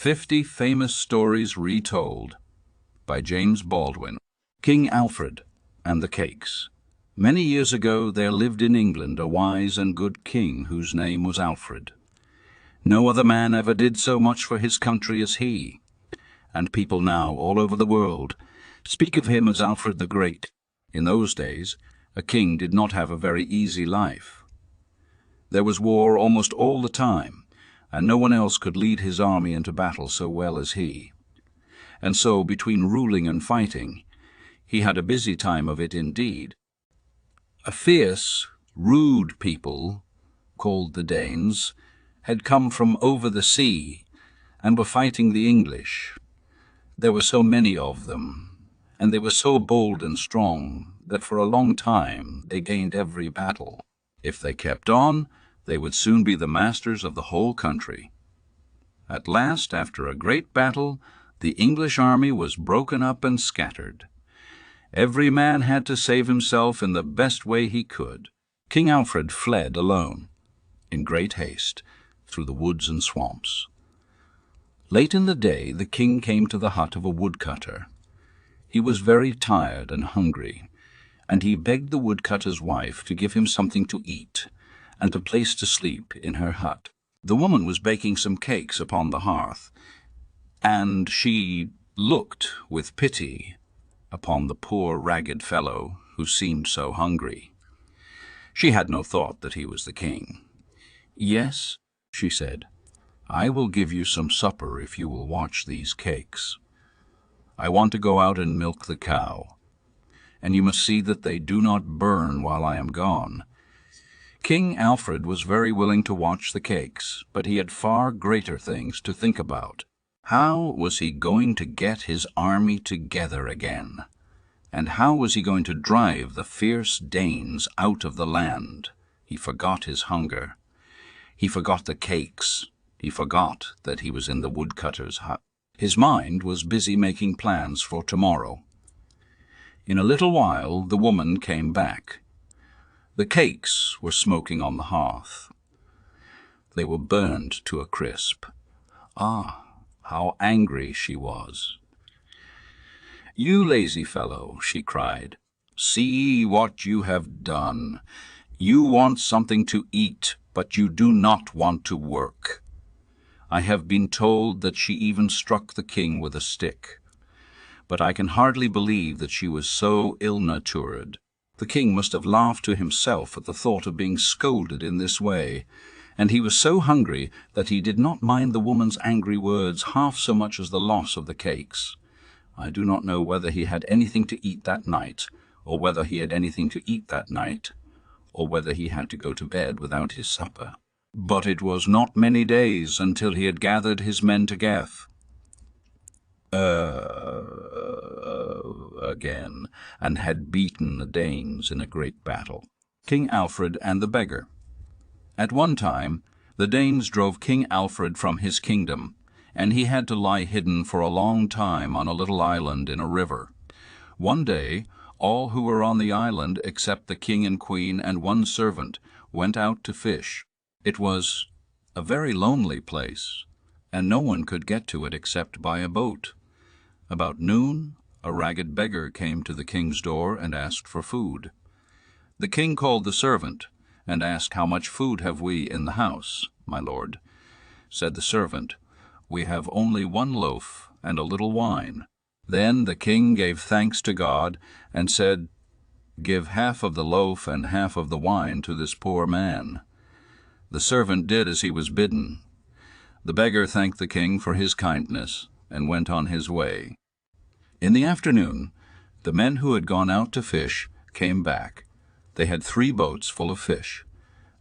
50 Famous Stories Retold by James Baldwin. King Alfred and the Cakes. Many years ago there lived in England a wise and good king whose name was Alfred. No other man ever did so much for his country as he, and people now all over the world speak of him as Alfred the Great. In those days, a king did not have a very easy life. There was war almost all the time, and no one else could lead his army into battle so well as he. And so, between ruling and fighting, he had a busy time of it indeed. A fierce, rude people, called the Danes, had come from over the sea and were fighting the English. There were so many of them, and they were so bold and strong that for a long time they gained every battle. If they kept on, they would soon be the masters of the whole country. At last, after a great battle, the English army was broken up and scattered. Every man had to save himself in the best way he could. King Alfred fled alone, in great haste, through the woods and swamps. Late in the day, the king came to the hut of a woodcutter. He was very tired and hungry, and he begged the woodcutter's wife to give him something to eat and a place to sleep in her hut. The woman was baking some cakes upon the hearth, and she looked with pity upon the poor ragged fellow who seemed so hungry. She had no thought that he was the king. "Yes," she said, "I will give you some supper if you will watch these cakes. I want to go out and milk the cow, and you must see that they do not burn while I am gone." King Alfred was very willing to watch the cakes, but he had far greater things to think about. How was he going to get his army together again? And how was he going to drive the fierce Danes out of the land? He forgot his hunger. He forgot the cakes. He forgot that he was in the woodcutter's hut. His mind was busy making plans for tomorrow. In a little while the woman came back. The cakes were smoking on the hearth. They were burned to a crisp. Ah, how angry she was. "You lazy fellow," she cried, "see what you have done. You want something to eat, but you do not want to work." I have been told that she even struck the king with a stick, but I can hardly believe that she was so ill-natured. The king must have laughed to himself at the thought of being scolded in this way, and he was so hungry that he did not mind the woman's angry words half so much as the loss of the cakes. I do not know whether he had anything to eat that night, or whether he had anything to eat that night, or whether he had to go to bed without his supper. But it was not many days until he had gathered his men together again, and had beaten the Danes in a great battle. King Alfred and the Beggar. At one time, the Danes drove King Alfred from his kingdom, and he had to lie hidden for a long time on a little island in a river. One day, all who were on the island, except the king and queen and one servant, went out to fish. It was a very lonely place, and no one could get to it except by a boat. About noon, a ragged beggar came to the king's door and asked for food. The king called the servant and asked, "How much food have we in the house, my lord?" Said the servant, "We have only one loaf and a little wine." Then the king gave thanks to God and said, "Give half of the loaf and half of the wine to this poor man." The servant did as he was bidden. The beggar thanked the king for his kindness and went on his way. In the afternoon, the men who had gone out to fish came back. They had 3 boats full of fish,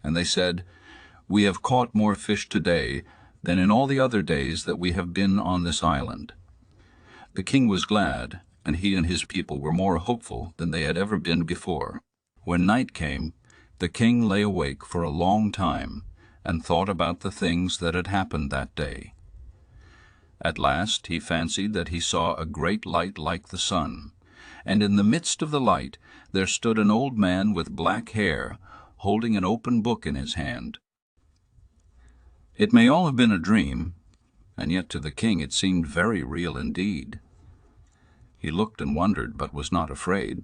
and they said, "We have caught more fish today than in all the other days that we have been on this island." The king was glad, and he and his people were more hopeful than they had ever been before. When night came, the king lay awake for a long time and thought about the things that had happened that day. At last he fancied that he saw a great light like the sun, and in the midst of the light there stood an old man with black hair, holding an open book in his hand. It may all have been a dream, and yet to the king it seemed very real indeed. He looked and wondered, but was not afraid.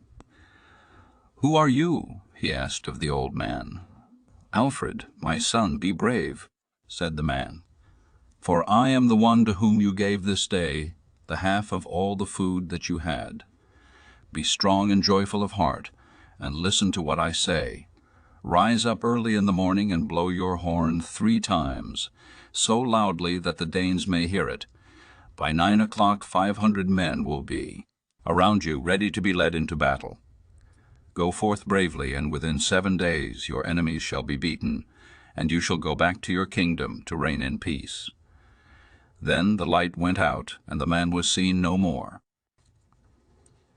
"Who are you?" he asked of the old man. "Alfred, my son, be brave," said the man, "for I am the one to whom you gave this day the half of all the food that you had. Be strong and joyful of heart, and listen to what I say. Rise up early in the morning and blow your horn 3 times, so loudly that the Danes may hear it. By 9 o'clock 500 men will be around you, ready to be led into battle. Go forth bravely, and within 7 days your enemies shall be beaten, and you shall go back to your kingdom to reign in peace." Then the light went out, and the man was seen no more.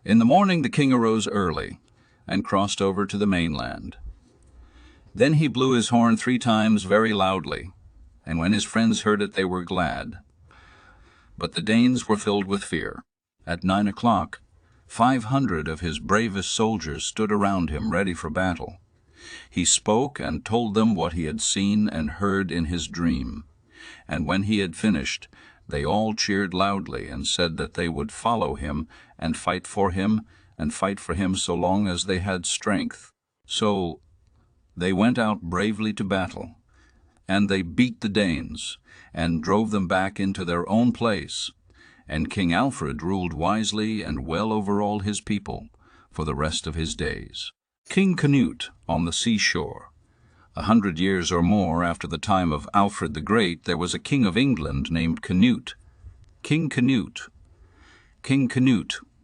In the morning the king arose early, and crossed over to the mainland. Then he blew his horn 3 times very loudly, and when his friends heard it they were glad. But the Danes were filled with fear. At 9 o'clock, 500 of his bravest soldiers stood around him ready for battle. He spoke and told them what he had seen and heard in his dream. And when he had finished, they all cheered loudly and said that they would follow him and fight for him so long as they had strength. So they went out bravely to battle, and they beat the Danes and drove them back into their own place. And King Alfred ruled wisely and well over all his people for the rest of his days. King Canute on the seashore. 100 years or more after the time of Alfred the Great, there was a king of England named Canute. King Canute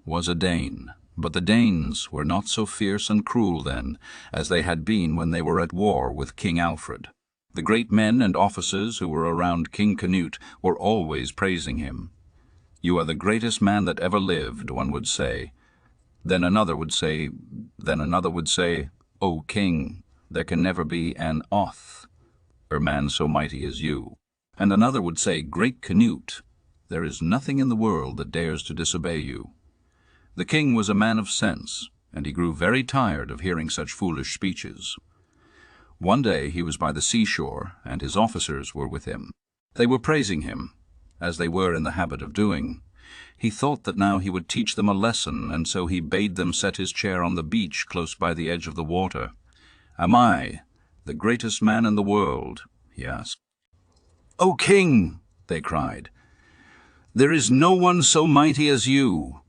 was a Dane, but the Danes were not so fierce and cruel then as they had been when they were at war with King Alfred. The great men and officers who were around King Canute were always praising him. "You are the greatest man that ever lived," one would say. Then another would say, "O king, there can never be an man so mighty as you." And another would say, "Great Canute, there is nothing in the world that dares to disobey you." The king was a man of sense, and he grew very tired of hearing such foolish speeches. One day he was by the seashore, and his officers were with him. They were praising him, as they were in the habit of doing. He thought that now he would teach them a lesson, and so he bade them set his chair on the beach close by the edge of the water. "Am I the greatest man in the world?" he asked. "O king," they cried, "there is no one so mighty as you.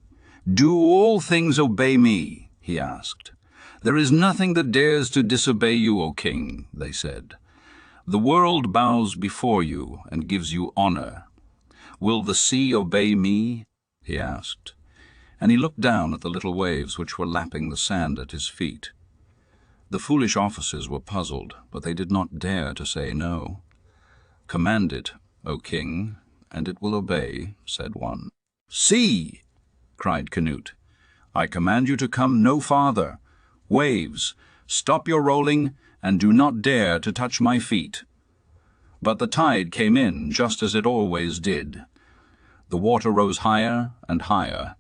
Do all things obey me?" he asked. "There is nothing that dares to disobey you, O king," they said. "The world bows before you and gives you honor. Will the sea obey me?" he asked. And he looked down at the little waves which were lapping the sand at his feet. The foolish officers were puzzled, but they did not dare to say no. "Command it, O king, and it will obey," said one. "See!" cried Canute. "I command you to come no farther. Waves, stop your rolling, and do not dare to touch my feet." But the tide came in just as it always did. The water rose higher and higher.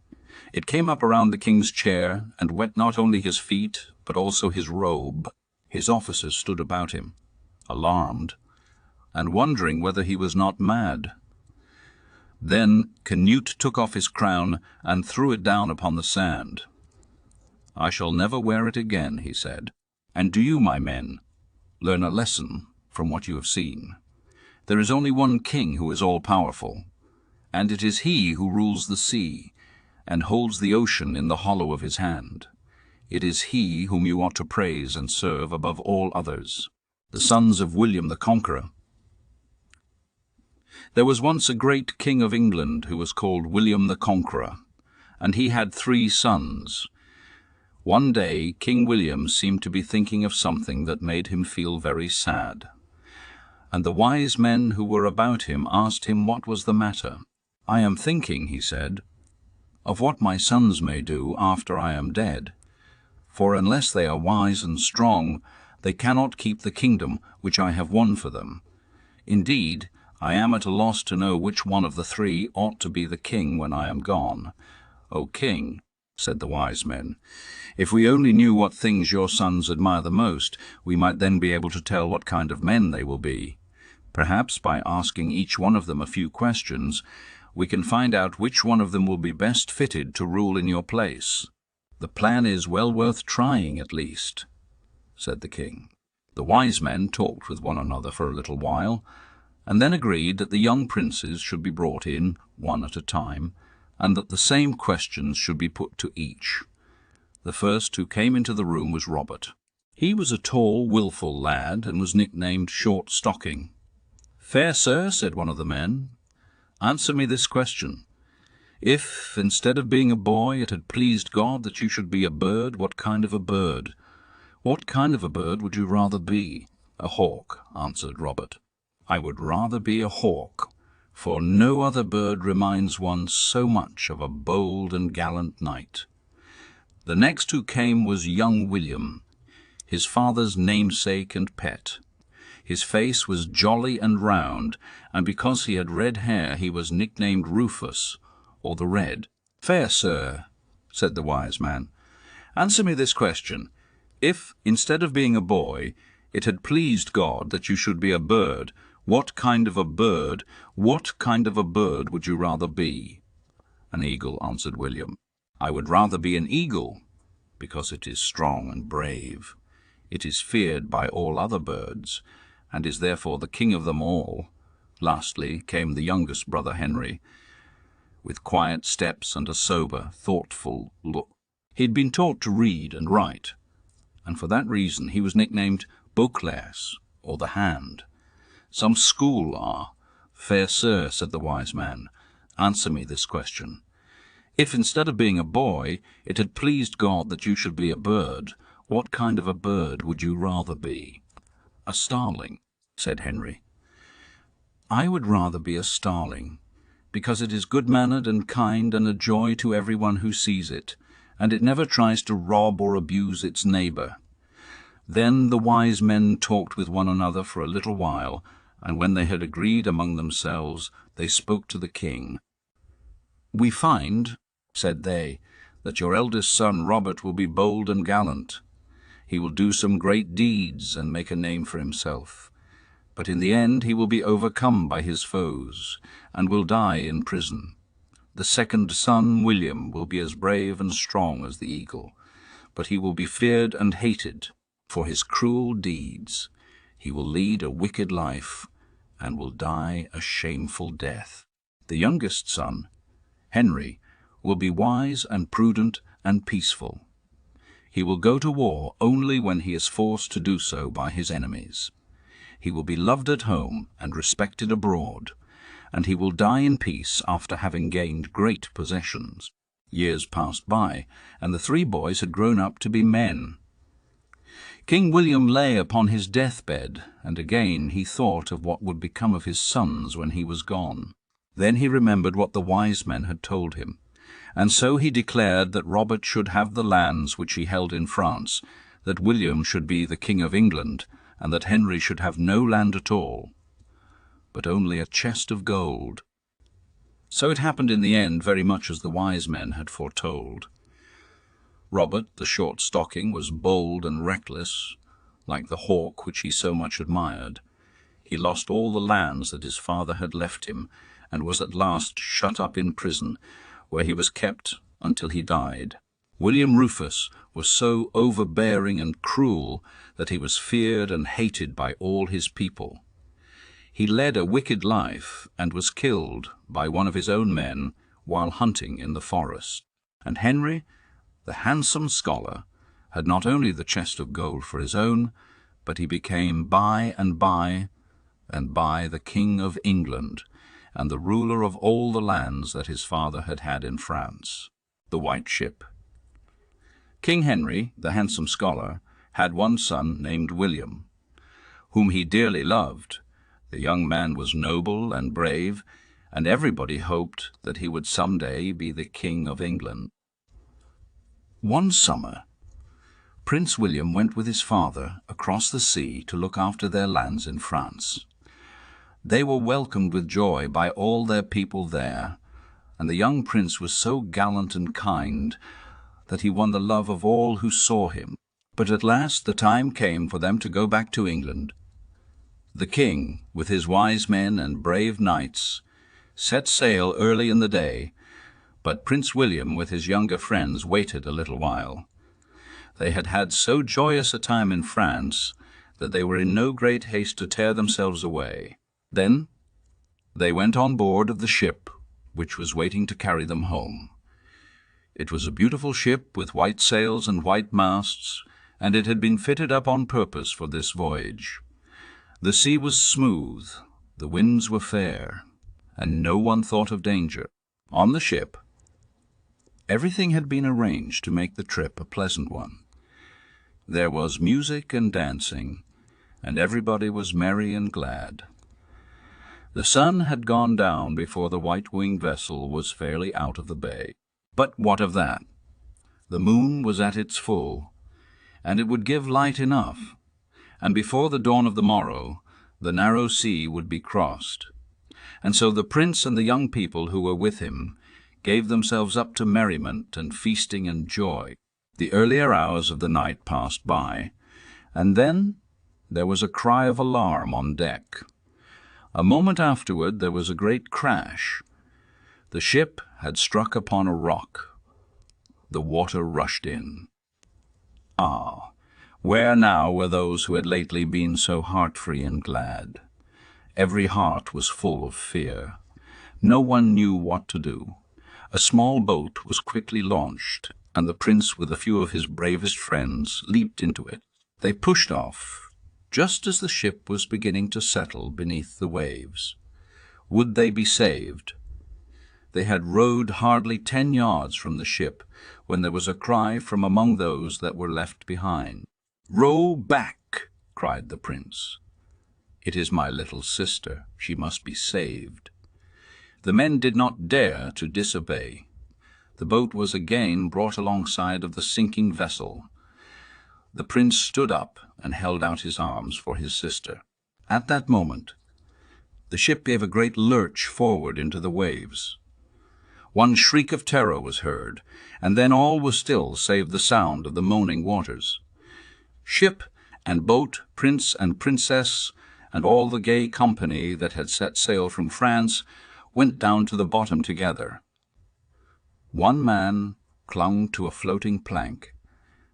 It came up around the king's chair and wet not only his feet, but also his robe. His officers stood about him, alarmed, and wondering whether he was not mad. Then Canute took off his crown and threw it down upon the sand. "I shall never wear it again," he said. "And do you, my men, learn a lesson from what you have seen. There is only one king who is all-powerful, and it is he who rules the sea and holds the ocean in the hollow of his hand. It is he whom you ought to praise and serve above all others, the sons of William the Conqueror. There was once a great king of England who was called William the Conqueror, and he had 3 sons. One day King William seemed to be thinking of something that made him feel very sad, and the wise men who were about him asked him what was the matter. "I am thinking," he said, "of what my sons may do after I am dead, for unless they are wise and strong, they cannot keep the kingdom which I have won for them. Indeed, I am at a loss to know which one of the 3 ought to be the king when I am gone." "O king," said the wise men, "if we only knew what things your sons admire the most, we might then be able to tell what kind of men they will be. Perhaps by asking each one of them a few questions, we can find out which one of them will be best fitted to rule in your place. The plan is well worth trying, at least," said the king. The wise men talked with one another for a little while, and then agreed that the young princes should be brought in, one at a time, and that the same questions should be put to each. The first who came into the room was Robert. He was a tall, wilful lad, and was nicknamed Short Stocking. "Fair sir," said one of the men, "answer me this question. If, instead of being a boy, it had pleased God that you should be a bird, what kind of a bird? What kind of a bird would you rather be?" "A hawk," answered Robert. "I would rather be a hawk, for no other bird reminds one so much of a bold and gallant knight." The next who came was young William, his father's namesake and pet. His face was jolly and round, and because he had red hair he was nicknamed Rufus, or the Red. "Fair sir," said the wise man, "answer me this question. If, instead of being a boy, it had pleased God that you should be a bird, what kind of a bird would you rather be?" "An eagle," answered William. "I would rather be an eagle, because it is strong and brave. It is feared by all other birds, and is therefore the king of them all." Lastly came the youngest brother Henry, with quiet steps and a sober, thoughtful look. He had been taught to read and write, and for that reason he was nicknamed Bocles, or the Hand. "Some school are." "Fair sir," said the wise man, "answer me this question. If, instead of being a boy, it had pleased God that you should be a bird, what kind of a bird would you rather be?" "A starling," said Henry. "I would rather be a starling, because it is good-mannered and kind and a joy to everyone who sees it, and it never tries to rob or abuse its neighbor." Then the wise men talked with one another for a little while, and when they had agreed among themselves, they spoke to the king. "We find," said they, "that your eldest son Robert will be bold and gallant. He will do some great deeds and make a name for himself. But in the end he will be overcome by his foes, and will die in prison. The second son, William, will be as brave and strong as the eagle, but he will be feared and hated for his cruel deeds. He will lead a wicked life, and will die a shameful death. The youngest son, Henry, will be wise and prudent and peaceful. He will go to war only when he is forced to do so by his enemies. He will be loved at home and respected abroad, and he will die in peace after having gained great possessions." Years passed by, and the three boys had grown up to be men. King William lay upon his deathbed, and again he thought of what would become of his sons when he was gone. Then he remembered what the wise men had told him, and so he declared that Robert should have the lands which he held in France, that William should be the King of England, and that Henry should have no land at all, but only a chest of gold. So it happened in the end very much as the wise men had foretold. Robert, the Short Stocking, was bold and reckless, like the hawk which he so much admired. He lost all the lands that his father had left him, and was at last shut up in prison, where he was kept until he died. William Rufus was so overbearing and cruel that he was feared and hated by all his people. He led a wicked life and was killed by one of his own men while hunting in the forest. And Henry, the handsome scholar, had not only the chest of gold for his own, but he became by and by the King of England, and the ruler of all the lands that his father had had in France. The White Ship. King Henry, the handsome scholar, had one son named William, whom he dearly loved. The young man was noble and brave, and everybody hoped that he would some day be the King of England. One summer, Prince William went with his father across the sea to look after their lands in France. They were welcomed with joy by all their people there, and the young prince was so gallant and kind that he won the love of all who saw him. But at last the time came for them to go back to England. The king, with his wise men and brave knights, set sail early in the day, but Prince William with his younger friends waited a little while. They had had so joyous a time in France that they were in no great haste to tear themselves away. Then they went on board of the ship which was waiting to carry them home. It was a beautiful ship with white sails and white masts, and it had been fitted up on purpose for this voyage. The sea was smooth, the winds were fair, and no one thought of danger. On the ship, everything had been arranged to make the trip a pleasant one. There was music and dancing, and everybody was merry and glad. The sun had gone down before the white-winged vessel was fairly out of the bay. But what of that? The moon was at its full, and it would give light enough, and before the dawn of the morrow the narrow sea would be crossed. And so the prince and the young people who were with him gave themselves up to merriment and feasting and joy. The earlier hours of the night passed by, and then there was a cry of alarm on deck. A moment afterward there was a great crash. The ship had struck upon a rock. The water rushed in. Ah, where now were those who had lately been so heart-free and glad? Every heart was full of fear. No one knew what to do. A small boat was quickly launched, and the prince with a few of his bravest friends leaped into it. They pushed off, just as the ship was beginning to settle beneath the waves. Would they be saved? They had rowed hardly 10 yards from the ship when there was a cry from among those that were left behind. "Row back!" cried the prince. "It is my little sister. She must be saved." The men did not dare to disobey. The boat was again brought alongside of the sinking vessel. The prince stood up and held out his arms for his sister. At that moment, the ship gave a great lurch forward into the waves. One shriek of terror was heard, and then all was still save the sound of the moaning waters. Ship and boat, prince and princess, and all the gay company that had set sail from France went down to the bottom together. One man clung to a floating plank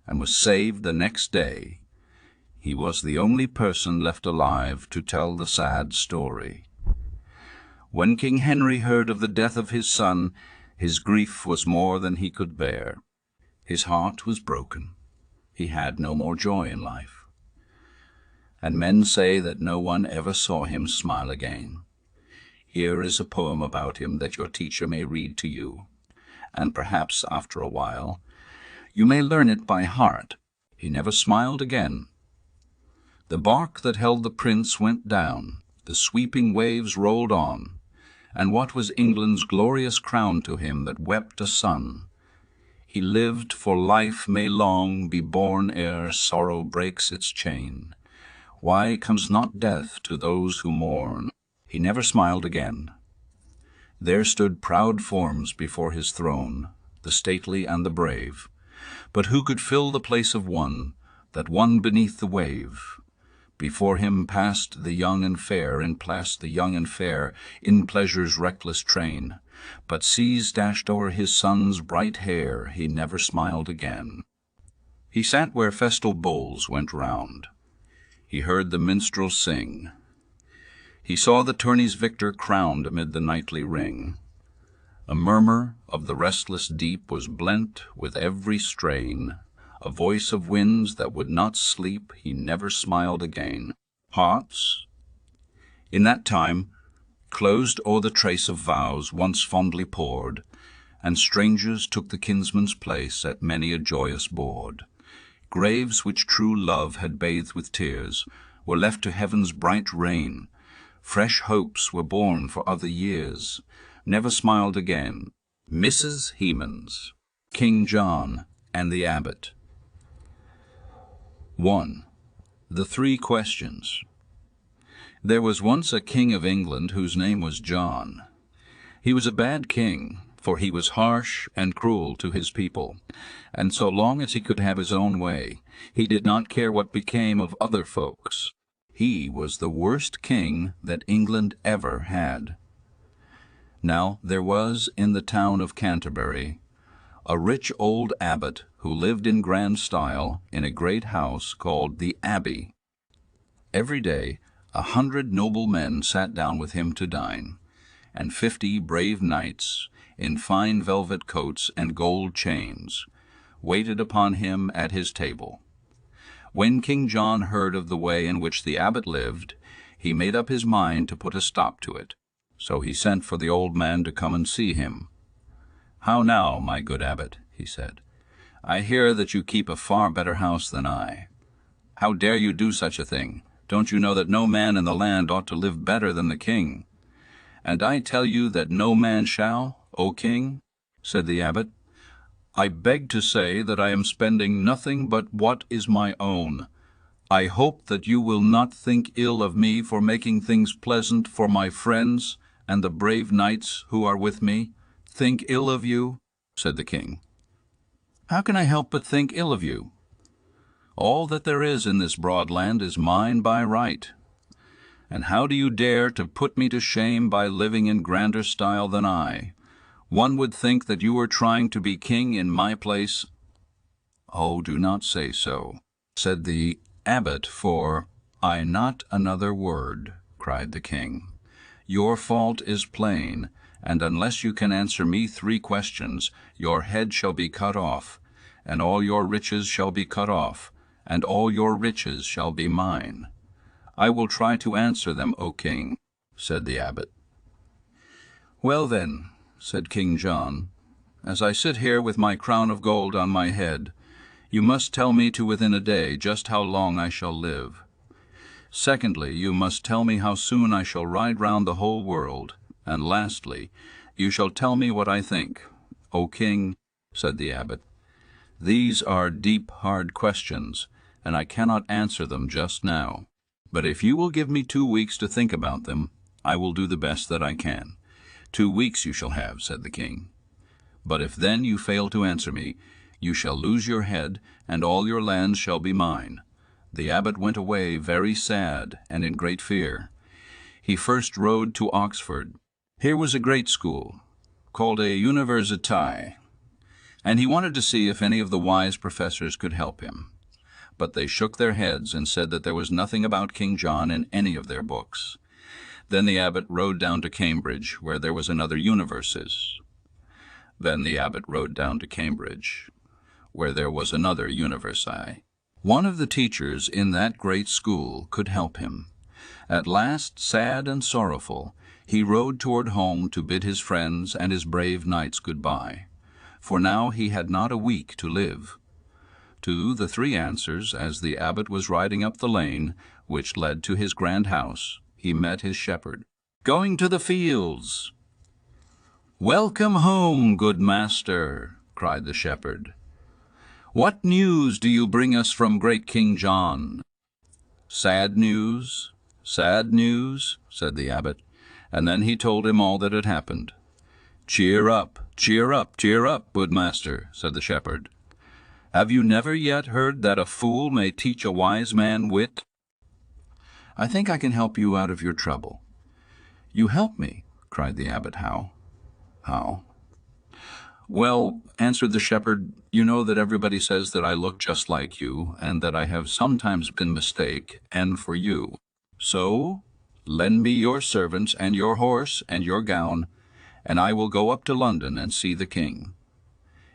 and was saved the next day. He was the only person left alive to tell the sad story. When King Henry heard of the death of his son, his grief was more than he could bear. His heart was broken. He had no more joy in life. And men say that no one ever saw him smile again. Here is a poem about him that your teacher may read to you, and perhaps after a while you may learn it by heart. He never smiled again. The bark that held the prince went down, the sweeping waves rolled on, and what was England's glorious crown to him that wept a son? He lived, for life may long be born ere sorrow breaks its chain. Why comes not death to those who mourn? He never smiled again. There stood proud forms before his throne, the stately and the brave. But who could fill the place of one, that one beneath the wave? Before him passed the young and fair, in pleasure's reckless train. But seas dashed o'er his son's bright hair, he never smiled again. He sat where festal bowls went round. He heard the minstrels sing. He saw the tourney's victor crowned amid the nightly ring. A murmur of the restless deep was blent with every strain. A voice of winds that would not sleep, he never smiled again. Hearts, in that time, closed o'er the trace of vows once fondly poured, and strangers took the kinsman's place at many a joyous board. Graves which true love had bathed with tears were left to heaven's bright rain. Fresh hopes were born for other years, never smiled again. Mrs. Hemans, King John, and the Abbot. 1. The Three Questions. There was once a king of England whose name was John. He was a bad king, for he was harsh and cruel to his people, and so long as he could have his own way, he did not care what became of other folks. He was the worst king that England ever had. Now there was in the town of Canterbury a rich old abbot who lived in grand style in a great house called the Abbey. Every day 100 noble men sat down with him to dine, and 50 brave knights in fine velvet coats and gold chains waited upon him at his table. When King John heard of the way in which the abbot lived, he made up his mind to put a stop to it. So he sent for the old man to come and see him. "How now, my good abbot," he said. "I hear that you keep a far better house than I. How dare you do such a thing? Don't you know that no man in the land ought to live better than the king? And I tell you that no man shall, O king," said the abbot. "I beg to say that I am spending nothing but what is my own. I hope that you will not think ill of me for making things pleasant for my friends and the brave knights who are with me." "Think ill of you?" said the king. "How can I help but think ill of you? All that there is in this broad land is mine by right. And how do you dare to put me to shame by living in grander style than I? One would think that you were trying to be king in my place." "Oh, do not say so," said the abbot, "for I not another word," cried the king. "Your fault is plain, and unless you can answer me 3 questions, your head shall be cut off, and all your riches shall be cut off, and all your riches shall be mine." "I will try to answer them, O king," said the abbot. "Well then," said King John, "as I sit here with my crown of gold on my head, you must tell me to within a day just how long I shall live. Secondly, you must tell me how soon I shall ride round the whole world. And lastly, you shall tell me what I think." "O king," said the abbot, "these are deep, hard questions, and I cannot answer them just now. But if you will give me 2 weeks to think about them, I will do the best that I can." "2 weeks you shall have," said the king. "But if then you fail to answer me, you shall lose your head, and all your lands shall be mine." The abbot went away very sad and in great fear. He first rode to Oxford. Here was a great school, called a università, and he wanted to see if any of the wise professors could help him. But they shook their heads and said that there was nothing about King John in any of their books. Then the abbot rode down to Cambridge, where there was another universis. Then the abbot rode down to Cambridge, where there was another universi. One of the teachers in that great school could help him. At last, sad and sorrowful, he rode toward home to bid his friends and his brave knights good-bye, for now he had not a week to live. To the 3 answers, as the abbot was riding up the lane which led to his grand house, he met his shepherd. "Going to the fields." "Welcome home, good master," cried the shepherd. "What news do you bring us from great King John?" "Sad news, sad news," said the abbot, and then he told him all that had happened. "Cheer up, cheer up, cheer up, good master," said the shepherd. "Have you never yet heard that a fool may teach a wise man wit?" "I think I can help you out of your trouble." "You help me?" cried the abbot. "How?" "How?" "Well," answered the shepherd, "you know that everybody says that I look just like you, and that I have sometimes been mistaken, and for you. So lend me your servants and your horse and your gown, and I will go up to London and see the king.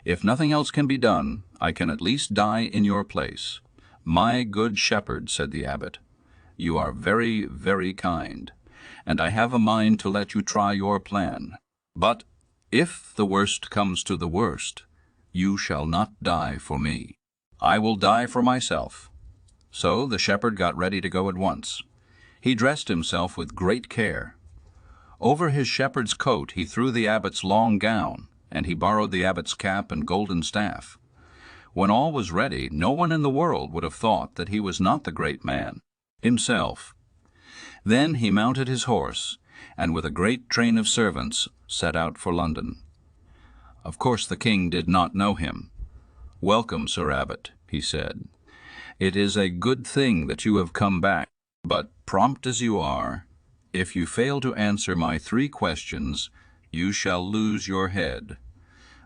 If nothing else can be done, I can at least die in your place." "My good shepherd," said the abbot, "you are very, very kind, and I have a mind to let you try your plan. But if the worst comes to the worst, you shall not die for me. I will die for myself." So the shepherd got ready to go at once. He dressed himself with great care. Over his shepherd's coat he threw the abbot's long gown, and he borrowed the abbot's cap and golden staff. When all was ready, no one in the world would have thought that he was not the great man himself. Then he mounted his horse, and with a great train of servants set out for London. Of course the king did not know him. "Welcome, Sir Abbot," he said. "It is a good thing that you have come back, But prompt as you are, if you fail to answer my 3 questions, you shall lose your head."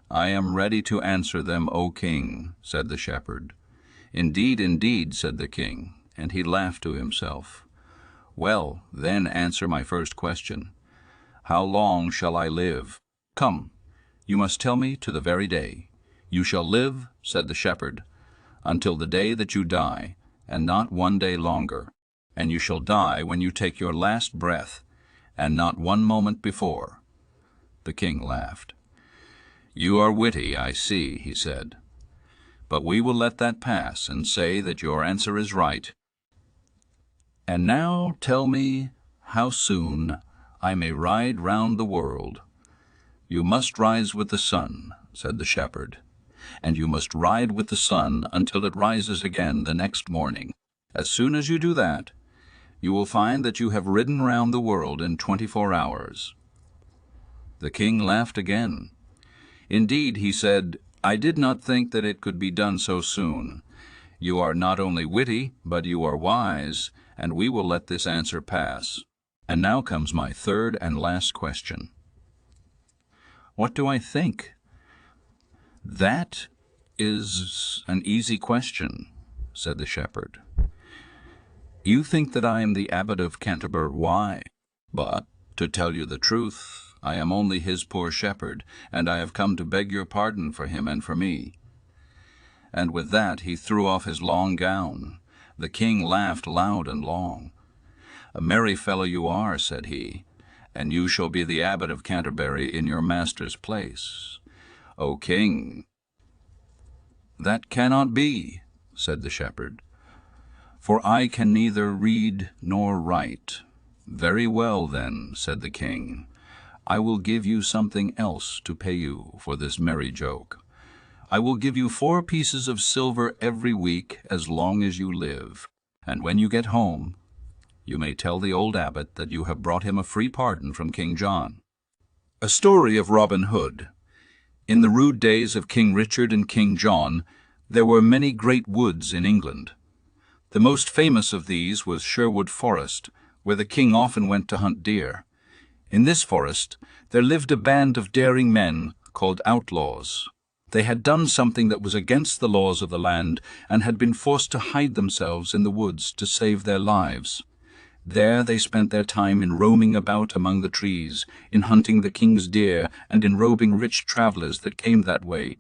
"I am ready to answer them, O king," said the shepherd. "Indeed, indeed," said the king, and he laughed to himself. "Well, then answer my first question. How long shall I live? Come, you must tell me to the very day." "You shall live," said the shepherd, "until the day that you die, and not 1 day longer. And you shall die when you take your last breath, and not 1 moment before." The king laughed. "You are witty, I see," he said. "But we will let that pass and say that your answer is right. And now tell me how soon I may ride round the world." "You must rise with the sun," said the shepherd, "and you must ride with the sun until it rises again the next morning. As soon as you do that, you will find that you have ridden round the world in 24 hours. The king laughed again. "Indeed," he said, "I did not think that it could be done so soon. You are not only witty, but you are wise, and we will let this answer pass. And now comes my 3rd and last question. What do I think?" "That is an easy question," said the shepherd. "You think that I am the Abbot of Canterbury. Why? But, to tell you the truth, I am only his poor shepherd, and I have come to beg your pardon for him and for me." And with that he threw off his long gown. The king laughed loud and long. "A merry fellow you are," said he, "and you shall be the Abbot of Canterbury in your master's place." "O king!" "That cannot be," said the shepherd, "for I can neither read nor write." "Very well, then," said the king, "I will give you something else to pay you for this merry joke. I will give you 4 pieces of silver every week as long as you live, and when you get home, you may tell the old abbot that you have brought him a free pardon from King John." A story of Robin Hood. In the rude days of King Richard and King John, there were many great woods in England. The most famous of these was Sherwood Forest, where the king often went to hunt deer. In this forest there lived a band of daring men called outlaws. They had done something that was against the laws of the land, and had been forced to hide themselves in the woods to save their lives. There they spent their time in roaming about among the trees, in hunting the king's deer, and in robbing rich travelers that came that way.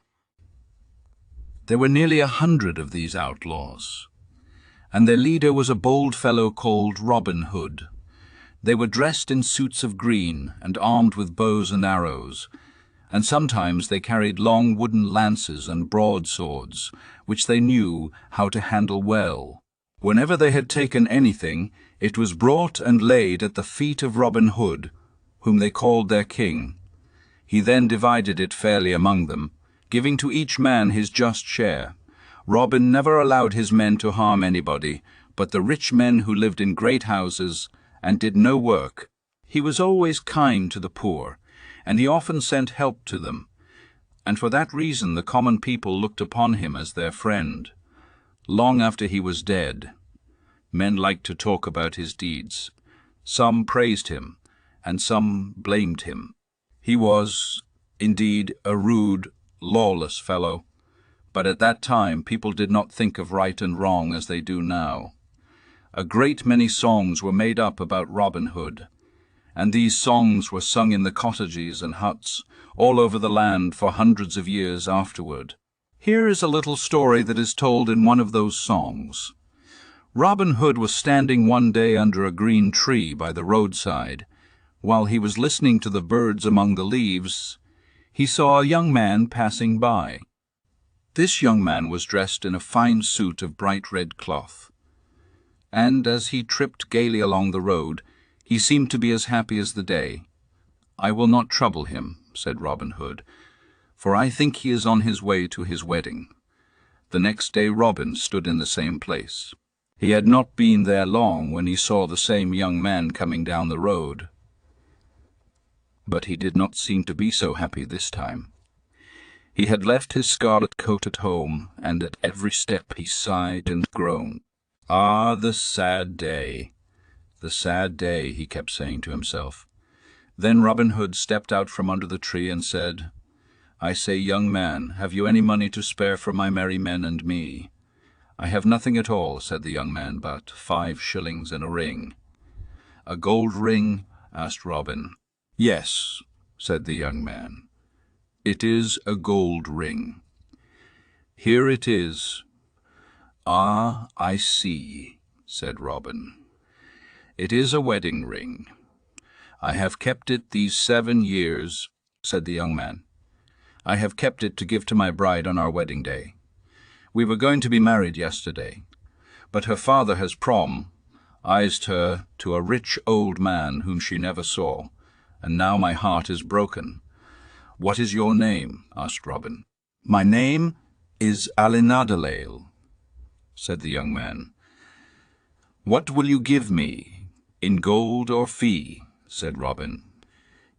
There were nearly 100 of these outlaws, and their leader was a bold fellow called Robin Hood. They were dressed in suits of green and armed with bows and arrows, and sometimes they carried long wooden lances and broadswords, which they knew how to handle well. Whenever they had taken anything, it was brought and laid at the feet of Robin Hood, whom they called their king. He then divided it fairly among them, giving to each man his just share. Robin never allowed his men to harm anybody, but the rich men who lived in great houses and did no work. He was always kind to the poor, and he often sent help to them, and for that reason the common people looked upon him as their friend. Long after he was dead, men liked to talk about his deeds. Some praised him, and some blamed him. He was, indeed, a rude, lawless fellow, but at that time people did not think of right and wrong as they do now. A great many songs were made up about Robin Hood, and these songs were sung in the cottages and huts all over the land for hundreds of years afterward. Here is a little story that is told in one of those songs. Robin Hood was standing one day under a green tree by the roadside. While he was listening to the birds among the leaves, he saw a young man passing by. This young man was dressed in a fine suit of bright red cloth, and as he tripped gaily along the road, he seemed to be as happy as the day. "I will not trouble him," said Robin Hood, "for I think he is on his way to his wedding." The next day Robin stood in the same place. He had not been there long when he saw the same young man coming down the road. But he did not seem to be so happy this time. He had left his scarlet coat at home, and at every step he sighed and groaned. "Ah, the sad day! The sad day, he kept saying to himself. Then Robin Hood stepped out from under the tree and said, "I say, young man, have you any money to spare for my merry men and me?" "I have nothing at all," said the young man, "but 5 shillings and a ring." "A gold ring?" asked Robin. "Yes," said the young man. "It is a gold ring." "Here it is." "Ah, I see," said Robin. "It is a wedding ring. I have kept it these 7 years," said the young man. "I have kept it to give to my bride on our wedding day. We were going to be married yesterday, but her father has promised her to a rich old man whom she never saw, and now my heart is broken." "What is your name?" asked Robin. "My name is Alinadaleil," said the young man. "What will you give me, in gold or fee?" said Robin,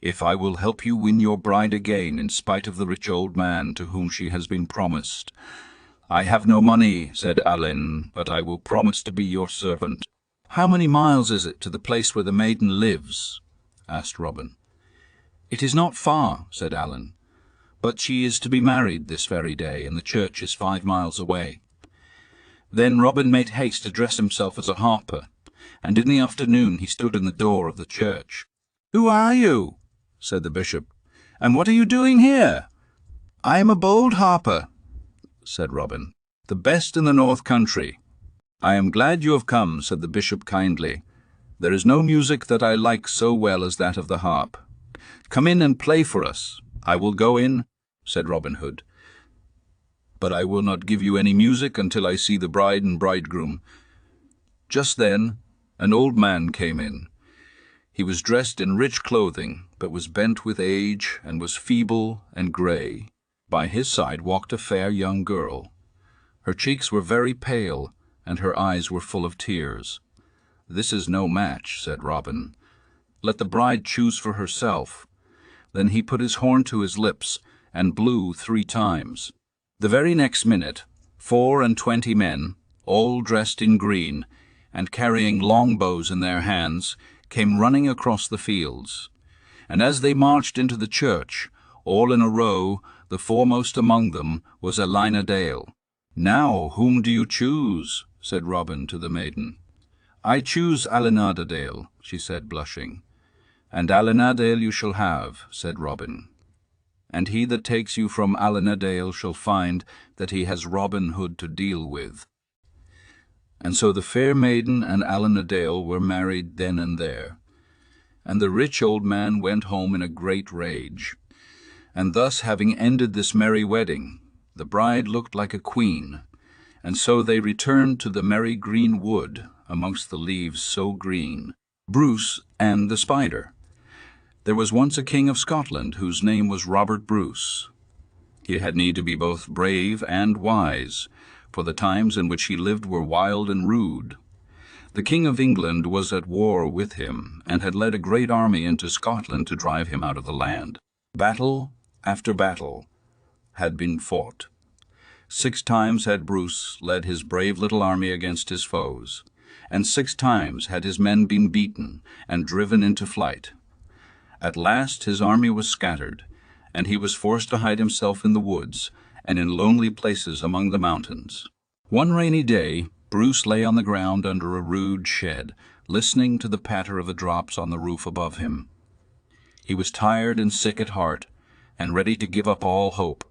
"if I will help you win your bride again in spite of the rich old man to whom she has been promised?" "I have no money," said Alin, "but I will promise to be your servant." "How many miles is it to the place where the maiden lives?" asked Robin. "It is not far," said Allen, "but she is to be married this very day, and the church is 5 miles away." Then Robin made haste to dress himself as a harper, and in the afternoon he stood in the door of the church. "Who are you?" said the bishop, "and what are you doing here?" "I am a bold harper," said Robin, "the best in the north country." "I am glad you have come," said the bishop kindly. "There is no music that I like so well as that of the harp. Come in and play for us." "I will go in," said Robin Hood, "but I will not give you any music until I see the bride and bridegroom." Just then an old man came in. He was dressed in rich clothing, but was bent with age and was feeble and grey. By his side walked a fair young girl. Her cheeks were very pale, and her eyes were full of tears. "This is no match," said Robin. "Let the bride choose for herself." Then he put his horn to his lips and blew 3 times. The very next minute 24 men, all dressed in green, and carrying long bows in their hands, came running across the fields. And as they marched into the church, all in a row, the foremost among them was Alinadale. "Now, whom do you choose?" said Robin to the maiden. "I choose Alinadale," she said, blushing. "And Alinadale you shall have," said Robin. "And he that takes you from Alinadale shall find that he has Robin Hood to deal with." And so the fair maiden and Alinadale were married then and there, and the rich old man went home in a great rage. And thus, having ended this merry wedding, the bride looked like a queen, and so they returned to the merry green wood amongst the leaves so green. Bruce and the Spider. There was once a king of Scotland whose name was Robert Bruce. He had need to be both brave and wise, for the times in which he lived were wild and rude. The King of England was at war with him, and had led a great army into Scotland to drive him out of the land. Battle after battle had been fought. 6 times had Bruce led his brave little army against his foes, and 6 times had his men been beaten and driven into flight. At last his army was scattered, and he was forced to hide himself in the woods and in lonely places among the mountains. One rainy day, Bruce lay on the ground under a rude shed, listening to the patter of the drops on the roof above him. He was tired and sick at heart, and ready to give up all hope.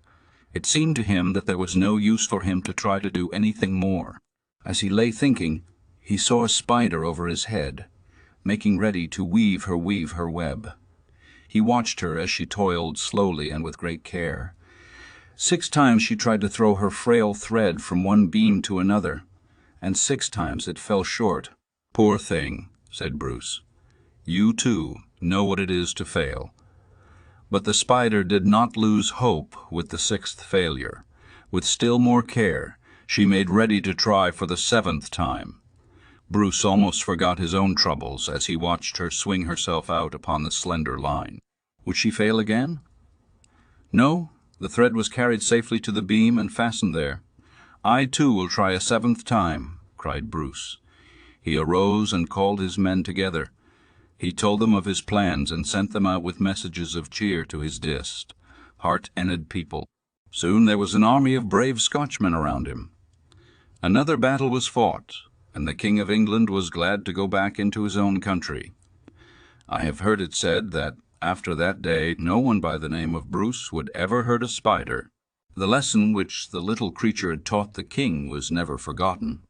It seemed to him that there was no use for him to try to do anything more. As he lay thinking, he saw a spider over his head, making ready to weave her web. He watched her as she toiled slowly and with great care. 6 times she tried to throw her frail thread from one beam to another, and 6 times it fell short. "Poor thing," said Bruce. "You, too, know what it is to fail." But the spider did not lose hope with the 6th failure. With still more care, she made ready to try for the 7th time. Bruce almost forgot his own troubles as he watched her swing herself out upon the slender line. Would she fail again? No, the thread was carried safely to the beam and fastened there. "I, too, will try a 7th time," cried Bruce. He arose and called his men together. He told them of his plans and sent them out with messages of cheer to his dist, heart-ended people. Soon there was an army of brave Scotchmen around him. Another battle was fought, and the King of England was glad to go back into his own country. I have heard it said that after that day no one by the name of Bruce would ever hurt a spider. The lesson which the little creature had taught the king was never forgotten.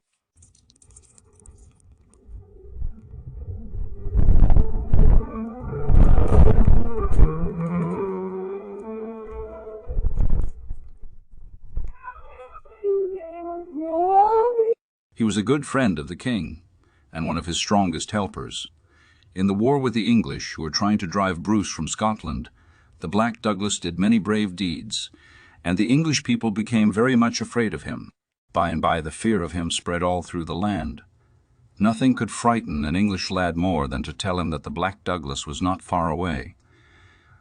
He was a good friend of the king, and one of his strongest helpers. In the war with the English, who were trying to drive Bruce from Scotland, the Black Douglas did many brave deeds, and the English people became very much afraid of him. By and by the fear of him spread all through the land. Nothing could frighten an English lad more than to tell him that the Black Douglas was not far away.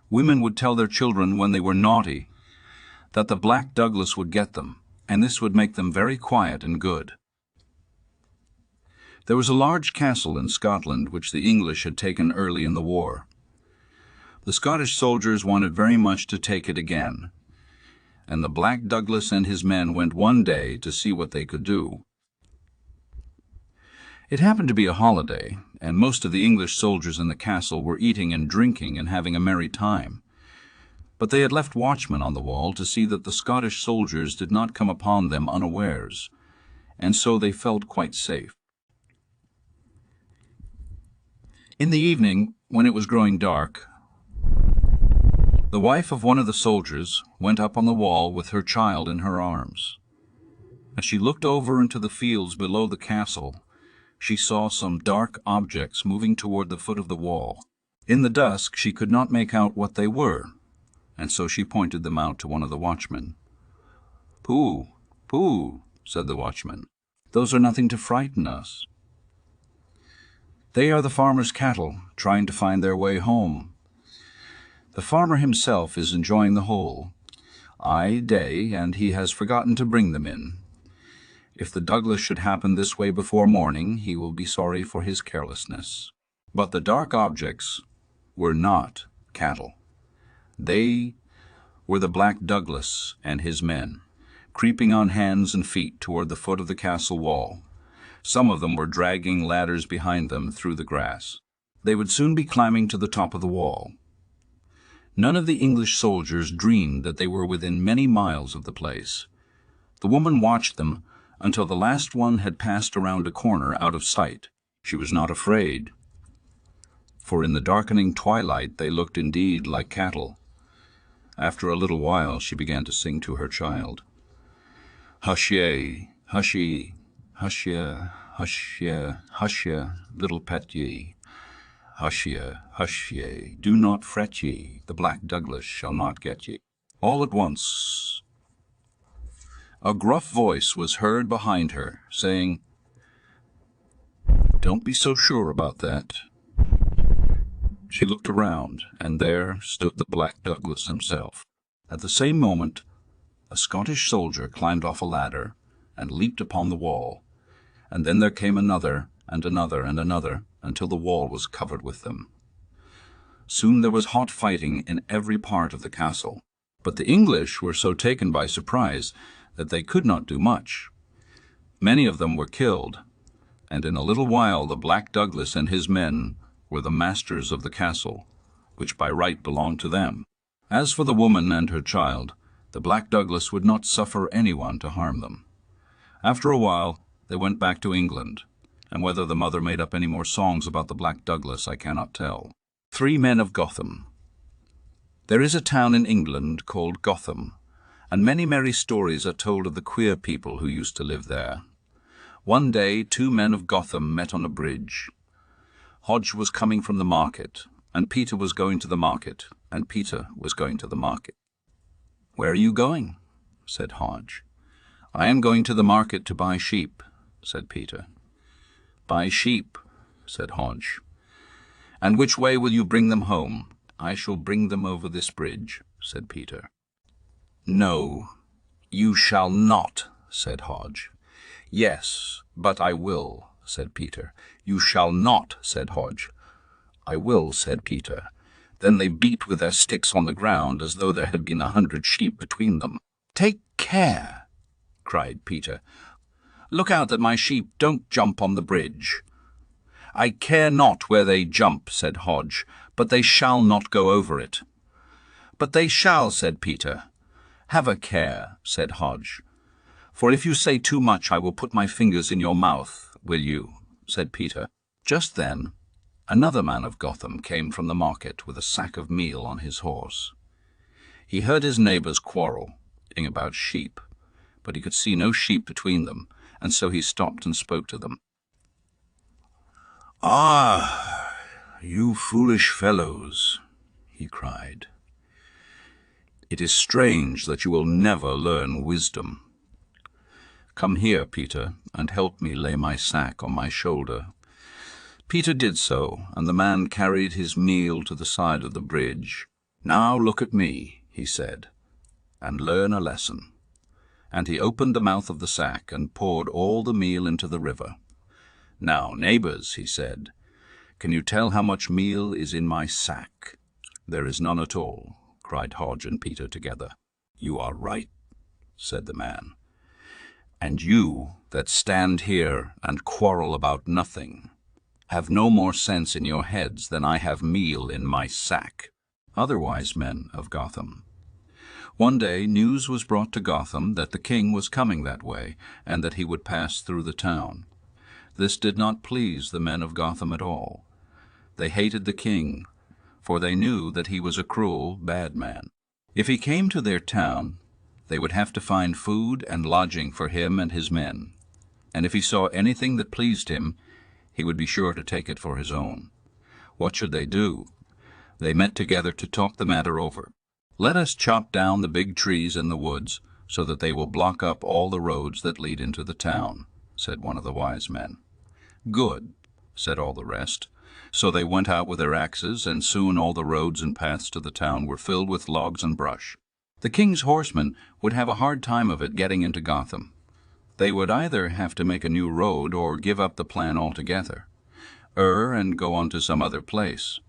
Women would tell their children when they were naughty that the Black Douglas would get them, and this would make them very quiet and good. There was a large castle in Scotland which the English had taken early in the war. The Scottish soldiers wanted very much to take it again, and the Black Douglas and his men went one day to see what they could do. It happened to be a holiday, and most of the English soldiers in the castle were eating and drinking and having a merry time. But they had left watchmen on the wall to see that the Scottish soldiers did not come upon them unawares, and so they felt quite safe. In the evening, when it was growing dark, the wife of one of the soldiers went up on the wall with her child in her arms. As she looked over into the fields below the castle, she saw some dark objects moving toward the foot of the wall. In the dusk she could not make out what they were, and so she pointed them out to one of the watchmen. "Pooh, pooh," said the watchman. "Those are nothing to frighten us. They are the farmer's cattle, trying to find their way home. The farmer himself is enjoying the whole day, and he has forgotten to bring them in. If the Douglas should happen this way before morning, he will be sorry for his carelessness." But the dark objects were not cattle. They were the Black Douglas and his men, creeping on hands and feet toward the foot of the castle wall. Some of them were dragging ladders behind them through the grass. They would soon be climbing to the top of the wall. None of the English soldiers dreamed that they were within many miles of the place. The woman watched them until the last one had passed around a corner out of sight. She was not afraid, for in the darkening twilight they looked indeed like cattle. After a little while she began to sing to her child. "Hush ye, hush ye, hush ye, hush ye, hush ye, little pet ye. Hush ye, do not fret ye, the Black Douglas shall not get ye." All at once a gruff voice was heard behind her, saying, "Don't be so sure about that." She looked around, and there stood the Black Douglas himself. At the same moment, a Scottish soldier climbed off a ladder and leaped upon the wall, and then there came another and another and another, until the wall was covered with them. Soon there was hot fighting in every part of the castle, but the English were so taken by surprise that they could not do much. Many of them were killed, and in a little while the Black Douglas and his men were the masters of the castle, which by right belonged to them. As for the woman and her child, the Black Douglas would not suffer anyone to harm them. After a while, they went back to England, and whether the mother made up any more songs about the Black Douglas I cannot tell. 3 Men of Gotham. There is a town in England called Gotham, and many merry stories are told of the queer people who used to live there. One day 2 men of Gotham met on a bridge. Hodge was coming from the market, and Peter was going to the market, and Peter was going to the market. "Where are you going?" said Hodge. "I am going to the market to buy sheep," said Peter. "Buy sheep," said Hodge. "And which way will you bring them home?" "I shall bring them over this bridge," said Peter. "No, you shall not," said Hodge. "Yes, but I will," said Peter. "You shall not," said Hodge. "I will," said Peter. Then they beat with their sticks on the ground as though there had been 100 sheep between them. "Take care," cried Peter. "Look out that my sheep don't jump on the bridge." "I care not where they jump," said Hodge, "but they shall not go over it." "But they shall," said Peter. "Have a care," said Hodge. "For if you say too much I will put my fingers in your mouth, will you?" said Peter. Just then another man of Gotham came from the market with a sack of meal on his horse. He heard his neighbors quarreling about sheep, but he could see no sheep between them, and so he stopped and spoke to them. "Ah, you foolish fellows," he cried. "It is strange that you will never learn wisdom. Come here, Peter, and help me lay my sack on my shoulder." Peter did so, and the man carried his meal to the side of the bridge. "Now look at me," he said, "and learn a lesson." And he opened the mouth of the sack and poured all the meal into the river. "Now, neighbors," he said, "can you tell how much meal is in my sack?" "There is none at all," cried Hodge and Peter together. "You are right," said the man. "And you that stand here and quarrel about nothing have no more sense in your heads than I have meal in my sack." Other wise men of Gotham. One day news was brought to Gotham that the king was coming that way, and that he would pass through the town. This did not please the men of Gotham at all. They hated the king, for they knew that he was a cruel, bad man. If he came to their town, they would have to find food and lodging for him and his men, and if he saw anything that pleased him, he would be sure to take it for his own. What should they do? They met together to talk the matter over. "Let us chop down the big trees in the woods, so that they will block up all the roads that lead into the town," said one of the wise men. "Good," said all the rest. So they went out with their axes, and soon all the roads and paths to the town were filled with logs and brush. The king's horsemen would have a hard time of it getting into Gotham. They would either have to make a new road or give up the plan altogether, and go on to some other place.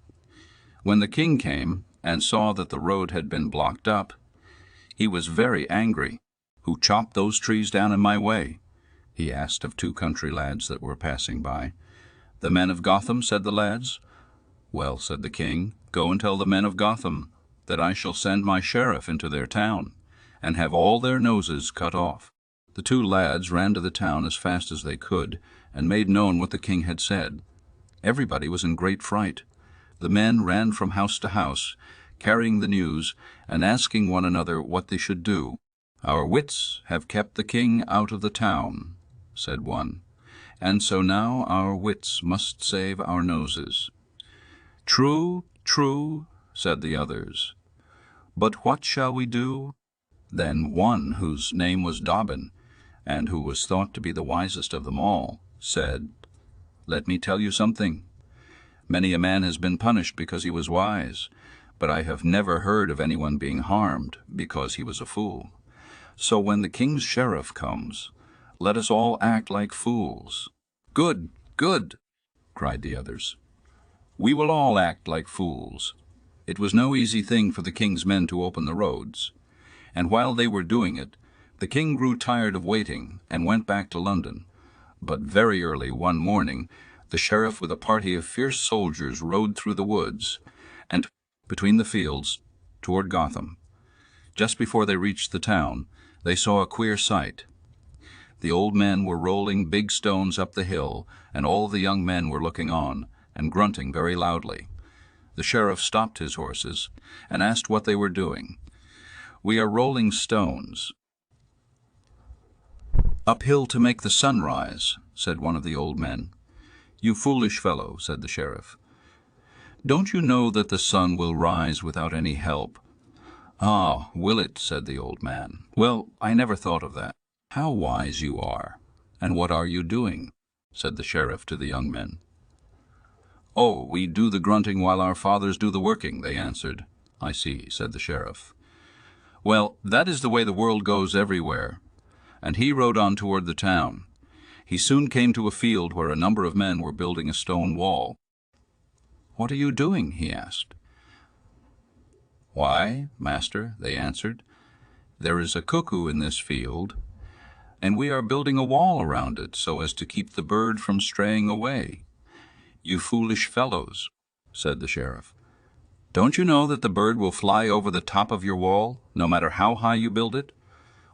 When the king came and saw that the road had been blocked up, he was very angry. "Who chopped those trees down in my way?" he asked of 2 country lads that were passing by. "The men of Gotham," said the lads. "Well," said the king, "go and tell the men of Gotham that I shall send my sheriff into their town, and have all their noses cut off." The 2 lads ran to the town as fast as they could, and made known what the king had said. Everybody was in great fright. The men ran from house to house, carrying the news, and asking one another what they should do. "Our wits have kept the king out of the town," said one, "and so now our wits must save our noses." "True, true," said the others. "But what shall we do?" Then one, whose name was Dobbin, and who was thought to be the wisest of them all, said, "Let me tell you something. Many a man has been punished because he was wise, but I have never heard of anyone being harmed because he was a fool. So when the king's sheriff comes, let us all act like fools." "Good, good," cried the others. "We will all act like fools." It was no easy thing for the king's men to open the roads, and while they were doing it, the king grew tired of waiting and went back to London. But very early one morning, the sheriff with a party of fierce soldiers rode through the woods and between the fields toward Gotham. Just before they reached the town, they saw a queer sight. The old men were rolling big stones up the hill, and all the young men were looking on and grunting very loudly. The sheriff stopped his horses and asked what they were doing. "We are rolling stones uphill to make the sun rise," said one of the old men. "You foolish fellow," said the sheriff. "Don't you know that the sun will rise without any help?" "Ah, will it?" said the old man. "Well, I never thought of that." "How wise you are! And what are you doing?" said the sheriff to the young men. "Oh, we do the grunting while our fathers do the working," they answered. "I see," said the sheriff. "Well, that is the way the world goes everywhere." And he rode on toward the town. He soon came to a field where a number of men were building a stone wall. "What are you doing?" he asked. "Why, master," they answered, "there is a cuckoo in this field, and we are building a wall around it so as to keep the bird from straying away." "You foolish fellows," said the sheriff. "Don't you know that the bird will fly over the top of your wall, no matter how high you build it?"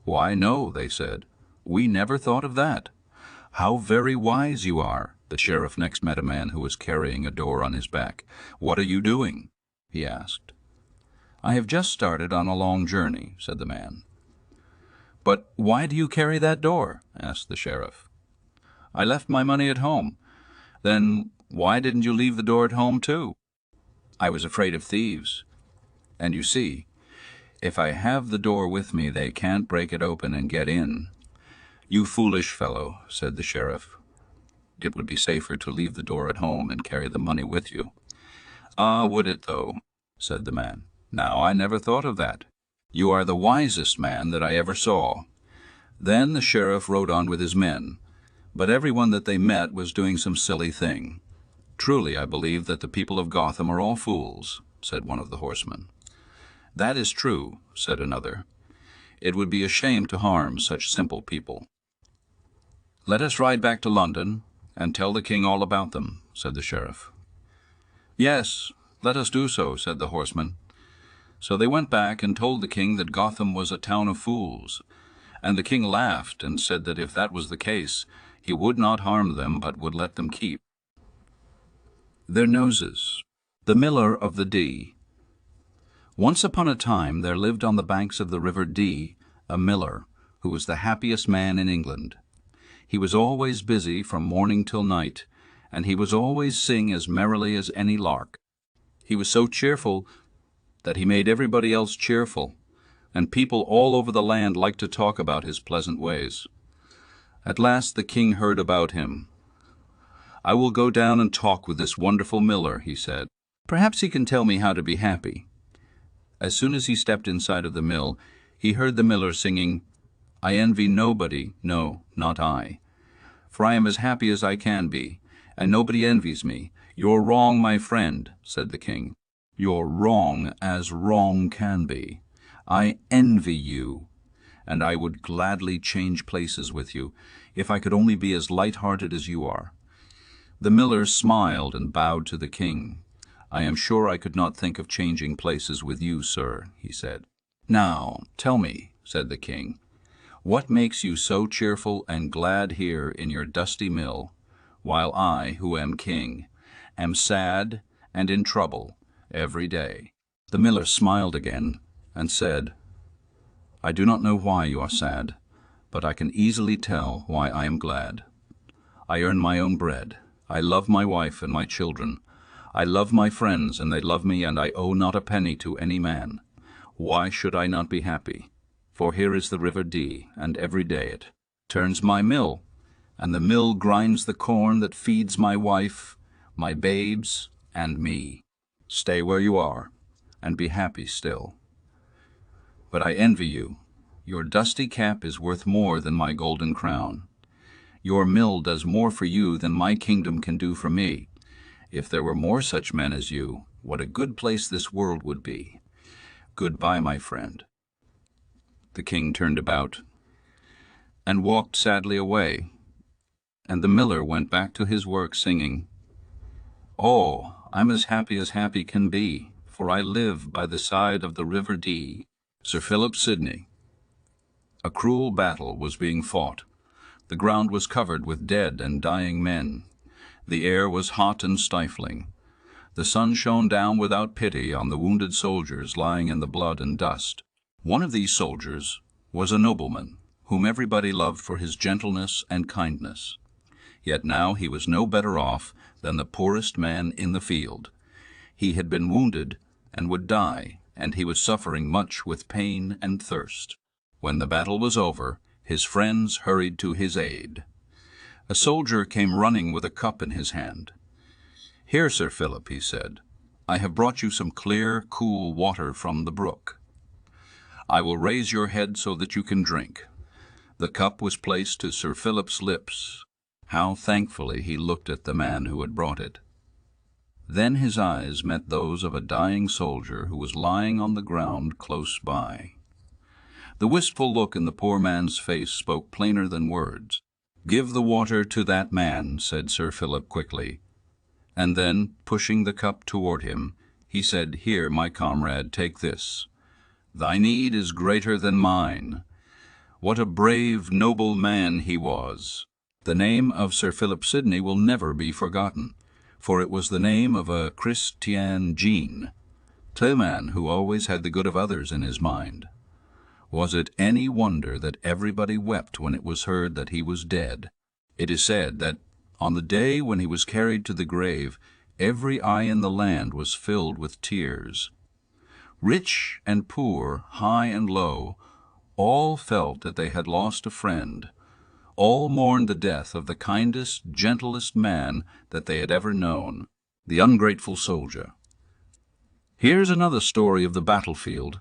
"Why, no," they said. "We never thought of that." "How very wise you are." The sheriff next met a man who was carrying a door on his back. "What are you doing?" he asked. "I have just started on a long journey," said the man. "But why do you carry that door?" asked the sheriff. "I left my money at home." "Then why didn't you leave the door at home too?" "I was afraid of thieves. And you see, if I have the door with me, they can't break it open and get in." "You foolish fellow," said the sheriff. "It would be safer to leave the door at home and carry the money with you." "Ah, would it though?" said the man. "Now, I never thought of that. You are the wisest man that I ever saw." Then the sheriff rode on with his men, but everyone that they met was doing some silly thing. "Truly, I believe that the people of Gotham are all fools," said one of the horsemen. "That is true," said another. "It would be a shame to harm such simple people." "Let us ride back to London and tell the king all about them," said the sheriff. "Yes, let us do so," said the horseman. So they went back and told the king that Gotham was a town of fools, and the king laughed and said that if that was the case, he would not harm them but would let them keep their noses. The Miller of the Dee. Once upon a time there lived on the banks of the river Dee a miller who was the happiest man in England. He was always busy from morning till night, and he was always sing as merrily as any lark. He was so cheerful that he made everybody else cheerful, and people all over the land liked to talk about his pleasant ways. At last the king heard about him. "I will go down and talk with this wonderful miller," he said. "Perhaps he can tell me how to be happy." As soon as he stepped inside of the mill, he heard the miller singing, "I envy nobody, no, not I, for I am as happy as I can be, and nobody envies me." "You're wrong, my friend," said the king. "You're wrong as wrong can be. I envy you, and I would gladly change places with you, if I could only be as light-hearted as you are." The miller smiled and bowed to the king. "I am sure I could not think of changing places with you, sir," he said. "Now, tell me," said the king, "what makes you so cheerful and glad here in your dusty mill, while I, who am king, am sad and in trouble every day?" The miller smiled again and said, "I do not know why you are sad, but I can easily tell why I am glad. I earn my own bread. I love my wife and my children. I love my friends, and they love me, and I owe not a penny to any man. Why should I not be happy? For here is the river Dee, and every day it turns my mill, and the mill grinds the corn that feeds my wife, my babes, and me. Stay where you are, and be happy still. But I envy you. Your dusty cap is worth more than my golden crown. Your mill does more for you than my kingdom can do for me. If there were more such men as you, what a good place this world would be. Goodbye, my friend." The king turned about and walked sadly away, and the miller went back to his work singing, "Oh, I'm as happy can be, for I live by the side of the river Dee." Sir Philip Sidney. A cruel battle was being fought. The ground was covered with dead and dying men. The air was hot and stifling. The sun shone down without pity on the wounded soldiers lying in the blood and dust. One of these soldiers was a nobleman, whom everybody loved for his gentleness and kindness. Yet now he was no better off than the poorest man in the field. He had been wounded and would die, and he was suffering much with pain and thirst. When the battle was over, his friends hurried to his aid. A soldier came running with a cup in his hand. "Here, Sir Philip," he said, "I have brought you some clear, cool water from the brook. I will raise your head so that you can drink." The cup was placed to Sir Philip's lips, How thankfully he looked at the man who had brought it. Then his eyes met those of a dying soldier who was lying on the ground close by. The wistful look in the poor man's face spoke plainer than words. "Give the water to that man," said Sir Philip quickly. And then, pushing the cup toward him, he said, "Here, my comrade, take this. Thy need is greater than mine." What a brave, noble man he was! The name of Sir Philip Sidney will never be forgotten, for it was the name of a Christian Jean, a man who always had the good of others in his mind. Was it any wonder that everybody wept when it was heard that he was dead? It is said that on the day when he was carried to the grave, every eye in the land was filled with tears. Rich and poor, high and low, all felt that they had lost a friend. All mourned the death of the kindest, gentlest man that they had ever known, the ungrateful soldier. Here's another story of the battlefield,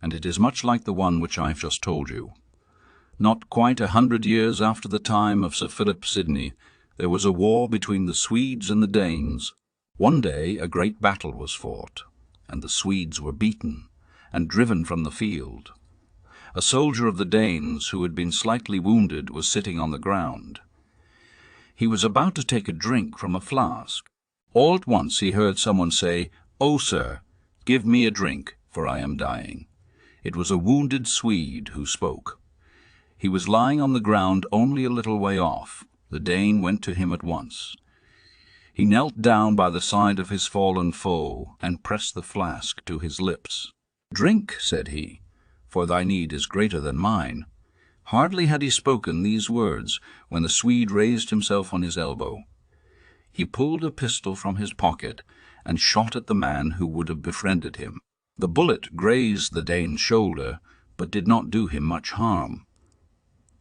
and it is much like the one which I've just told you. Not quite 100 years after the time of Sir Philip Sidney, there was a war between the Swedes and the Danes. One day a great battle was fought, and the Swedes were beaten and driven from the field. A soldier of the Danes who had been slightly wounded was sitting on the ground. He was about to take a drink from a flask. All at once he heard someone say, "Oh, sir, give me a drink, for I am dying." It was a wounded Swede who spoke. He was lying on the ground only a little way off. The Dane went to him at once. He knelt down by the side of his fallen foe and pressed the flask to his lips. "Drink," said he, "for thy need is greater than mine." Hardly had he spoken these words when the Swede raised himself on his elbow. He pulled a pistol from his pocket and shot at the man who would have befriended him. The bullet grazed the Dane's shoulder, but did not do him much harm.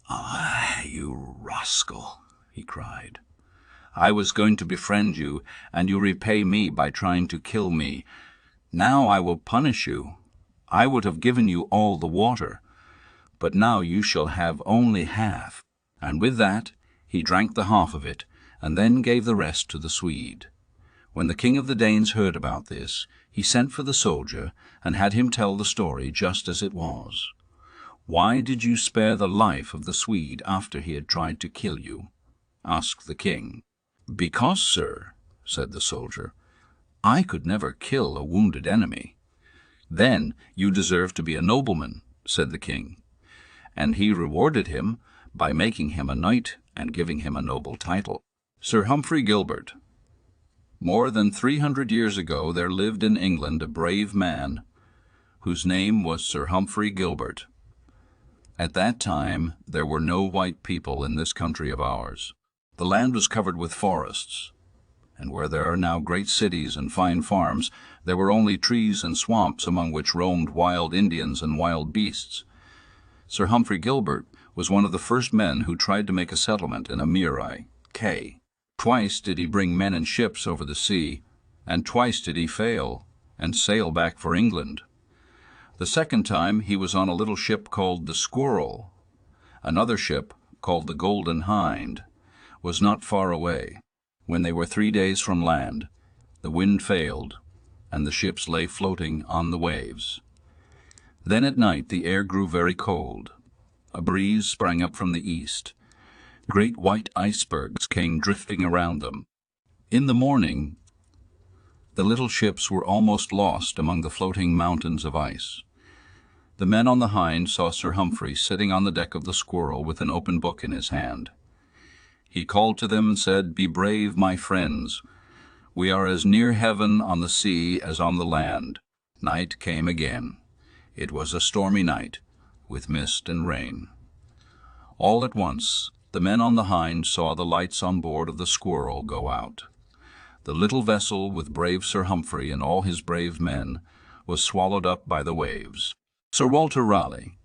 "Ah, you rascal!" he cried. "I was going to befriend you, and you repay me by trying to kill me. Now I will punish you. I would have given you all the water, but now you shall have only half." And with that he drank the half of it, and then gave the rest to the Swede. When the king of the Danes heard about this, he sent for the soldier and had him tell the story just as it was. "Why did you spare the life of the Swede after he had tried to kill you?" asked the king. "Because, sir," said the soldier, "I could never kill a wounded enemy." "Then you deserve to be a nobleman," said the king, and he rewarded him by making him a knight and giving him a noble title. Sir Humphrey Gilbert. More than 300 years ago there lived in England a brave man whose name was Sir Humphrey Gilbert. At that time there were no white people in this country of ours. The land was covered with forests, and where there are now great cities and fine farms, there were only trees and swamps among which roamed wild Indians and wild beasts. Sir Humphrey Gilbert was one of the first men who tried to make a settlement in Amerai, Kay. Twice did he bring men and ships over the sea, and twice did he fail and sail back for England. The second time he was on a little ship called the Squirrel. Another ship, called the Golden Hind, was not far away. When they were 3 days from land, the wind failed, and the ships lay floating on the waves. Then at night the air grew very cold. A breeze sprang up from the east. Great white icebergs came drifting around them. In the morning, the little ships were almost lost among the floating mountains of ice. The men on the Hind saw Sir Humphrey sitting on the deck of the Squirrel with an open book in his hand. He called to them and said, "Be brave, my friends. We are as near heaven on the sea as on the land." Night came again. It was a stormy night, with mist and rain. All at once, the men on the Hind saw the lights on board of the Squirrel go out. The little vessel with brave Sir Humphrey and all his brave men was swallowed up by the waves. Sir Walter Raleigh.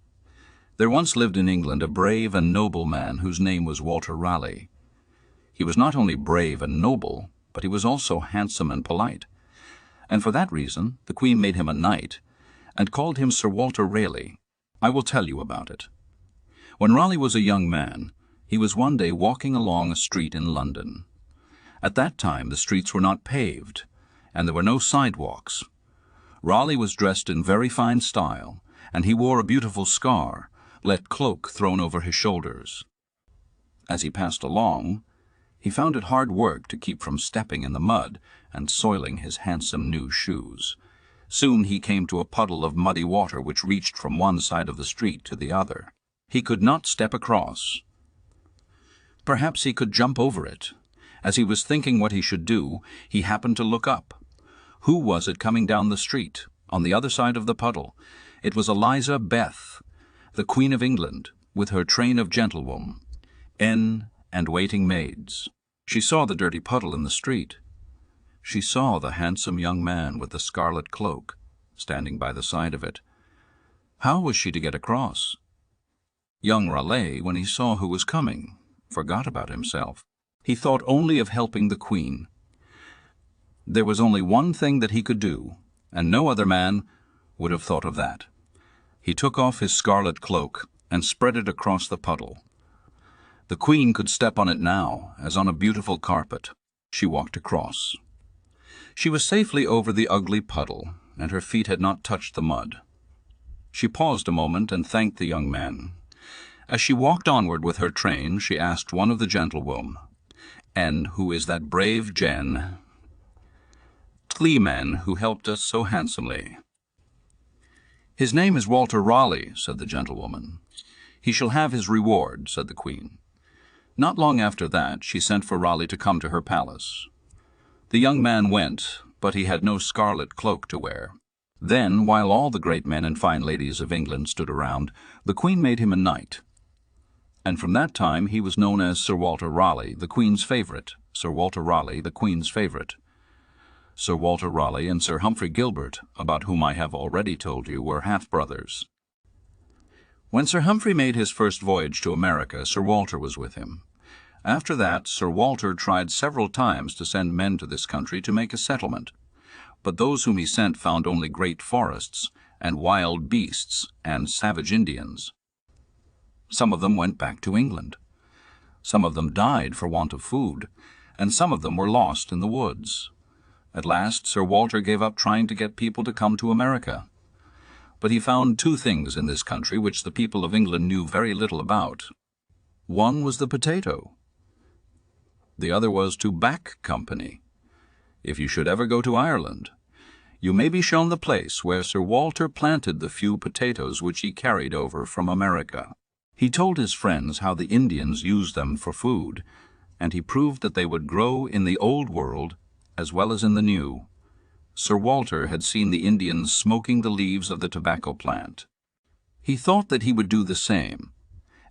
There once lived in England a brave and noble man whose name was Walter Raleigh. He was not only brave and noble, but he was also handsome and polite, and for that reason the Queen made him a knight and called him Sir Walter Raleigh. I will tell you about it. When Raleigh was a young man, He was one day walking along a street in London. At that time the streets were not paved, and there were no sidewalks. Raleigh was dressed in very fine style, and he wore a beautiful scarlet cloak thrown over his shoulders. As he passed along, he found it hard work to keep from stepping in the mud and soiling his handsome new shoes. Soon he came to a puddle of muddy water which reached from one side of the street to the other. He could not step across. Perhaps he could jump over it. As he was thinking what he should do, he happened to look up. Who was it coming down the street, on the other side of the puddle? It was Eliza Beth, the Queen of England, with her train of gentlewomen and waiting maids. She saw the dirty puddle in the street. She saw the handsome young man with the scarlet cloak standing by the side of it. How was she to get across? Young Raleigh, when he saw who was coming, forgot about himself. He thought only of helping the Queen. There was only one thing that he could do, and no other man would have thought of that. He took off his scarlet cloak and spread it across the puddle. The Queen could step on it now, as on a beautiful carpet. She walked across. She was safely over the ugly puddle, and her feet had not touched the mud. She paused a moment and thanked the young man. As she walked onward with her train, she asked one of the gentlewomen, "And who is that brave gentleman who helped us so handsomely?" "His name is Walter Raleigh," said the gentlewoman. "He shall have his reward," said the Queen. Not long after that, she sent for Raleigh to come to her palace. The young man went, but he had no scarlet cloak to wear. Then, while all the great men and fine ladies of England stood around, the Queen made him a knight. And from that time he was known as Sir Walter Raleigh, the Queen's favourite. Sir Walter Raleigh, the Queen's favourite. Sir Walter Raleigh and Sir Humphrey Gilbert, about whom I have already told you, were half-brothers. When Sir Humphrey made his first voyage to America, Sir Walter was with him. After that, Sir Walter tried several times to send men to this country to make a settlement, but those whom he sent found only great forests and wild beasts and savage Indians. Some of them went back to England. Some of them died for want of food, and some of them were lost in the woods. At last, Sir Walter gave up trying to get people to come to America. But he found two things in this country which the people of England knew very little about. One was the potato. The other was tobacco company. If you should ever go to Ireland, you may be shown the place where Sir Walter planted the few potatoes which he carried over from America. He told his friends how the Indians used them for food, and he proved that they would grow in the Old World as well as in the New. Sir Walter had seen the Indians smoking the leaves of the tobacco plant. He thought that he would do the same,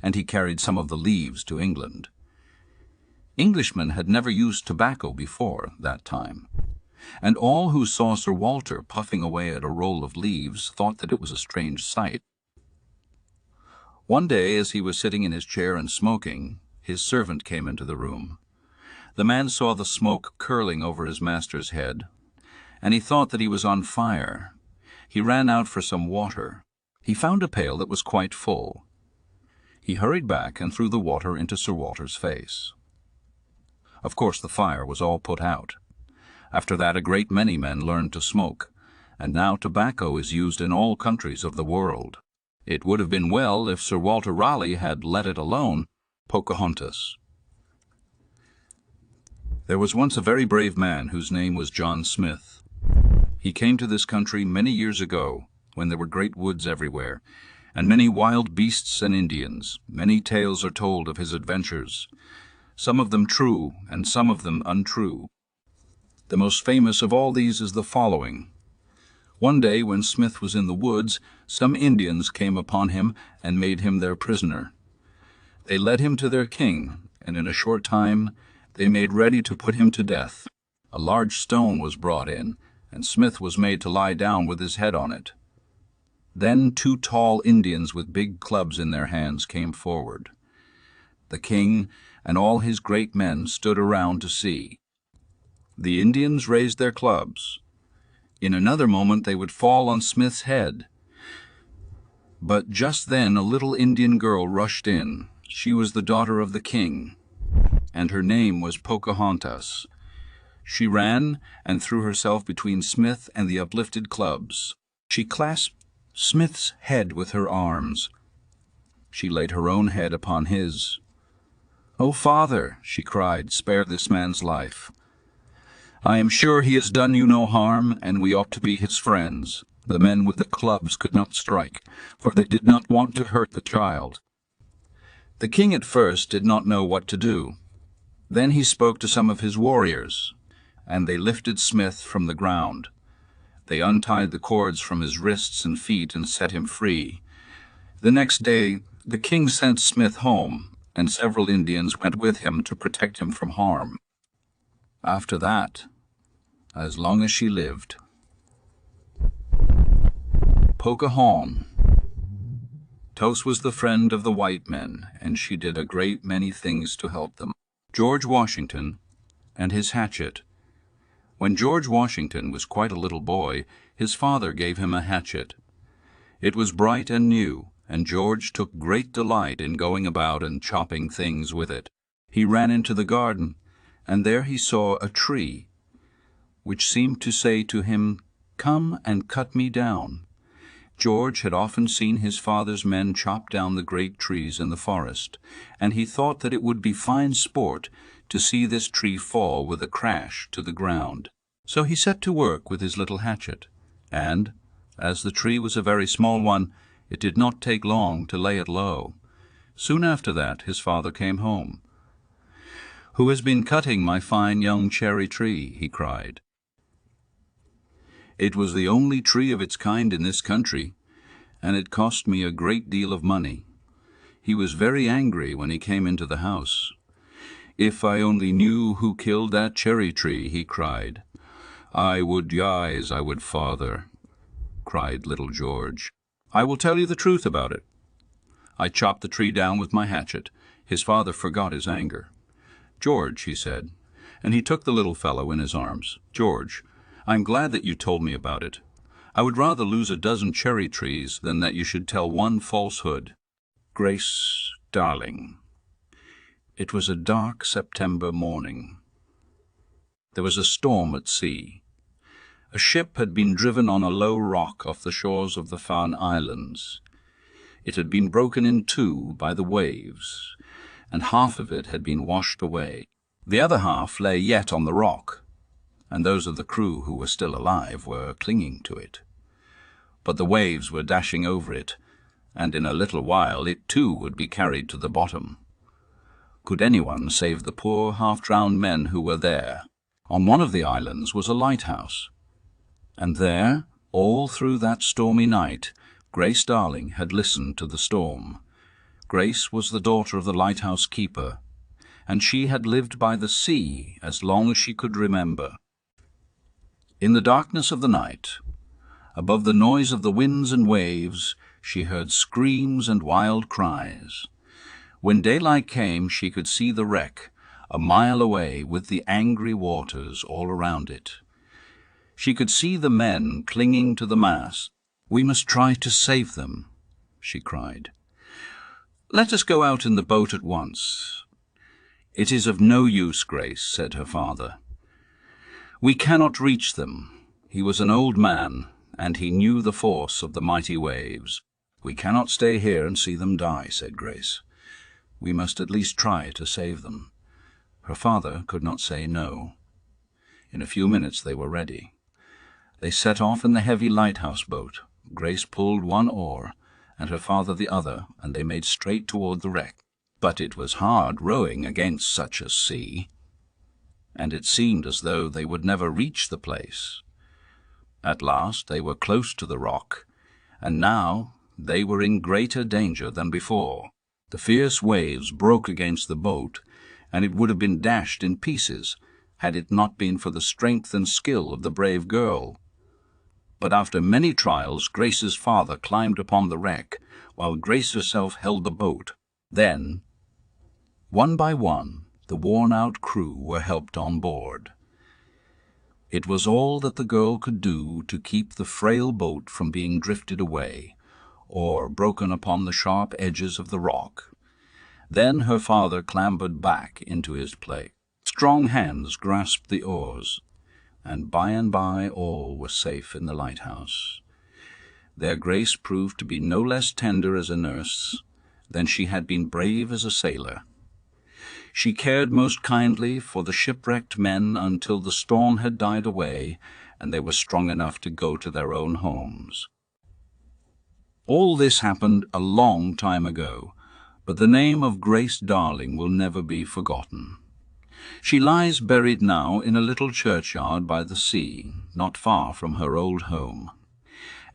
and he carried some of the leaves to England. Englishmen had never used tobacco before that time, and all who saw Sir Walter puffing away at a roll of leaves thought that it was a strange sight. One day, as he was sitting in his chair and smoking, his servant came into the room. The man saw the smoke curling over his master's head, and he thought that he was on fire. He ran out for some water. He found a pail that was quite full. He hurried back and threw the water into Sir Walter's face. Of course, the fire was all put out. After that, a great many men learned to smoke, and now tobacco is used in all countries of the world. It would have been well if Sir Walter Raleigh had let it alone. Pocahontas. There was once a very brave man whose name was John Smith. He came to this country many years ago, when there were great woods everywhere, and many wild beasts and Indians. Many tales are told of his adventures, some of them true and some of them untrue. The most famous of all these is the following. One day, when Smith was in the woods, some Indians came upon him and made him their prisoner. They led him to their king, and in a short time they made ready to put him to death. A large stone was brought in, and Smith was made to lie down with his head on it. Then 2 tall Indians with big clubs in their hands came forward. The king and all his great men stood around to see. The Indians raised their clubs. In another moment they would fall on Smith's head. But just then a little Indian girl rushed in. She was the daughter of the king, and her name was Pocahontas. She ran and threw herself between Smith and the uplifted clubs. She clasped Smith's head with her arms. She laid her own head upon his. "Oh, father," she cried, "spare this man's life. I am sure he has done you no harm, and we ought to be his friends." The men with the clubs could not strike, for they did not want to hurt the child. The king at first did not know what to do. Then he spoke to some of his warriors, and they lifted Smith from the ground. They untied the cords from his wrists and feet and set him free. The next day the king sent Smith home, and several Indians went with him to protect him from harm. After that, as long as she lived. Pocahontas. Tos was the friend of the white men, and she did a great many things to help them. George Washington and his hatchet. When George Washington was quite a little boy, his father gave him a hatchet. It was bright and new, and George took great delight in going about and chopping things with it. He ran into the garden, and there he saw a tree, which seemed to say to him, "Come and cut me down." George had often seen his father's men chop down the great trees in the forest, and he thought that it would be fine sport to see this tree fall with a crash to the ground. So he set to work with his little hatchet, and, as the tree was a very small one, it did not take long to lay it low. Soon after that his father came home. "Who has been cutting my fine young cherry tree?" he cried. "It was the only tree of its kind in this country, and it cost me a great deal of money." He was very angry when he came into the house. "If I only knew who killed that cherry tree," he cried. "I would, yes, I would, father," cried little George. "I will tell you the truth about it. I chopped the tree down with my hatchet." His father forgot his anger. "George," he said, and he took the little fellow in his arms. "George, I'm glad that you told me about it. I would rather lose a dozen cherry trees than that you should tell one falsehood. Grace, darling." It was a dark September morning. There was a storm at sea. A ship had been driven on a low rock off the shores of the Farne Islands. It had been broken in two by the waves, and half of it had been washed away. The other half lay yet on the rock, and those of the crew who were still alive were clinging to it. But the waves were dashing over it, and in a little while it too would be carried to the bottom. Could anyone save the poor half-drowned men who were there? On one of the islands was a lighthouse, and there, all through that stormy night, Grace Darling had listened to the storm. Grace was the daughter of the lighthouse keeper, and she had lived by the sea as long as she could remember. In the darkness of the night, above the noise of the winds and waves, she heard screams and wild cries. When daylight came, she could see the wreck, a mile away, with the angry waters all around it. She could see the men clinging to the mast. "We must try to save them," she cried. "Let us go out in the boat at once." "It is of no use, Grace," said her father. "We cannot reach them." He was an old man, and he knew the force of the mighty waves. "We cannot stay here and see them die," said Grace. "We must at least try to save them." Her father could not say no. In a few minutes they were ready. They set off in the heavy lighthouse boat. Grace pulled one oar, and her father the other, and they made straight toward the wreck. But it was hard rowing against such a sea, and it seemed as though they would never reach the place. At last they were close to the rock, and now they were in greater danger than before. The fierce waves broke against the boat, and it would have been dashed in pieces had it not been for the strength and skill of the brave girl. But after many trials, Grace's father climbed upon the wreck, while Grace herself held the boat. Then, one by one, the worn-out crew were helped on board. It was all that the girl could do to keep the frail boat from being drifted away, or broken upon the sharp edges of the rock. Then her father clambered back into his place. Strong hands grasped the oars, and by all were safe in the lighthouse. Their Grace proved to be no less tender as a nurse than she had been brave as a sailor. She cared most kindly for the shipwrecked men until the storm had died away and they were strong enough to go to their own homes. All this happened a long time ago, but the name of Grace Darling will never be forgotten. She lies buried now in a little churchyard by the sea, not far from her old home.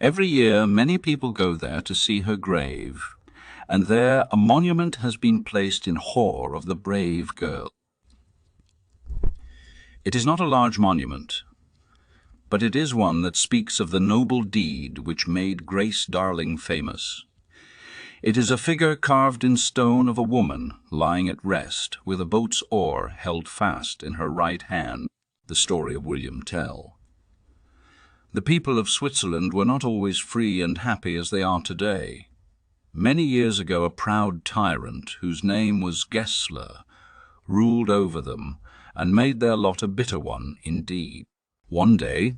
Every year many people go there to see her grave, and there a monument has been placed in honor of the brave girl. It is not a large monument, but it is one that speaks of the noble deed which made Grace Darling famous. It is a figure carved in stone of a woman lying at rest with a boat's oar held fast in her right hand, the story of William Tell. The people of Switzerland were not always free and happy as they are today. Many years ago a proud tyrant, whose name was Gessler, ruled over them and made their lot a bitter one indeed. One day,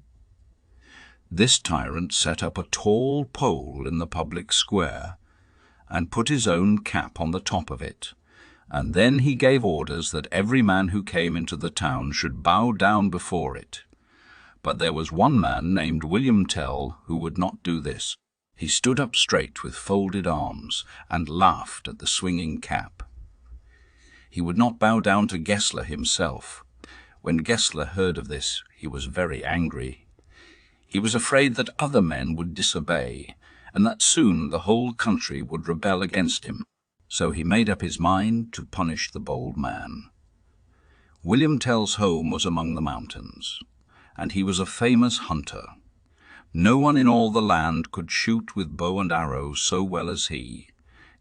this tyrant set up a tall pole in the public square and put his own cap on the top of it, and then he gave orders that every man who came into the town should bow down before it. But there was one man named William Tell who would not do this. He stood up straight with folded arms and laughed at the swinging cap. He would not bow down to Gessler himself. When Gessler heard of this, he was very angry. He was afraid that other men would disobey, and that soon the whole country would rebel against him. So he made up his mind to punish the bold man. William Tell's home was among the mountains, and he was a famous hunter. No one in all the land could shoot with bow and arrow so well as he.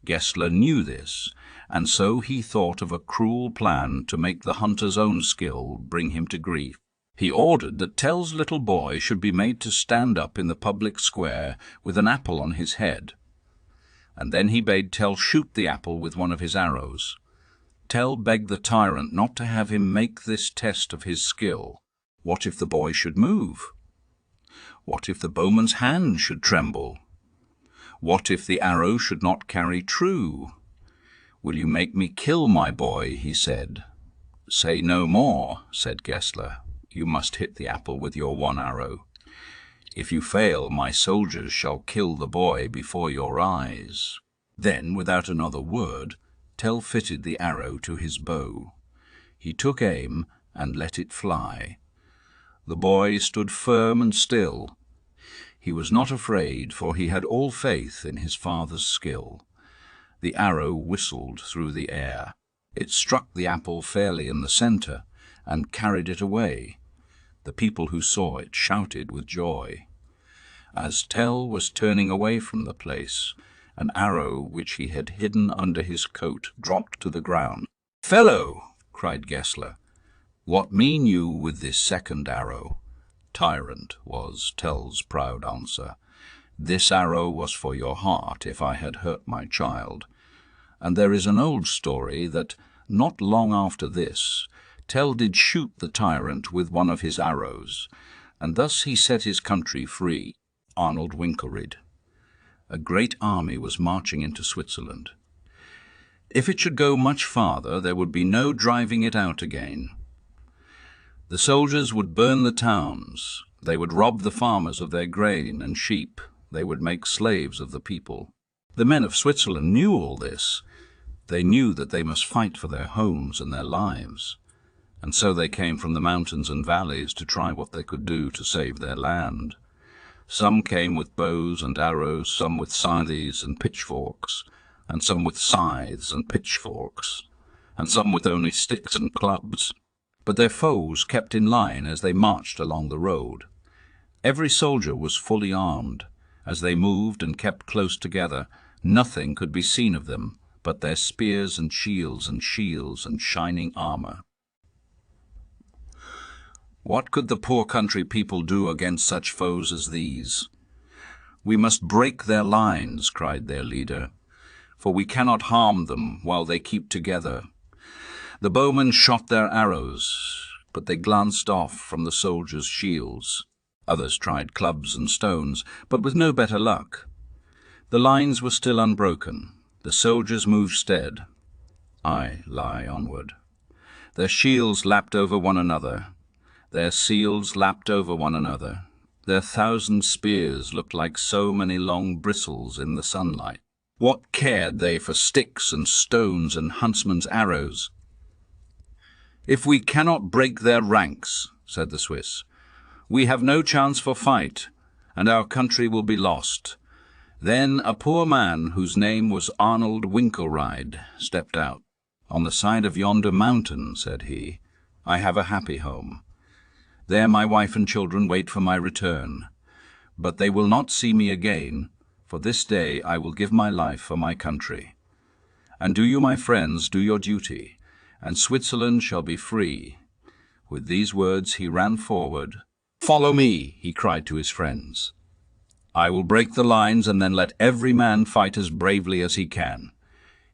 Gessler knew this, and so he thought of a cruel plan to make the hunter's own skill bring him to grief. He ordered that Tell's little boy should be made to stand up in the public square with an apple on his head, and then he bade Tell shoot the apple with one of his arrows. Tell begged the tyrant not to have him make this test of his skill. What if the boy should move? What if the bowman's hand should tremble? What if the arrow should not carry true? "Will you make me kill my boy?" he said. "Say no more," said Gessler. "You must hit the apple with your one arrow. If you fail, my soldiers shall kill the boy before your eyes." Then, without another word, Tell fitted the arrow to his bow. He took aim and let it fly. The boy stood firm and still. He was not afraid, for he had all faith in his father's skill. The arrow whistled through the air. It struck the apple fairly in the center and carried it away. The people who saw it shouted with joy. As Tell was turning away from the place, an arrow which he had hidden under his coat dropped to the ground. "Fellow," cried Gessler, "what mean you with this second arrow?" "Tyrant," was Tell's proud answer. "This arrow was for your heart if I had hurt my child." And there is an old story that, not long after this, Tell did shoot the tyrant with one of his arrows, and thus he set his country free. Arnold WINKELRIED. A great army was marching into Switzerland. If it should go much farther, there would be no driving it out again. The soldiers would burn the towns. They would rob the farmers of their grain and sheep. They would make slaves of the people. The men of Switzerland knew all this. They knew that they must fight for their homes and their lives, and so they came from the mountains and valleys to try what they could do to save their land. Some came with bows and arrows, some with scythes and pitchforks, and some with scythes and pitchforks, and some with only sticks and clubs. But their foes kept in line as they marched along the road. Every soldier was fully armed. As they moved and kept close together, nothing could be seen of them but their spears and shields and shining armor. What could the poor country people do against such foes as these? "We must break their lines," cried their leader. for we cannot harm them while they keep together." The bowmen shot their arrows, but they glanced off from the soldiers' shields. Others tried clubs and stones, but with no better luck. The lines were still unbroken. The soldiers moved stead. I lie onward. Their shields lapped over one another. Their shields lapped over one another. Their 1,000 spears looked like so many long bristles in the sunlight. What cared they for sticks and stones and huntsmen's arrows? "If we cannot break their ranks," said the Swiss, "we have no chance for fight, and our country will be lost." Then a poor man, whose name was Arnold WINKELRIED, stepped out. "On the side of yonder mountain," said he, "I have a happy home. There my wife and children wait for my return. But they will not see me again, for this day I will give my life for my country. And do you, my friends, do your duty, and Switzerland shall be free." With these words he ran forward. "Follow me," he cried to his friends. "I will break the lines, and then let every man fight as bravely as he can."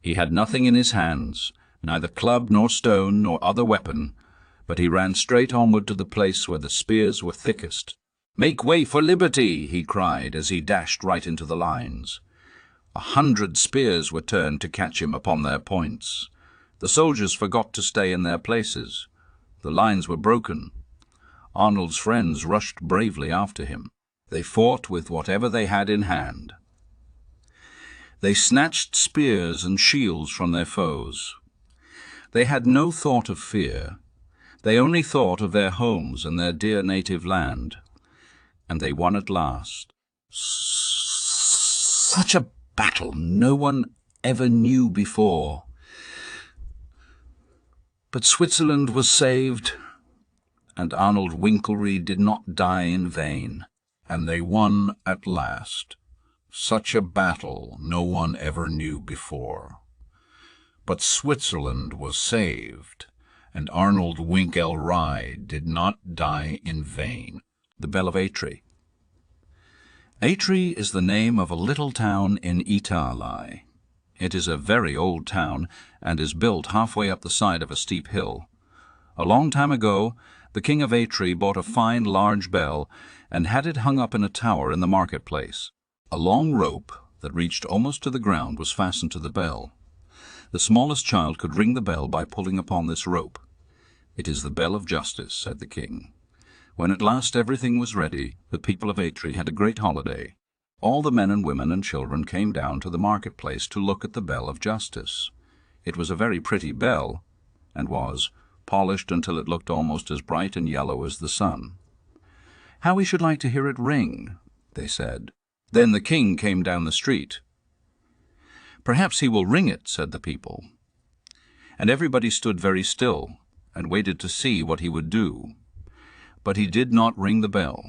He had nothing in his hands, neither club nor stone nor other weapon, but he ran straight onward to the place where the spears were thickest. "Make way for liberty!" he cried as he dashed right into the lines. 100 spears were turned to catch him upon their points. The soldiers forgot to stay in their places. The lines were broken. Arnold's friends rushed bravely after him. They fought with whatever they had in hand. They snatched spears and shields from their foes. They had no thought of fear. They only thought of their homes and their dear native land. And they won at last. Such a battle no one ever knew before. But Switzerland was saved, and Arnold WINKELRIED did not die in vain. And they won at last. Such a battle no one ever knew before. But Switzerland was saved, and Arnold WINKELRIED did not die in vain. The Bell of ATRI. ATRI is the name of a little town in Italy. It is a very old town, and is built halfway up the side of a steep hill. A long time ago, the king of ATRI bought a fine large bell, and had it hung up in a tower in the marketplace. A long rope that reached almost to the ground was fastened to the bell. The smallest child could ring the bell by pulling upon this rope. "It is the bell of justice," said the king. When at last everything was ready, the people of ATRI had a great holiday. All the men and women and children came down to the marketplace to look at the bell of justice. It was a very pretty bell, and was polished until it looked almost as bright and yellow as the sun. "How we should like to hear it ring," they said. Then the king came down the street. "Perhaps he will ring it," said the people. And everybody stood very still and waited to see what he would do. But he did not ring the bell.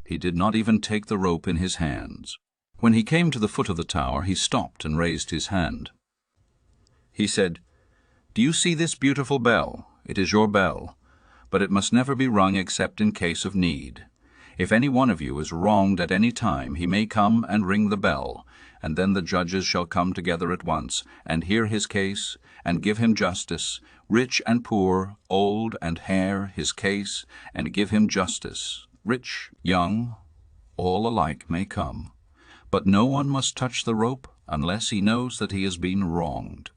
He did not even take the rope in his hands. When he came to the foot of the tower, he stopped and raised his hand. He said, "Do you see this beautiful bell? It is your bell, but it must never be rung except in case of need. If any one of you is wronged at any time, he may come and ring the bell, and then the judges shall come together at once, and hear his case, and give him justice, rich and poor, old and hare, his case, and give him justice. Rich, young, all alike may come, but no one must touch the rope unless he knows that he has been wronged."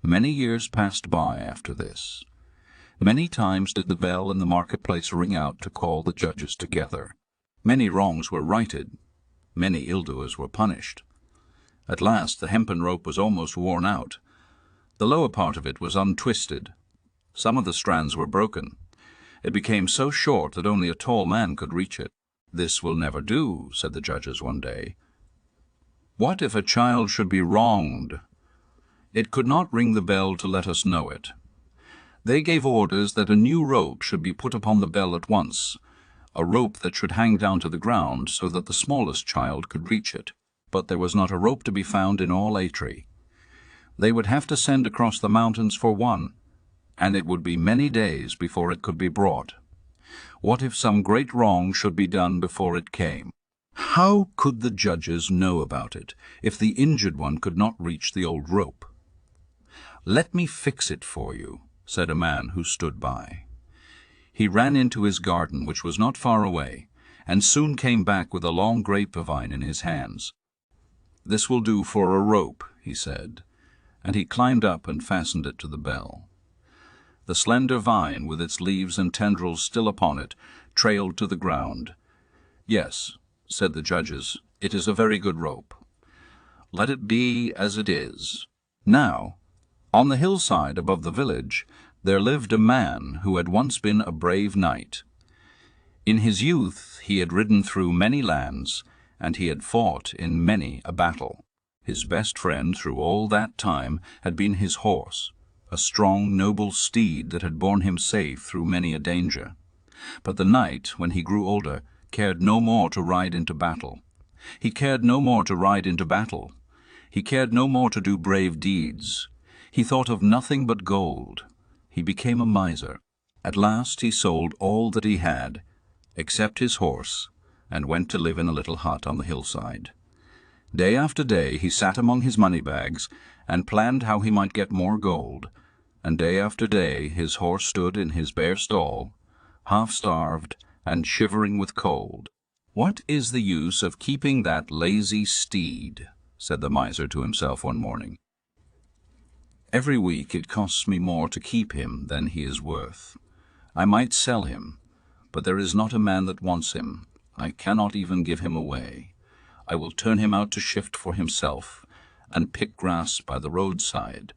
Many years passed by after this. Many times did the bell in the marketplace ring out to call the judges together. Many wrongs were righted. Many ill-doers were punished. At last the hempen rope was almost worn out. The lower part of it was untwisted. Some of the strands were broken. It became so short that only a tall man could reach it. "This will never do," said the judges one day. "What if a child should be wronged? It could not ring the bell to let us know it." They gave orders that a new rope should be put upon the bell at once, a rope that should hang down to the ground so that the smallest child could reach it. But there was not a rope to be found in all ATRI. They would have to send across the mountains for one, and it would be many days before it could be brought. What if some great wrong should be done before it came? How could the judges know about it if the injured one could not reach the old rope? "Let me fix it for you," said a man who stood by. He ran into his garden, which was not far away, and soon came back with a long grapevine in his hands. "This will do for a rope," he said, and he climbed up and fastened it to the bell. The slender vine, with its leaves and tendrils still upon it, trailed to the ground. "Yes," said the judges, "it is a very good rope. Let it be as it is." Now, on the hillside above the village, there lived a man who had once been a brave knight. In his youth he had ridden through many lands, and he had fought in many a battle. His best friend through all that time had been his horse, a strong, noble steed that had borne him safe through many a danger. But the knight, when he grew older, cared no more to ride into battle. He cared no more to ride into battle. He cared no more to do brave deeds. He thought of nothing but gold. He became a miser. At last he sold all that he had, except his horse, and went to live in a little hut on the hillside. Day after day he sat among his money bags and planned how he might get more gold, and day after day his horse stood in his bare stall, half-starved and shivering with cold. "What is the use of keeping that lazy steed?" said the miser to himself one morning. "Every week it costs me more to keep him than he is worth. I might sell him, but there is not a man that wants him. I cannot even give him away. I will turn him out to shift for himself, and pick grass by the roadside.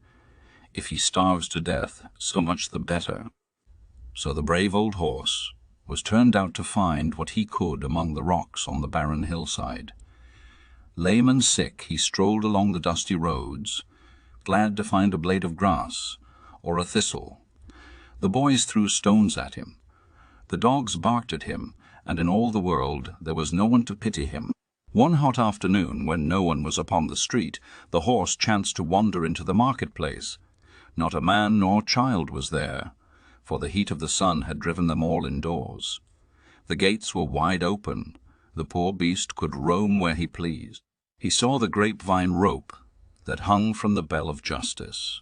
If he starves to death, so much the better." So the brave old horse was turned out to find what he could among the rocks on the barren hillside. Lame and sick, he strolled along the dusty roads, glad to find a blade of grass or a thistle. The boys threw stones at him. The dogs barked at him, and in all the world there was no one to pity him. One hot afternoon, when no one was upon the street, the horse chanced to wander into the marketplace. Not a man nor child was there, for the heat of the sun had driven them all indoors. The gates were wide open. The poor beast could roam where he pleased. He saw the grapevine rope that hung from the bell of justice.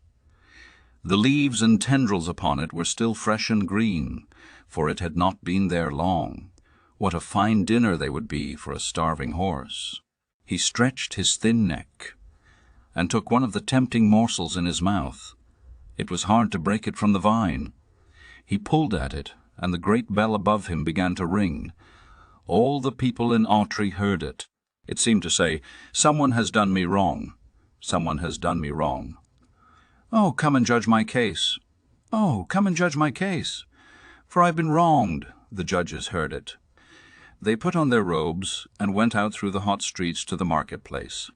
The leaves and tendrils upon it were still fresh and green, for it had not been there long. What a fine dinner they would be for a starving horse! He stretched his thin neck and took one of the tempting morsels in his mouth. It was hard to break it from the vine. He pulled at it, and the great bell above him began to ring. All the people in ATRI heard it. It seemed to say, "Someone has done me wrong. Someone has done me wrong. Oh, come and judge my case. Oh, come and judge my case. For I've been wronged." The judges heard it. They put on their robes and went out through the hot streets to the marketplace.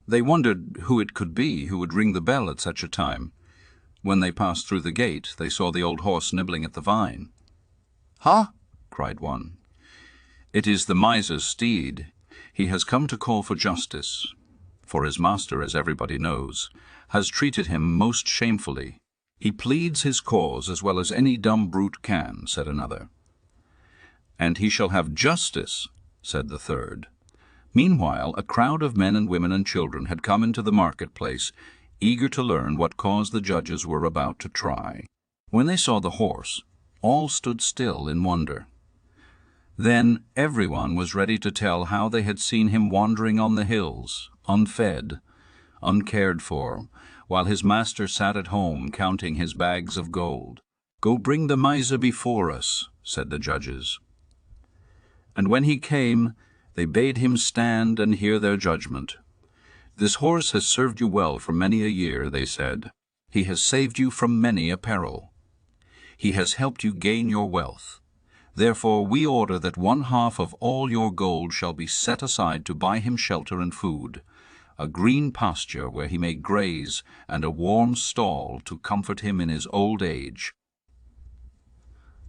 They wondered who it could be who would ring the bell at such a time. When they passed through the gate, they saw the old horse nibbling at the vine. "Ha!" cried one. "It is the miser's steed. He has come to call for justice, for his master, as everybody knows, has treated him most shamefully. He pleads his cause as well as any dumb brute can," said another. "And he shall have justice," said the third. Meanwhile, a crowd of men and women and children had come into the marketplace, eager to learn what cause the judges were about to try. When they saw the horse, all stood still in wonder. Then everyone was ready to tell how they had seen him wandering on the hills, unfed, uncared for, while his master sat at home counting his bags of gold. "Go bring the miser before us," said the judges. And when he came, they bade him stand and hear their judgment. "This horse has served you well for many a year," they said. "He has saved you from many a peril. He has helped you gain your wealth. Therefore we order that 1/2 of all your gold shall be set aside to buy him shelter and food, a green pasture where he may graze, and a warm stall to comfort him in his old age."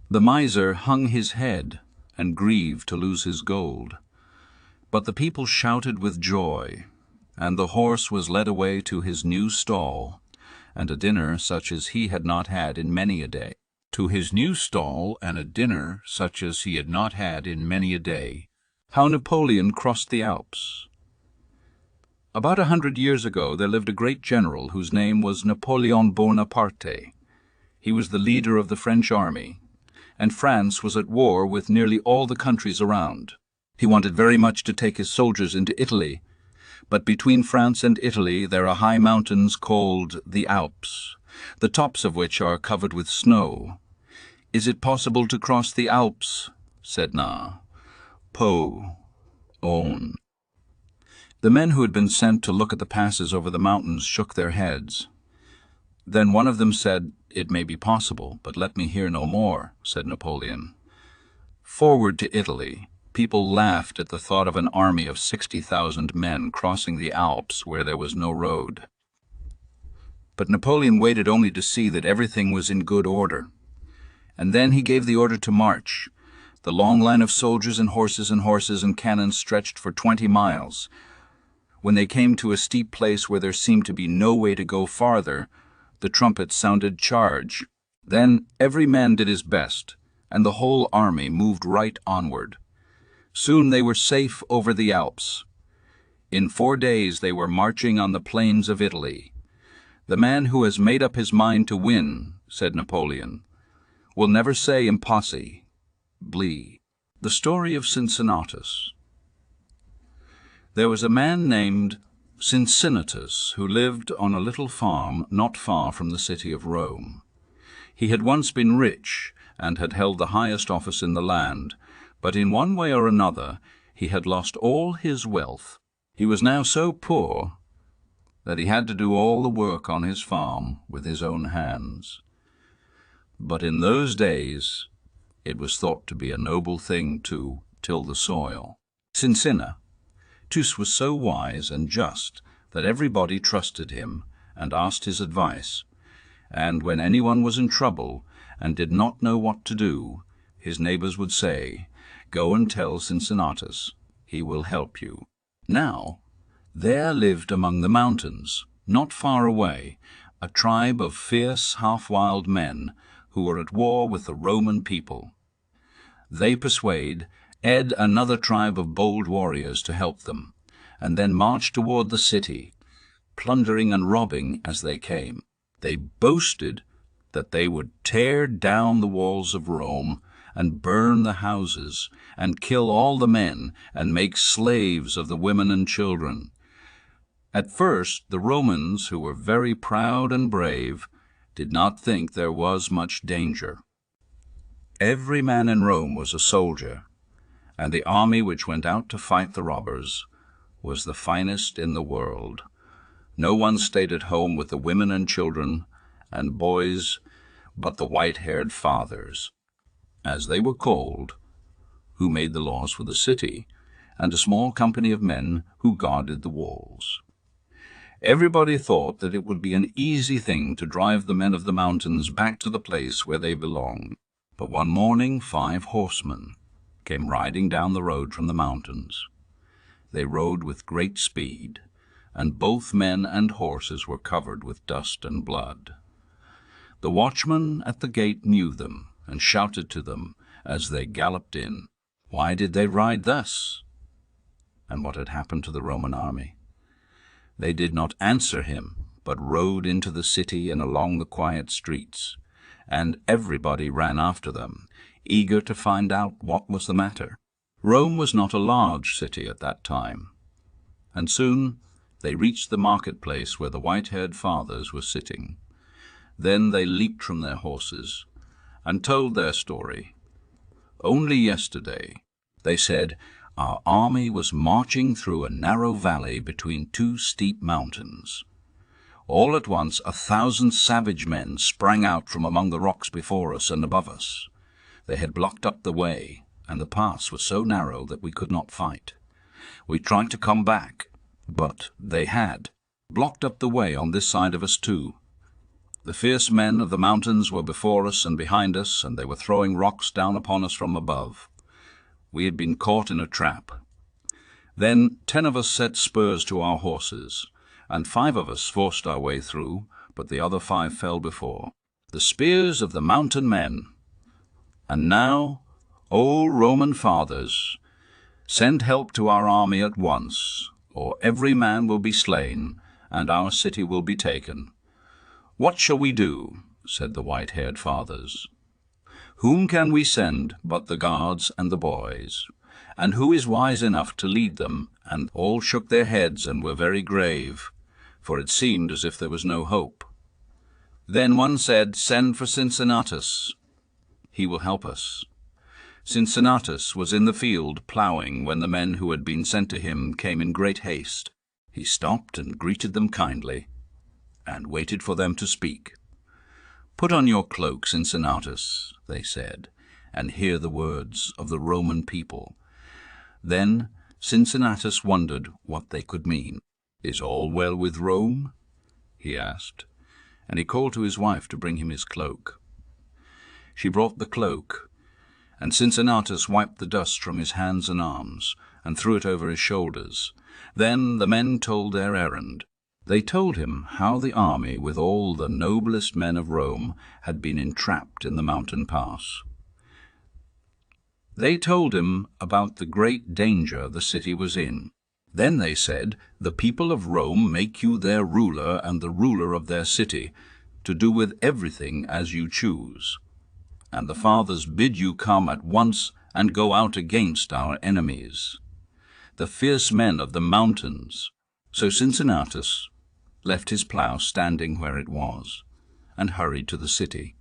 The miser hung his head and grieved to lose his gold. But the people shouted with joy, and the horse was led away to his new stall, and a dinner such as he had not had in many a day. To his new stall, and a dinner such as he had not had in many a day. How Napoleon Crossed the Alps. About 100 years ago, there lived a great general whose name was Napoleon Bonaparte. He was the leader of the French army, and France was at war with nearly all the countries around. He wanted very much to take his soldiers into Italy, but between France and Italy there are high mountains called the Alps, the tops of which are covered with snow. "Is it possible to cross the Alps?" said On. The men who had been sent to look at the passes over the mountains shook their heads. Then one of them said, "It may be possible, but let me hear no more," said Napoleon. Forward to Italy, people laughed at the thought of an army of 60,000 men crossing the Alps where there was no road. But Napoleon waited only to see that everything was in good order. And then he gave the order to march. The long line of soldiers and horses and cannons stretched for 20 miles. When they came to a steep place where there seemed to be no way to go farther, the trumpets sounded charge. Then every man did his best, and the whole army moved right onward. Soon they were safe over the Alps. In 4 days they were marching on the plains of Italy. "The man who has made up his mind to win," said Napoleon, "will never say impossible." The story of Cincinnatus. There was a man named Cincinnatus who lived on a little farm not far from the city of Rome. He had once been rich and had held the highest office in the land, but in one way or another he had lost all his wealth. He was now so poor that he had to do all the work on his farm with his own hands. But in those days it was thought to be a noble thing to till the soil. Cincinnatus was so wise and just that everybody trusted him and asked his advice, and when anyone was in trouble and did not know what to do, his neighbors would say, "Go and tell Cincinnatus, he will help you." Now, there lived among the mountains, not far away, a tribe of fierce, half-wild men who were at war with the Roman people. They persuaded another tribe of bold warriors to help them, and then marched toward the city, plundering and robbing as they came. They boasted that they would tear down the walls of Rome and burn the houses and kill all the men and make slaves of the women and children. At first, the Romans, who were very proud and brave, did not think there was much danger. Every man in Rome was a soldier, and the army which went out to fight the robbers was the finest in the world. No one stayed at home with the women and children and boys but the white-haired fathers, as they were called, who made the laws for the city, and a small company of men who guarded the walls. Everybody thought that it would be an easy thing to drive the men of the mountains back to the place where they belonged. But one morning 5 horsemen came riding down the road from the mountains. They rode with great speed, and both men and horses were covered with dust and blood. The watchman at the gate knew them and shouted to them as they galloped in. Why did they ride thus? And what had happened to the Roman army? They did not answer him, but rode into the city and along the quiet streets, and everybody ran after them, eager to find out what was the matter. Rome was not a large city at that time, and soon they reached the marketplace where the white-haired fathers were sitting. Then they leaped from their horses and told their story. Only yesterday, they said, our army was marching through a narrow valley between 2 steep mountains. All at once 1,000 savage men sprang out from among the rocks before us and above us. They had blocked up the way, and the pass was so narrow that we could not fight. We tried to come back, but they had blocked up the way on this side of us too. The fierce men of the mountains were before us and behind us, and they were throwing rocks down upon us from above. We had been caught in a trap. Then 10 of us set spurs to our horses, and 5 of us forced our way through, but the other 5 fell before the spears of the mountain men. And now, O Roman fathers, Send help to our army at once, or every man will be slain, and our city will be taken." "What shall we do?" said the white-haired fathers. "Whom can we send but the guards and the boys? And who is wise enough to lead them?" And all shook their heads and were very grave, for it seemed as if there was no hope. Then one said, "Send for Cincinnatus. He will help us." Cincinnatus was in the field ploughing when the men who had been sent to him came in great haste. He stopped and greeted them kindly, and waited for them to speak. "Put on your cloak, Cincinnatus," they said, "and hear the words of the Roman people." Then Cincinnatus wondered what they could mean. "Is all well with Rome?" he asked, and he called to his wife to bring him his cloak. She brought the cloak, and Cincinnatus wiped the dust from his hands and arms, and threw it over his shoulders. Then the men told their errand. They told him how the army, with all the noblest men of Rome, had been entrapped in the mountain pass. They told him about the great danger the city was in. Then they said, "The people of Rome make you their ruler and the ruler of their city, to do with everything as you choose. And the fathers bid you come at once and go out against our enemies, the fierce men of the mountains." So Cincinnatus left his plough standing where it was, and hurried to the city.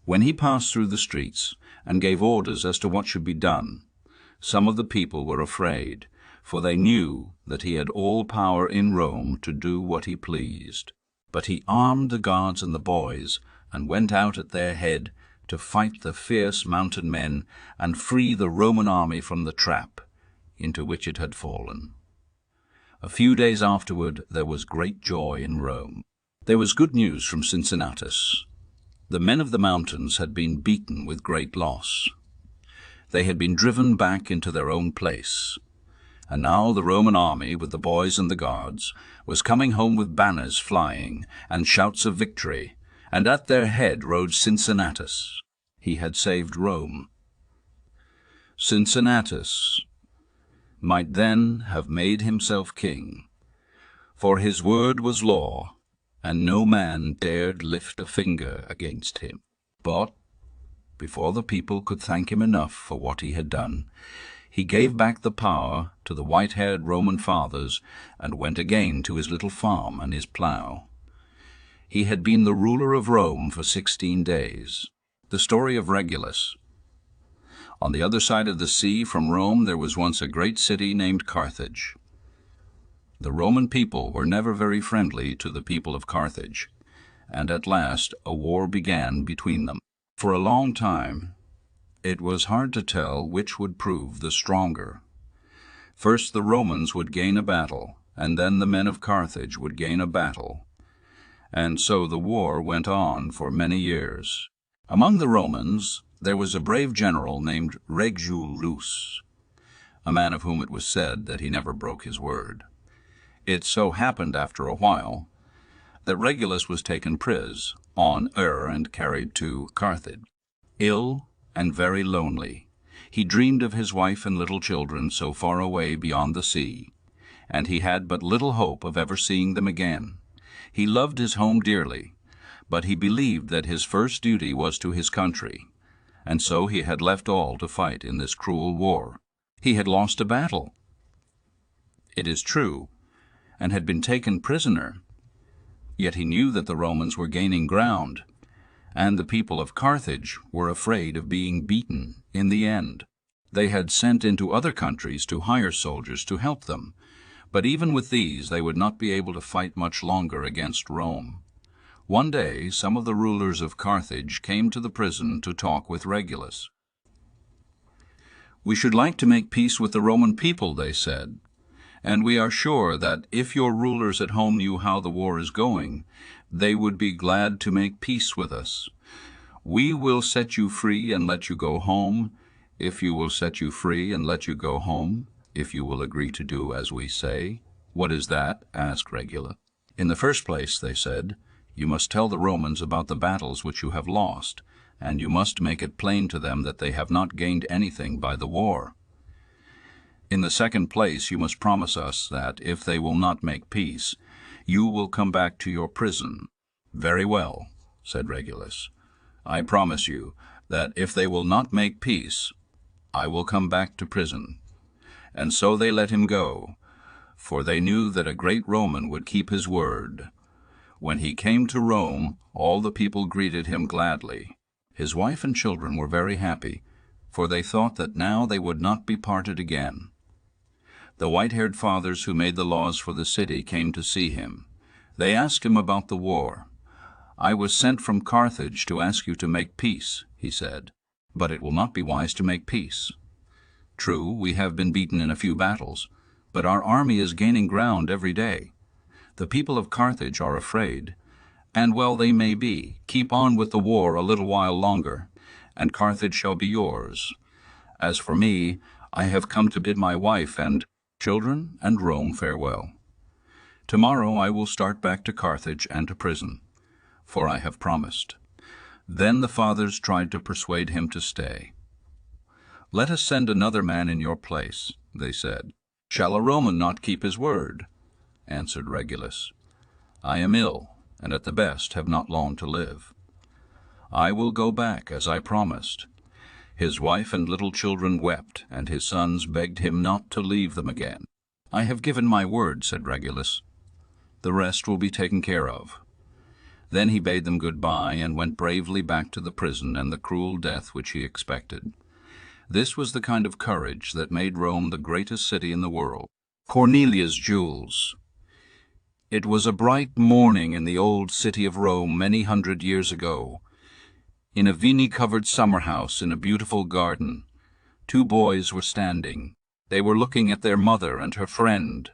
When he passed through the streets and gave orders as to what should be done, some of the people were afraid, for they knew that he had all power in Rome to do what he pleased. But he armed the guards and the boys, and went out at their head to fight the fierce mountain men and free the Roman army from the trap into which it had fallen. A few days afterward there was great joy in Rome. There was good news from Cincinnatus. The men of the mountains had been beaten with great loss. They had been driven back into their own place, and now the Roman army, with the boys and the guards, was coming home with banners flying and shouts of victory, and at their head rode Cincinnatus. He had saved Rome. Cincinnatus might then have made himself king, for his word was law, and no man dared lift a finger against him. But before the people could thank him enough for what he had done, he gave back the power to the white-haired Roman fathers and went again to his little farm and his plough. He had been the ruler of Rome for 16 days. The story of Regulus. On the other side of the sea from Rome there was once a great city named Carthage. The Roman people were never very friendly to the people of Carthage, and at last a war began between them. For a long time it was hard to tell which would prove the stronger. First the Romans would gain a battle, and then the men of Carthage would gain a battle, and so the war went on for many years. Among the Romans there was a brave general named Regulus, a man of whom it was said that he never broke his word. It so happened after a while that Regulus was taken prisoner and carried to Carthage. Ill and very lonely, he dreamed of his wife and little children so far away beyond the sea, and he had but little hope of ever seeing them again. He loved his home dearly, but he believed that his first duty was to his country, and so he had left all to fight in this cruel war. He had lost a battle, it is true, and had been taken prisoner, yet he knew that the Romans were gaining ground, and the people of Carthage were afraid of being beaten in the end. They had sent into other countries to hire soldiers to help them, but even with these they would not be able to fight much longer against Rome. One day some of the rulers of Carthage came to the prison to talk with Regulus. "We should like to make peace with the Roman people," they said, "and we are sure that if your rulers at home knew how the war is going, they would be glad to make peace with us. We will set you free and let you go home, if you will set you free and let you go home, if you will agree to do as we say." "What is that?" asked Regulus. "In the first place," they said, "you must tell the Romans about the battles which you have lost, and you must make it plain to them that they have not gained anything by the war. In the second place, you must promise us that, if they will not make peace, you will come back to your prison." "Very well," said Regulus. "I promise you that, if they will not make peace, I will come back to prison." And so they let him go, for they knew that a great Roman would keep his word. When he came to Rome, all the people greeted him gladly. His wife and children were very happy, for they thought that now they would not be parted again. The white-haired fathers who made the laws for the city came to see him. They asked him about the war. "I was sent from Carthage to ask you to make peace," he said, "but it will not be wise to make peace. True, we have been beaten in a few battles, but our army is gaining ground every day. The people of Carthage are afraid, and well they may be. Keep on with the war a little while longer, and Carthage shall be yours. As for me, I have come to bid my wife and children and Rome farewell. Tomorrow I will start back to Carthage and to prison, for I have promised." Then the fathers tried to persuade him to stay. "Let us send another man in your place," they said. "Shall a Roman not keep his word?" answered Regulus. "I am ill, and at the best have not long to live. I will go back as I promised." His wife and little children wept, and his sons begged him not to leave them again. "I have given my word," said Regulus. "The rest will be taken care of." Then he bade them good-bye and went bravely back to the prison and the cruel death which he expected. This was the kind of courage that made Rome the greatest city in the world. Cornelia's jewels. It was a bright morning in the old city of Rome many 100 years ago. In a vine-covered summer-house in a beautiful garden, 2 boys were standing. They were looking at their mother and her friend,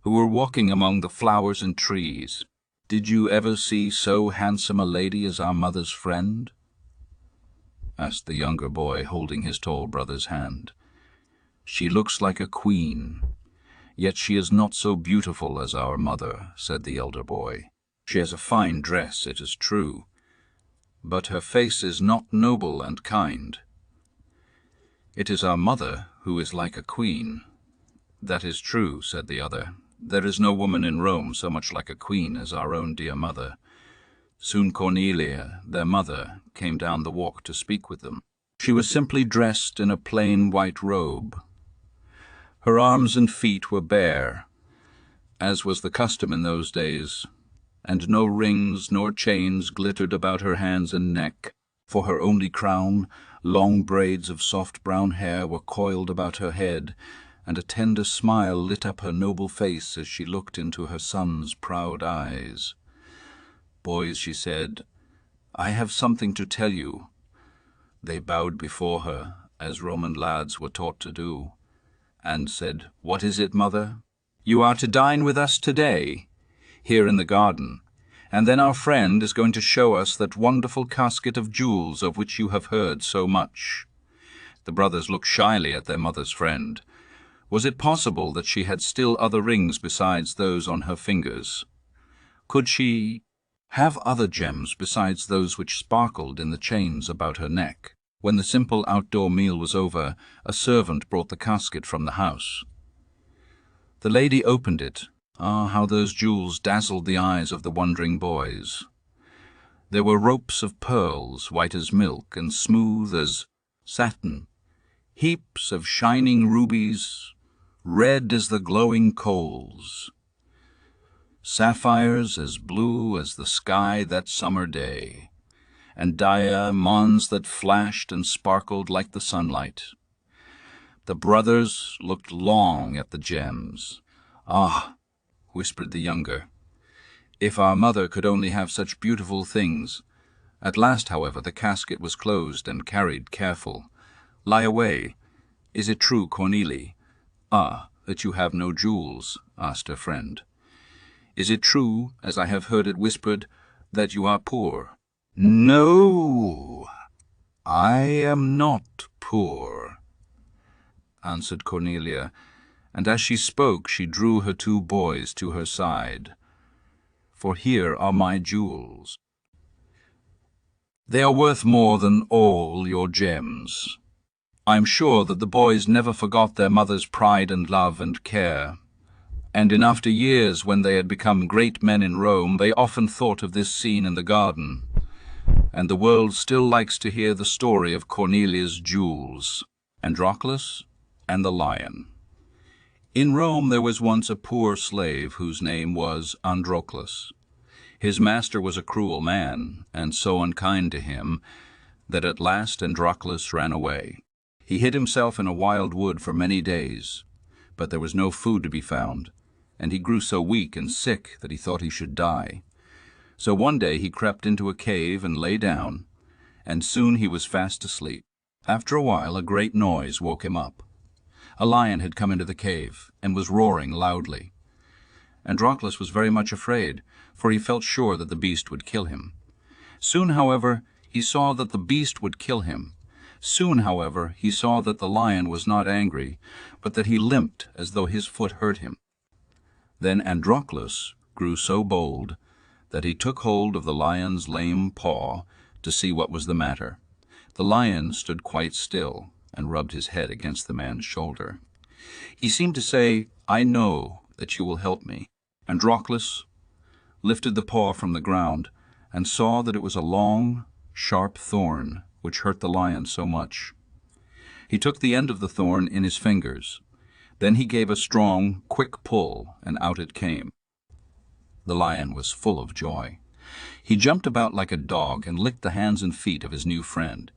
who were walking among the flowers and trees. "Did you ever see so handsome a lady as our mother's friend?" asked the younger boy, holding his tall brother's hand. "She looks like a queen, yet she is not so beautiful as our mother," said the elder boy. "She has a fine dress, it is true, but her face is not noble and kind." "It is our mother who is like a queen." "That is true," said the other. "There is no woman in Rome so much like a queen as our own dear mother." Soon Cornelia, their mother, came down the walk to speak with them. She was simply dressed in a plain white robe. Her arms and feet were bare, as was the custom in those days, and no rings nor chains glittered about her hands and neck. For her only crown, long braids of soft brown hair were coiled about her head, and a tender smile lit up her noble face as she looked into her son's proud eyes. "Boys," she said, "I have something to tell you." They bowed before her, as Roman lads were taught to do, and said, "What is it, mother?" "You are to dine with us today, here in the garden, and then our friend is going to show us that wonderful casket of jewels of which you have heard so much." The brothers looked shyly at their mother's friend. Was it possible that she had still other rings besides those on her fingers? Could she have other gems besides those which sparkled in the chains about her neck? When the simple outdoor meal was over, a servant brought the casket from the house. The lady opened it. Ah, how those jewels dazzled the eyes of the wondering boys. There were ropes of pearls, white as milk and smooth as satin, heaps of shining rubies, red as the glowing coals, sapphires as blue as the sky that summer day, and diamonds that flashed and sparkled like the sunlight. The brothers looked long at the gems. "Ah," whispered the younger, "if our mother could only have such beautiful things." At last, however, the casket was closed and carried careful. "Lie away. Is it true, Cornelia?" "Ah, that you have no jewels?" asked her friend. "Is it true, as I have heard it whispered, that you are poor?" "No, I am not poor," answered Cornelia, and as she spoke she drew her 2 boys to her side. "For here are my jewels. They are worth more than all your gems. I am sure that the boys never forgot their mother's pride and love and care, and in after years, when they had become great men in Rome, they often thought of this scene in the garden, and the world still likes to hear the story of Cornelia's jewels, Androclus and the lion. In Rome there was once a poor slave whose name was Androclus. His master was a cruel man, and so unkind to him that at last Androclus ran away. He hid himself in a wild wood for many days, but there was no food to be found, and he grew so weak and sick that he thought he should die. So one day he crept into a cave and lay down, and soon he was fast asleep. After a while a great noise woke him up. A lion had come into the cave and was roaring loudly. Androclus was very much afraid, for he felt sure that the beast would kill him. Soon, however, he saw that the lion was not angry, but that he limped as though his foot hurt him. Then Androclus grew so bold that he took hold of the lion's lame paw to see what was the matter. The lion stood quite still and rubbed his head against the man's shoulder. He seemed to say, "I know that you will help me." Androclus lifted the paw from the ground and saw that it was a long, sharp thorn which hurt the lion so much. He took the end of the thorn in his fingers. Then he gave a strong, quick pull, and out it came. The lion was full of joy. He jumped about like a dog and licked the hands and feet of his new friend.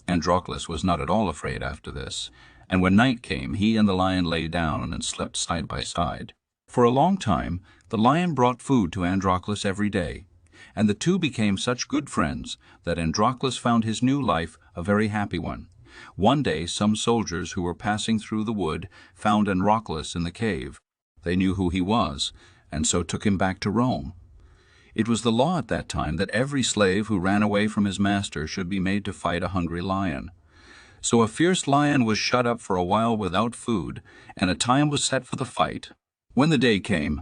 Androclus was not at all afraid after this, and when night came, he and the lion lay down and slept side by side. For a long time, the lion brought food to Androclus every day, and the two became such good friends that Androclus found his new life a very happy one. One day, some soldiers who were passing through the wood found Androclus in the cave. They knew who he was, and so took him back to Rome. It was the law at that time that every slave who ran away from his master should be made to fight a hungry lion. So a fierce lion was shut up for a while without food, and a time was set for the fight. When the day came,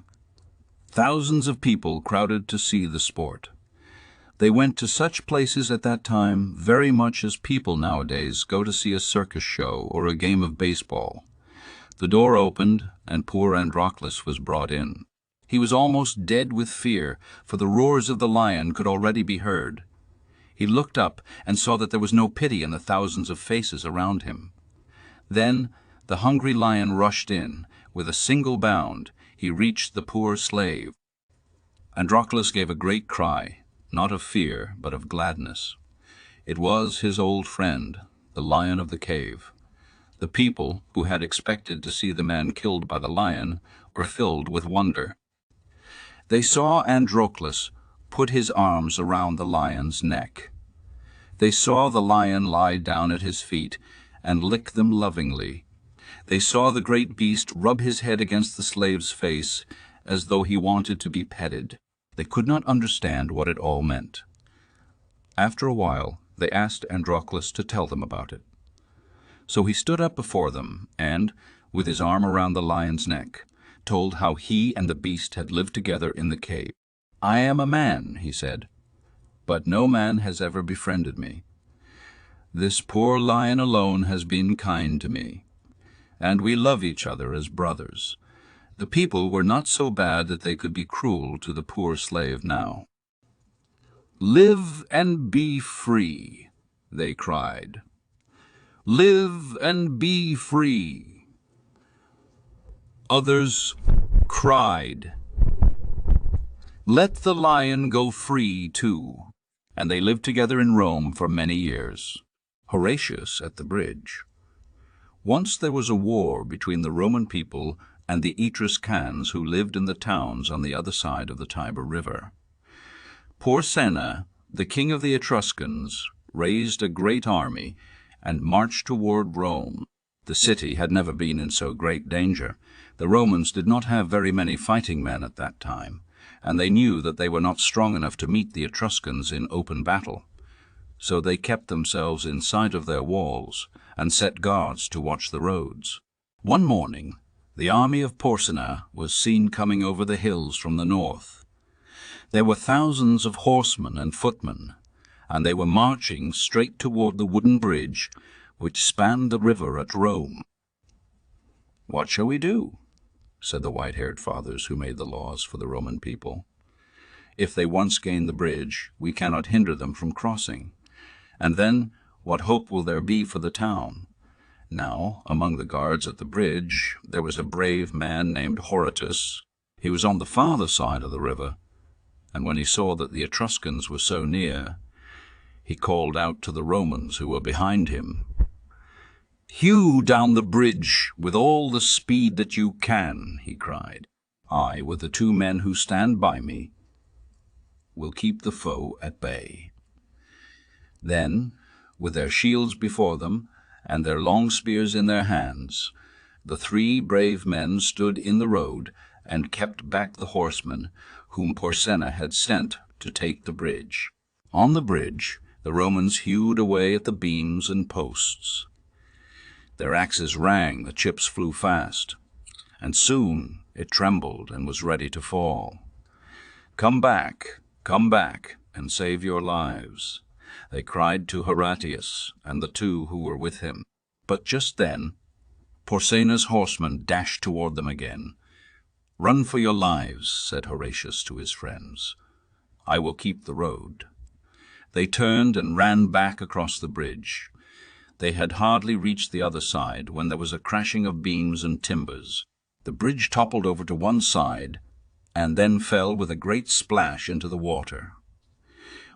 thousands of people crowded to see the sport. They went to such places at that time very much as people nowadays go to see a circus show or a game of baseball. The door opened, and poor Androclus was brought in. He was almost dead with fear, for the roars of the lion could already be heard. He looked up and saw that there was no pity in the thousands of faces around him. Then the hungry lion rushed in. With a single bound, he reached the poor slave. Androclus gave a great cry, not of fear, but of gladness. It was his old friend, the lion of the cave. The people, who had expected to see the man killed by the lion, were filled with wonder. They saw Androclus put his arms around the lion's neck. They saw the lion lie down at his feet and lick them lovingly. They saw the great beast rub his head against the slave's face as though he wanted to be petted. They could not understand what it all meant. After a while, they asked Androclus to tell them about it. So he stood up before them and, with his arm around the lion's neck, told how he and the beast had lived together in the cave. "I am a man," he said, "but no man has ever befriended me. This poor lion alone has been kind to me, and we love each other as brothers. The people were not so bad that they could be cruel to the poor slave now." "Live and be free," they cried. "Live and be free." Others cried, "Let the lion go free too." And they lived together in Rome for many years. Horatius at the bridge. Once there was a war between the Roman people and the Etruscans who lived in the towns on the other side of the Tiber River. Porsenna, the king of the Etruscans, raised a great army and marched toward Rome. The city had never been in so great danger. The Romans did not have very many fighting men at that time, and they knew that they were not strong enough to meet the Etruscans in open battle. So they kept themselves inside of their walls and set guards to watch the roads. One morning, the army of Porsenna was seen coming over the hills from the north. There were thousands of horsemen and footmen, and they were marching straight toward the wooden bridge which spanned the river at Rome. "What shall we do?" said the white-haired fathers who made the laws for the Roman people. "If they once gain the bridge, we cannot hinder them from crossing. And then what hope will there be for the town?" Now, among the guards at the bridge, there was a brave man named Horatius. He was on the farther side of the river, and when he saw that the Etruscans were so near, he called out to the Romans who were behind him, "Hew down the bridge with all the speed that you can," he cried. "I, with the 2 men who stand by me, will keep the foe at bay." Then, with their shields before them and their long spears in their hands, the 3 brave men stood in the road and kept back the horsemen whom Porsenna had sent to take the bridge. On the bridge the Romans hewed away at the beams and posts. Their axes rang, the chips flew fast, and soon it trembled and was ready to fall. come back, and save your lives," they cried to Horatius and the 2 who were with him. But just then Porsenna's horsemen dashed toward them again. "Run for your lives," said Horatius to his friends. "I will keep the road." They turned and ran back across the bridge. They had hardly reached the other side when there was a crashing of beams and timbers. The bridge toppled over to one side and then fell with a great splash into the water.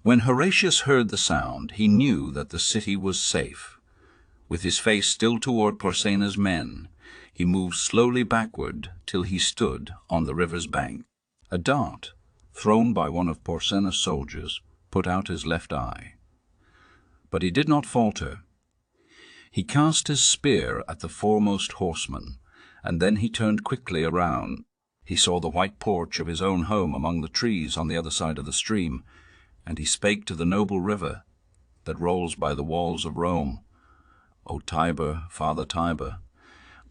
When Horatius heard the sound, he knew that the city was safe. With his face still toward Porsenna's men, he moved slowly backward till he stood on the river's bank. A dart, thrown by one of Porsenna's soldiers, put out his left eye. But he did not falter. He cast his spear at the foremost horseman, and then he turned quickly around. He saw the white porch of his own home among the trees on the other side of the stream, and he spake to the noble river that rolls by the walls of Rome. "O Tiber, Father Tiber,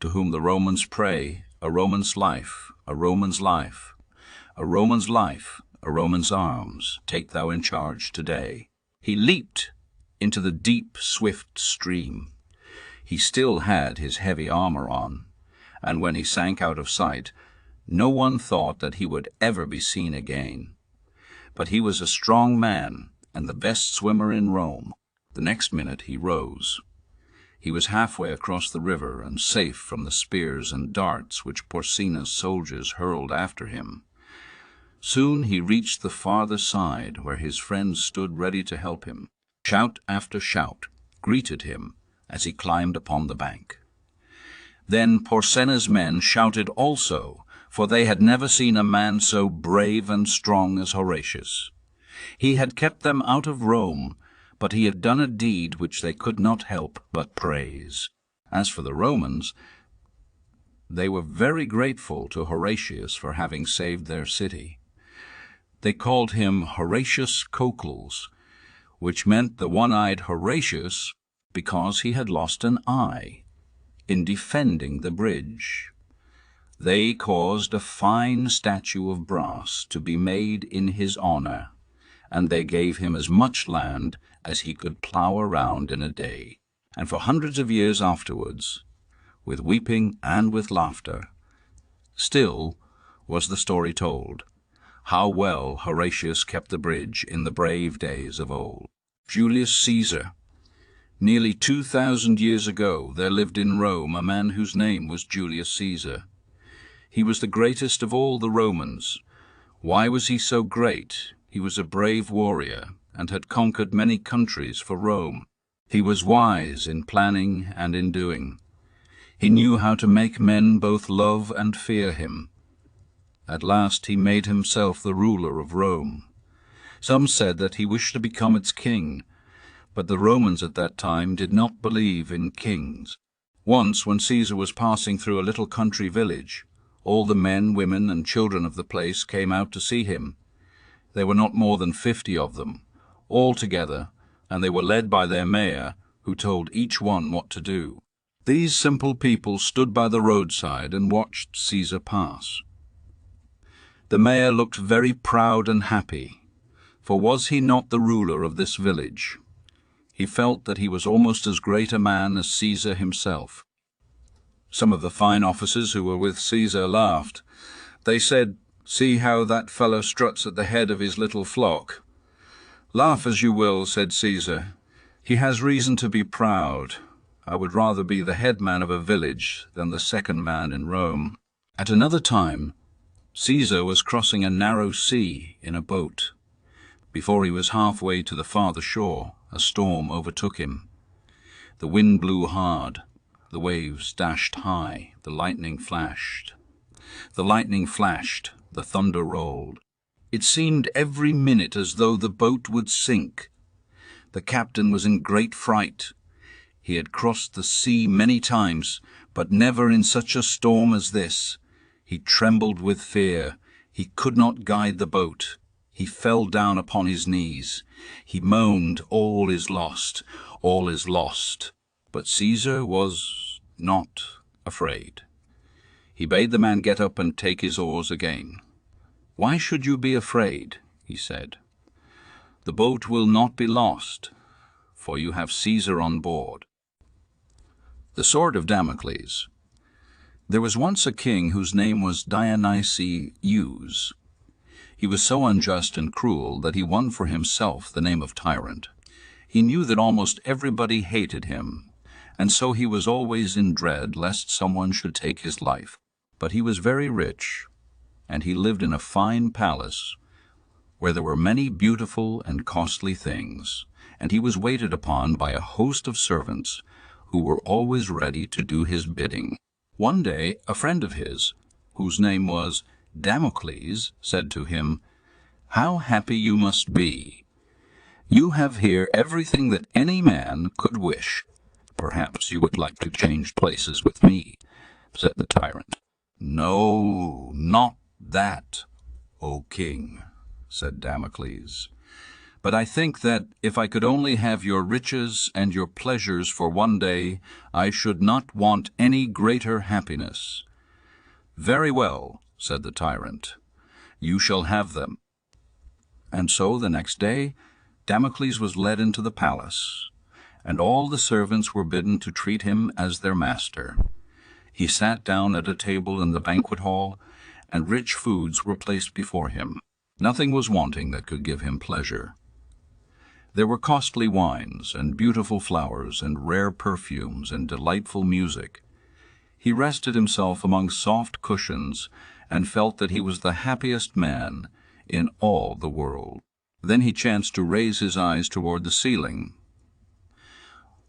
to whom the Romans pray, a Roman's life, a Roman's life, a Roman's life, a Roman's arms, take thou in charge today." He leaped into the deep, swift stream. He still had his heavy armor on, and when he sank out of sight, no one thought that he would ever be seen again. But he was a strong man and the best swimmer in Rome. The next minute he rose. He was halfway across the river and safe from the spears and darts which Porsenna's soldiers hurled after him. Soon he reached the farther side, where his friends stood ready to help him. Shout after shout greeted him as he climbed upon the bank. Then Porsenna's men shouted also, for they had never seen a man so brave and strong as Horatius. He had kept them out of Rome, but he had done a deed which they could not help but praise. As for the Romans, they were very grateful to Horatius for having saved their city. They called him Horatius Coccles, which meant the one-eyed Horatius, because he had lost an eye in defending the bridge. They caused a fine statue of brass to be made in his honor, and they gave him as much land as he could plow around in a day. And for hundreds of years afterwards, with weeping and with laughter, still was the story told, how well Horatius kept the bridge in the brave days of old. Julius Caesar. Nearly 2,000 years ago there lived in Rome a man whose name was Julius Caesar. He was the greatest of all the Romans. Why was he so great? He was a brave warrior and had conquered many countries for Rome. He was wise in planning and in doing. He knew how to make men both love and fear him. At last he made himself the ruler of Rome. Some said that he wished to become its king, but the Romans at that time did not believe in kings. Once, when Caesar was passing through a little country village, all the men, women, and children of the place came out to see him. There were not more than 50 of them, all together, and they were led by their mayor, who told each one what to do. These simple people stood by the roadside and watched Caesar pass. The mayor looked very proud and happy, for was he not the ruler of this village? He felt that he was almost as great a man as Caesar himself. Some of the fine officers who were with Caesar laughed. They said, "See how that fellow struts at the head of his little flock." "Laugh as you will," said Caesar. "He has reason to be proud. I would rather be the headman of a village than the second man in Rome." At another time, Caesar was crossing a narrow sea in a boat. Before he was halfway to the farther shore, a storm overtook him. The wind blew hard, the waves dashed high, the lightning flashed. The thunder rolled. It seemed every minute as though the boat would sink. The captain was in great fright. He had crossed the sea many times, but never in such a storm as this. He trembled with fear. He could not guide the boat. He fell down upon his knees. He moaned, "All is lost, all is lost." But Caesar was not afraid. He bade the man get up and take his oars again. "Why should you be afraid?" he said. "The boat will not be lost, for you have Caesar on board." The Sword of Damocles. There was once a king whose name was Dionysius. He was so unjust and cruel that he won for himself the name of tyrant. He knew that almost everybody hated him, and so he was always in dread lest someone should take his life. But he was very rich, and he lived in a fine palace where there were many beautiful and costly things, and he was waited upon by a host of servants who were always ready to do his bidding. One day a friend of his, whose name was Damocles, said to him, "How happy you must be! You have here everything that any man could wish. Perhaps you would like to change places with me," said the tyrant. "No, not that, O king," said Damocles. "But I think that if I could only have your riches and your pleasures for one day, I should not want any greater happiness." "Very well," said the tyrant, "you shall have them." And so the next day Damocles was led into the palace, and all the servants were bidden to treat him as their master. He sat down at a table in the banquet hall, and rich foods were placed before him. Nothing was wanting that could give him pleasure. There were costly wines, and beautiful flowers, and rare perfumes, and delightful music. He rested himself among soft cushions, and felt that he was the happiest man in all the world. Then he chanced to raise his eyes toward the ceiling.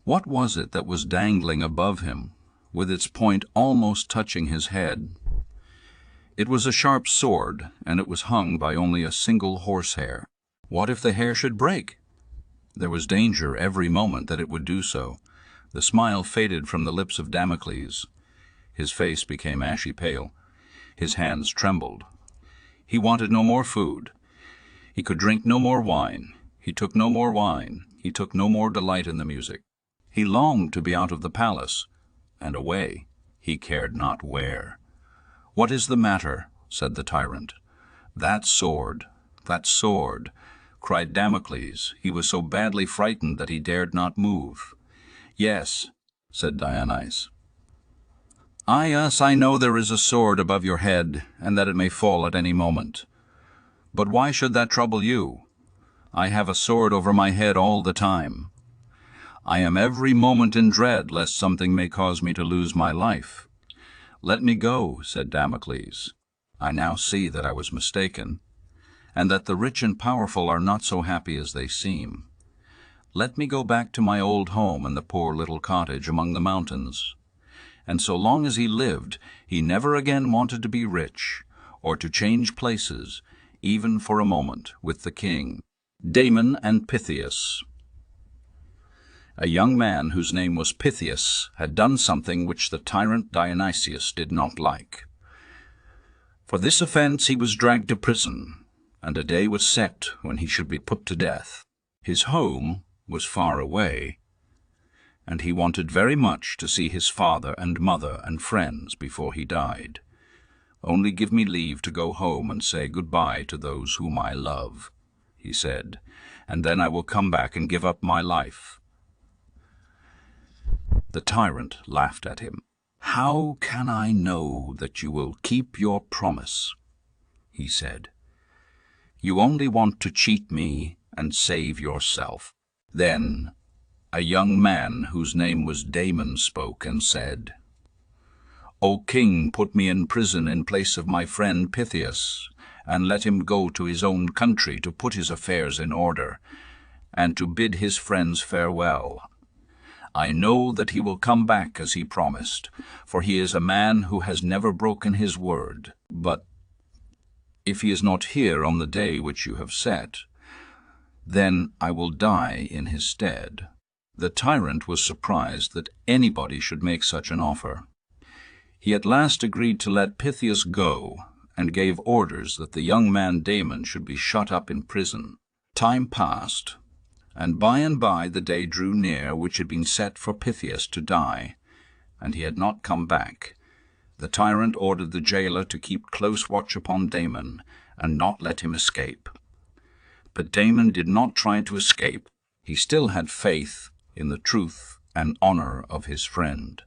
What was it that was dangling above him, with its point almost touching his head? It was a sharp sword, and it was hung by only a single horsehair. What if the hair should break? There was danger every moment that it would do so. The smile faded from the lips of Damocles. His face became ashy pale. His hands trembled. He wanted no more food. He could drink no more wine. He took no more wine. He took no more delight in the music. He longed to be out of the palace, and away, he cared not where. "What is the matter?" said the tyrant. That sword, cried Damocles. He was so badly frightened that he dared not move. "Yes," said Dionysus. I know there is a sword above your head, and that it may fall at any moment. But why should that trouble you? I have a sword over my head all the time. I am every moment in dread lest something may cause me to lose my life." "Let me go," said Damocles. "I now see that I was mistaken, and that the rich and powerful are not so happy as they seem. Let me go back to my old home in the poor little cottage among the mountains." And so long as he lived, he never again wanted to be rich, or to change places, even for a moment, with the king. Damon and Pythias. A young man whose name was Pythias had done something which the tyrant Dionysius did not like. For this offense he was dragged to prison, and a day was set when he should be put to death. His home was far away, and he wanted very much to see his father and mother and friends before he died. "Only give me leave to go home and say good-bye to those whom I love," he said, "and then I will come back and give up my life. The tyrant laughed at him. "How can I know that you will keep your promise?" he said. "You only want to cheat me and save yourself." Then a young man whose name was Damon spoke and said, "O king, put me in prison in place of my friend Pythias, and let him go to his own country to put his affairs in order, and to bid his friends farewell. I know that he will come back as he promised, for he is a man who has never broken his word. But if he is not here on the day which you have set, then I will die in his stead." The tyrant was surprised that anybody should make such an offer. He at last agreed to let Pythias go, and gave orders that the young man Damon should be shut up in prison. Time passed, and by the day drew near which had been set for Pythias to die, and he had not come back. The tyrant ordered the jailer to keep close watch upon Damon, and not let him escape. But Damon did not try to escape. He still had faith in the truth and honor of his friend.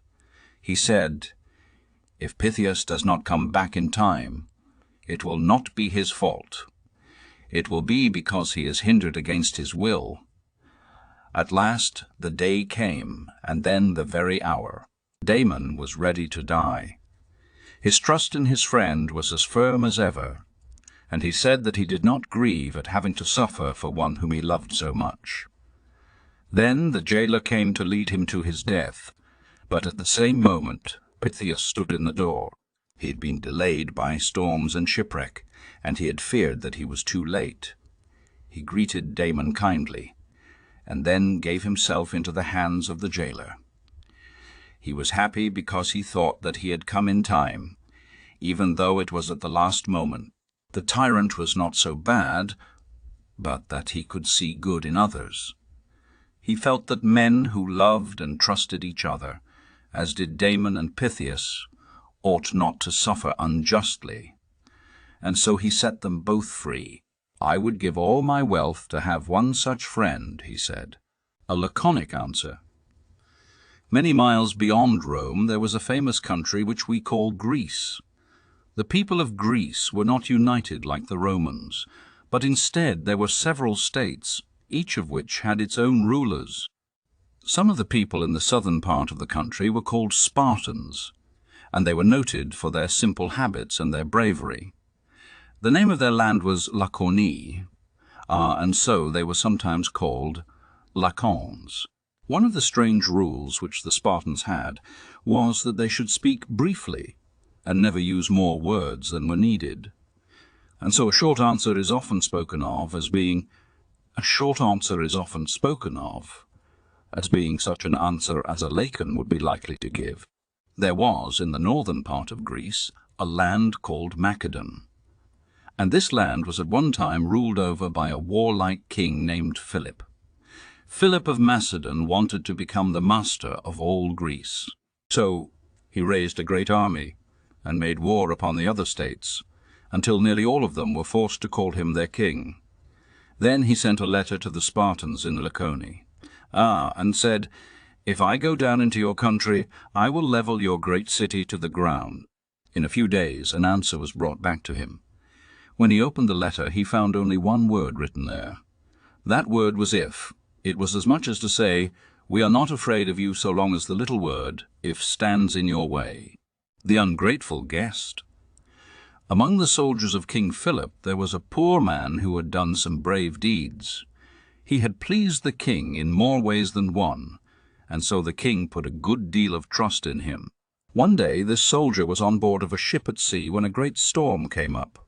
He said, "If Pythias does not come back in time, it will not be his fault. It will be because he is hindered against his will." At last the day came, and then the very hour. Damon was ready to die. His trust in his friend was as firm as ever, and he said that he did not grieve at having to suffer for one whom he loved so much. Then the jailer came to lead him to his death, but at the same moment Pythias stood in the door. He had been delayed by storms and shipwreck, and he had feared that he was too late. He greeted Damon kindly, and then gave himself into the hands of the jailer. He was happy because he thought that he had come in time, even though it was at the last moment. The tyrant was not so bad, but that he could see good in others. He felt that men who loved and trusted each other, as did Damon and Pythias, ought not to suffer unjustly, and so he set them both free. "I would give all my wealth to have one such friend," he said. A laconic answer. Many miles beyond Rome there was a famous country which we call Greece. The people of Greece were not united like the Romans, but instead there were several states, each of which had its own rulers. Some of the people in the southern part of the country were called Spartans, and they were noted for their simple habits and their bravery. The name of their land was Laconie, and so they were sometimes called Lacons. One of the strange rules which the Spartans had was that they should speak briefly and never use more words than were needed. And so a short answer is often spoken of as being such an answer as a Lacan would be likely to give. There was, in the northern part of Greece, a land called Macedon, and this land was at one time ruled over by a warlike king named Philip. Philip of Macedon wanted to become the master of all Greece. So he raised a great army and made war upon the other states, until nearly all of them were forced to call him their king. Then he sent a letter to the Spartans in Laconie, and said, "If I go down into your country, I will level your great city to the ground." In a few days an answer was brought back to him. When he opened the letter, he found only one word written there. That word was "if." It was as much as to say, "We are not afraid of you so long as the little word 'if' stands in your way." The ungrateful guessed. Among the soldiers of King Philip there was a poor man who had done some brave deeds. He had pleased the king in more ways than one, and so the king put a good deal of trust in him. One day this soldier was on board of a ship at sea when a great storm came up.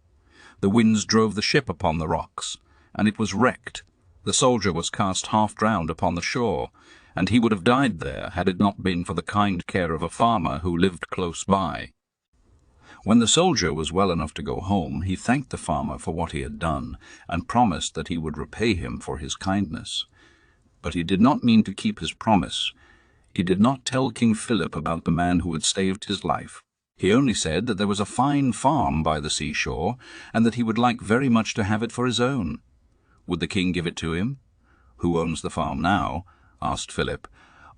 The winds drove the ship upon the rocks, and it was wrecked. The soldier was cast half drowned upon the shore, and he would have died there had it not been for the kind care of a farmer who lived close by. When the soldier was well enough to go home, he thanked the farmer for what he had done, and promised that he would repay him for his kindness. But he did not mean to keep his promise. He did not tell King Philip about the man who had saved his life. He only said that there was a fine farm by the seashore, and that he would like very much to have it for his own. Would the king give it to him? "Who owns the farm now?" asked Philip.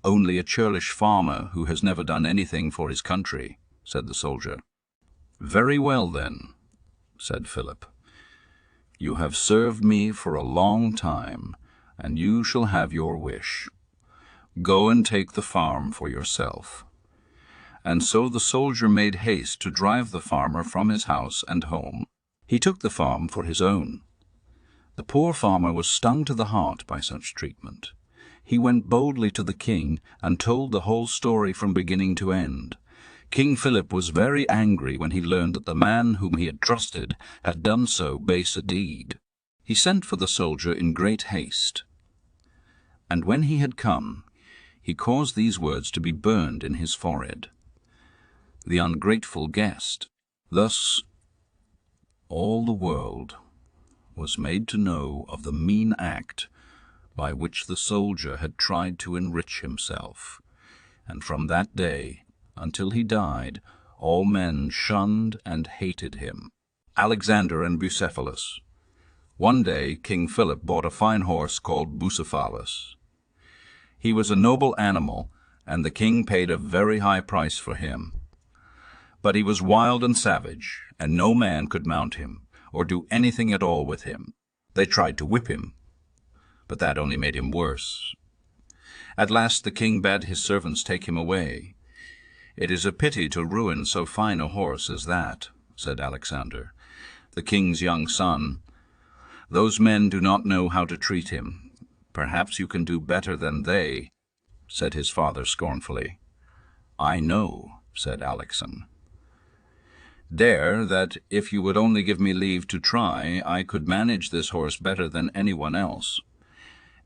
"Only a churlish farmer who has never done anything for his country," said the soldier. "Very well, then," said Philip. "You have served me for a long time, and you shall have your wish. Go and take the farm for yourself." And so the soldier made haste to drive the farmer from his house and home. He took the farm for his own. The poor farmer was stung to the heart by such treatment. He went boldly to the king and told the whole story from beginning to end. King Philip was very angry when he learned that the man whom he had trusted had done so base a deed. He sent for the soldier in great haste. And when he had come, he caused these words to be burned in his forehead: "The ungrateful guest." Thus all the world was made to know of the mean act by which the soldier had tried to enrich himself, and from that day until he died, all men shunned and hated him. Alexander and Bucephalus. One day King Philip bought a fine horse called Bucephalus. He was a noble animal, and the king paid a very high price for him. But he was wild and savage, and no man could mount him, or do anything at all with him. They tried to whip him, but that only made him worse. At last the king bade his servants take him away. "It is a pity to ruin so fine a horse as that," said Alexander, the king's young son. "Those men do not know how to treat him. Perhaps you can do better than they," said his father scornfully. "I know," said Alexan. "Dare that if you would only give me leave to try, I could manage this horse better than anyone else."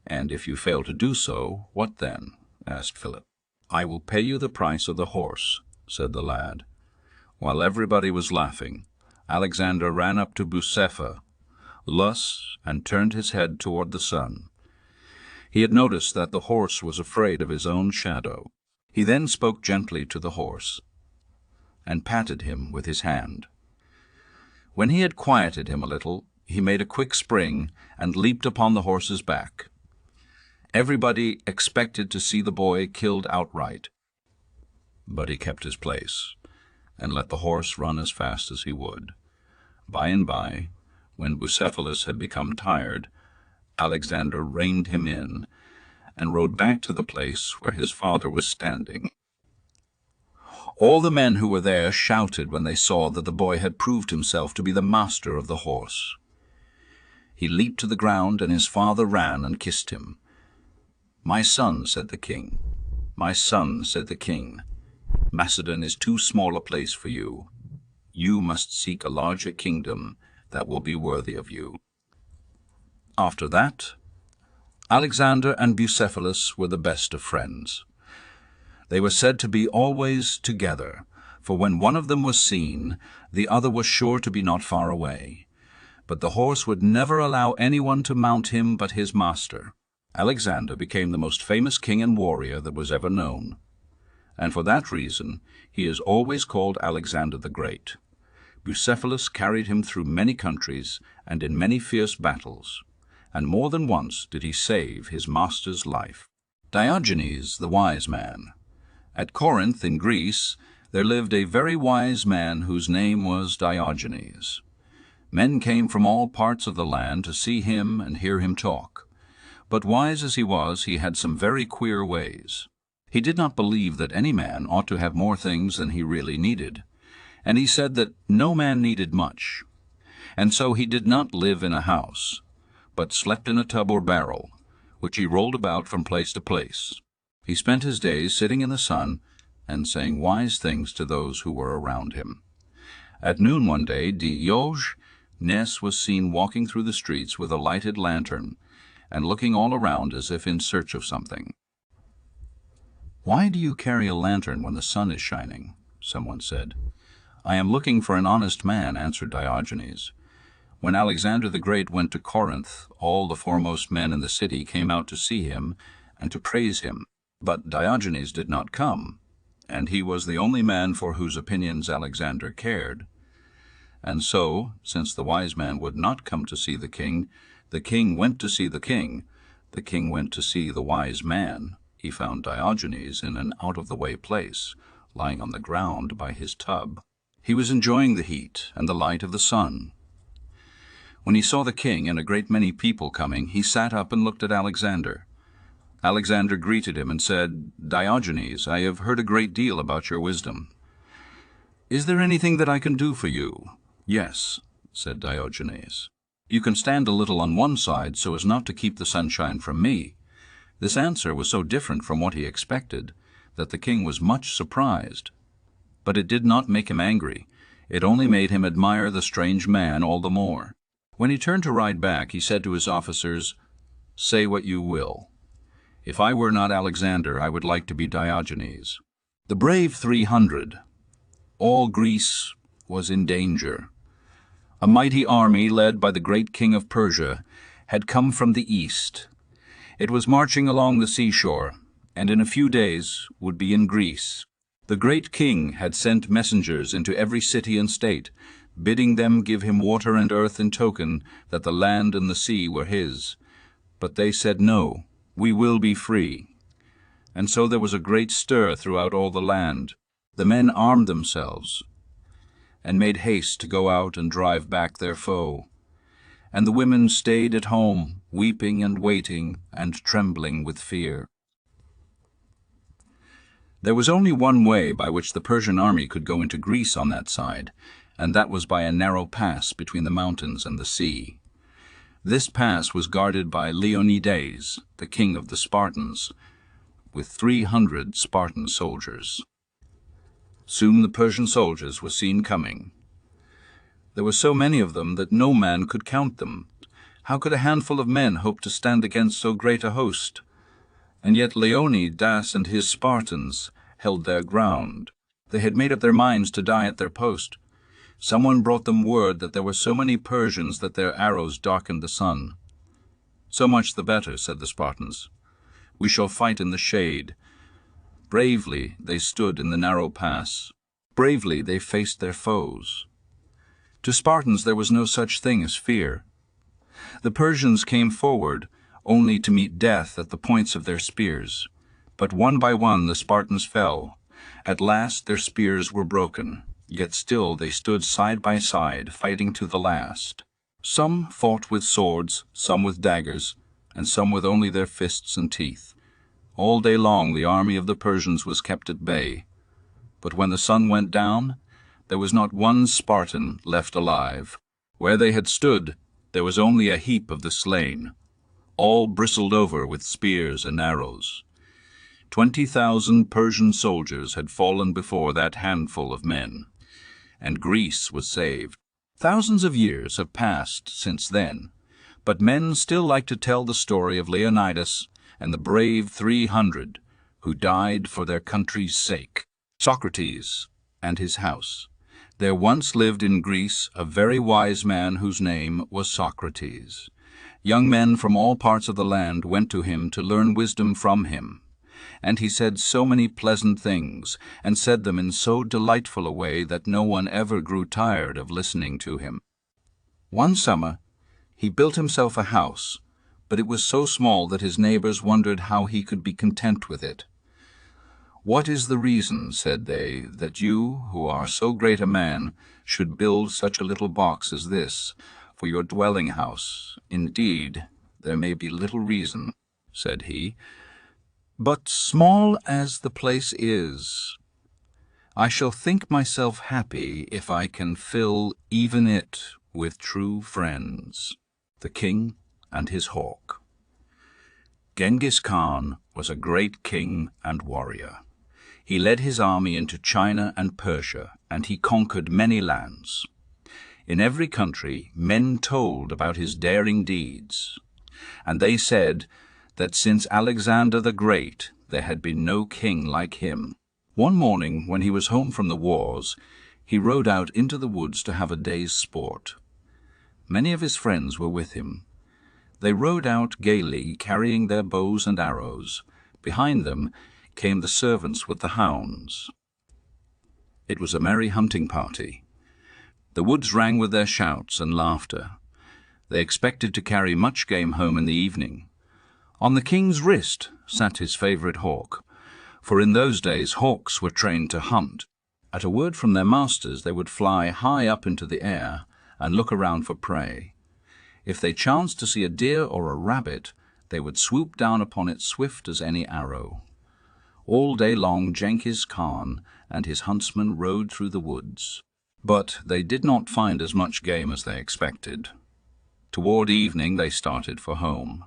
"And if you fail to do so, what then?" asked Philip. "I will pay you the price of the horse," said the lad. While everybody was laughing, Alexander ran up to Bucephalus and turned his head toward the sun. He had noticed that the horse was afraid of his own shadow. He then spoke gently to the horse and patted him with his hand. When he had quieted him a little, he made a quick spring and leaped upon the horse's back. Everybody expected to see the boy killed outright, but he kept his place and let the horse run as fast as he would. By and by, when Bucephalus had become tired, Alexander reined him in and rode back to the place where his father was standing. All the men who were there shouted when they saw that the boy had proved himself to be the master of the horse. He leaped to the ground, and his father ran and kissed him. "My son," said the king. "My son," said the king, "Macedon is too small a place for you. You must seek a larger kingdom that will be worthy of you." After that, Alexander and Bucephalus were the best of friends. They were said to be always together, for when one of them was seen, the other was sure to be not far away. But the horse would never allow anyone to mount him but his master. Alexander became the most famous king and warrior that was ever known, and for that reason he is always called Alexander the Great. Bucephalus carried him through many countries and in many fierce battles, and more than once did he save his master's life. Diogenes, the wise man. At Corinth in Greece there lived a very wise man whose name was Diogenes. Men came from all parts of the land to see him and hear him talk. But wise as he was, he had some very queer ways. He did not believe that any man ought to have more things than he really needed, and he said that no man needed much. And so he did not live in a house, but slept in a tub or barrel, which he rolled about from place to place. He spent his days sitting in the sun and saying wise things to those who were around him. At noon one day, Diogenes was seen walking through the streets with a lighted lantern and looking all around as if in search of something. "Why do you carry a lantern when the sun is shining?" someone said. "I am looking for an honest man," answered Diogenes. When Alexander the Great went to Corinth, all the foremost men in the city came out to see him and to praise him. But Diogenes did not come, and he was the only man for whose opinions Alexander cared. And so, since the wise man would not come to see the king went to see the king went to see the wise man. he found Diogenes in an out-of-the-way place, lying on the ground by his tub. He was enjoying the heat and the light of the sun. When he saw the king and a great many people coming, he sat up and looked at Alexander. Alexander greeted him and said, "Diogenes, I have heard a great deal about your wisdom. Is there anything that I can do for you?" "Yes," said Diogenes. "You can stand a little on one side so as not to keep the sunshine from me." This answer was so different from what he expected that the king was much surprised. But it did not make him angry. It only made him admire the strange man all the more. When he turned to ride back, he said to his officers, "Say what you will. If I were not Alexander, I would like to be Diogenes." The brave 300. All Greece was in danger. A mighty army, led by the great king of Persia, had come from the east. It was marching along the seashore, and in a few days would be in Greece. The great king had sent messengers into every city and state, bidding them give him water and earth in token that the land and the sea were his. But they said, "No, we will be free." And so there was a great stir throughout all the land. The men armed themselves and made haste to go out and drive back their foe. And the women stayed at home, weeping and waiting and trembling with fear. There was only one way by which the Persian army could go into Greece on that side, and that was by a narrow pass between the mountains and the sea. This pass was guarded by Leonidas, the king of the Spartans, with 300 Spartan soldiers. Soon the Persian soldiers were seen coming. There were so many of them that no man could count them. How could a handful of men hope to stand against so great a host? And yet Leonidas and his Spartans held their ground. They had made up their minds to die at their post. Someone brought them word that there were so many Persians that their arrows darkened the sun. "So much the better," said the Spartans. "We shall fight in the shade." Bravely they stood in the narrow pass. Bravely they faced their foes. To Spartans there was no such thing as fear. The Persians came forward only to meet death at the points of their spears. But one by one the Spartans fell. At last their spears were broken, yet still they stood side by side, fighting to the last. Some fought with swords, some with daggers, and some with only their fists and teeth. All day long the army of the Persians was kept at bay. But when the sun went down, there was not one Spartan left alive. Where they had stood, there was only a heap of the slain, all bristled over with spears and arrows. 20,000 Persian soldiers had fallen before that handful of men, and Greece was saved. Thousands of years have passed since then, but men still like to tell the story of Leonidas and the brave 300 who died for their country's sake. Socrates and his house. There once lived in Greece a very wise man whose name was Socrates. Young men from all parts of the land went to him to learn wisdom from him, and he said so many pleasant things, and said them in so delightful a way that no one ever grew tired of listening to him. One summer he built himself a house, but it was so small that his neighbors wondered how he could be content with it. "What is the reason," said they, "that you, who are so great a man, should build such a little box as this for your dwelling house?" "Indeed, there may be little reason," said he, "but small as the place is, I shall think myself happy if I can fill even it with true friends." The King and his Hawk. Genghis Khan was a great king and warrior. He led his army into China and Persia, and he conquered many lands. In every country, men told about his daring deeds, and they said that since Alexander the Great there had been no king like him. One morning, when he was home from the wars, he rode out into the woods to have a day's sport. Many of his friends were with him. They rode out gaily, carrying their bows and arrows. Behind them came the servants with the hounds. It was a merry hunting party. The woods rang with their shouts and laughter. They expected to carry much game home in the evening. On the king's wrist sat his favourite hawk, for in those days hawks were trained to hunt. At a word from their masters they would fly high up into the air and look around for prey. If they chanced to see a deer or a rabbit, they would swoop down upon it swift as any arrow. All day long Genghis Khan and his huntsmen rode through the woods, but they did not find as much game as they expected. Toward evening they started for home.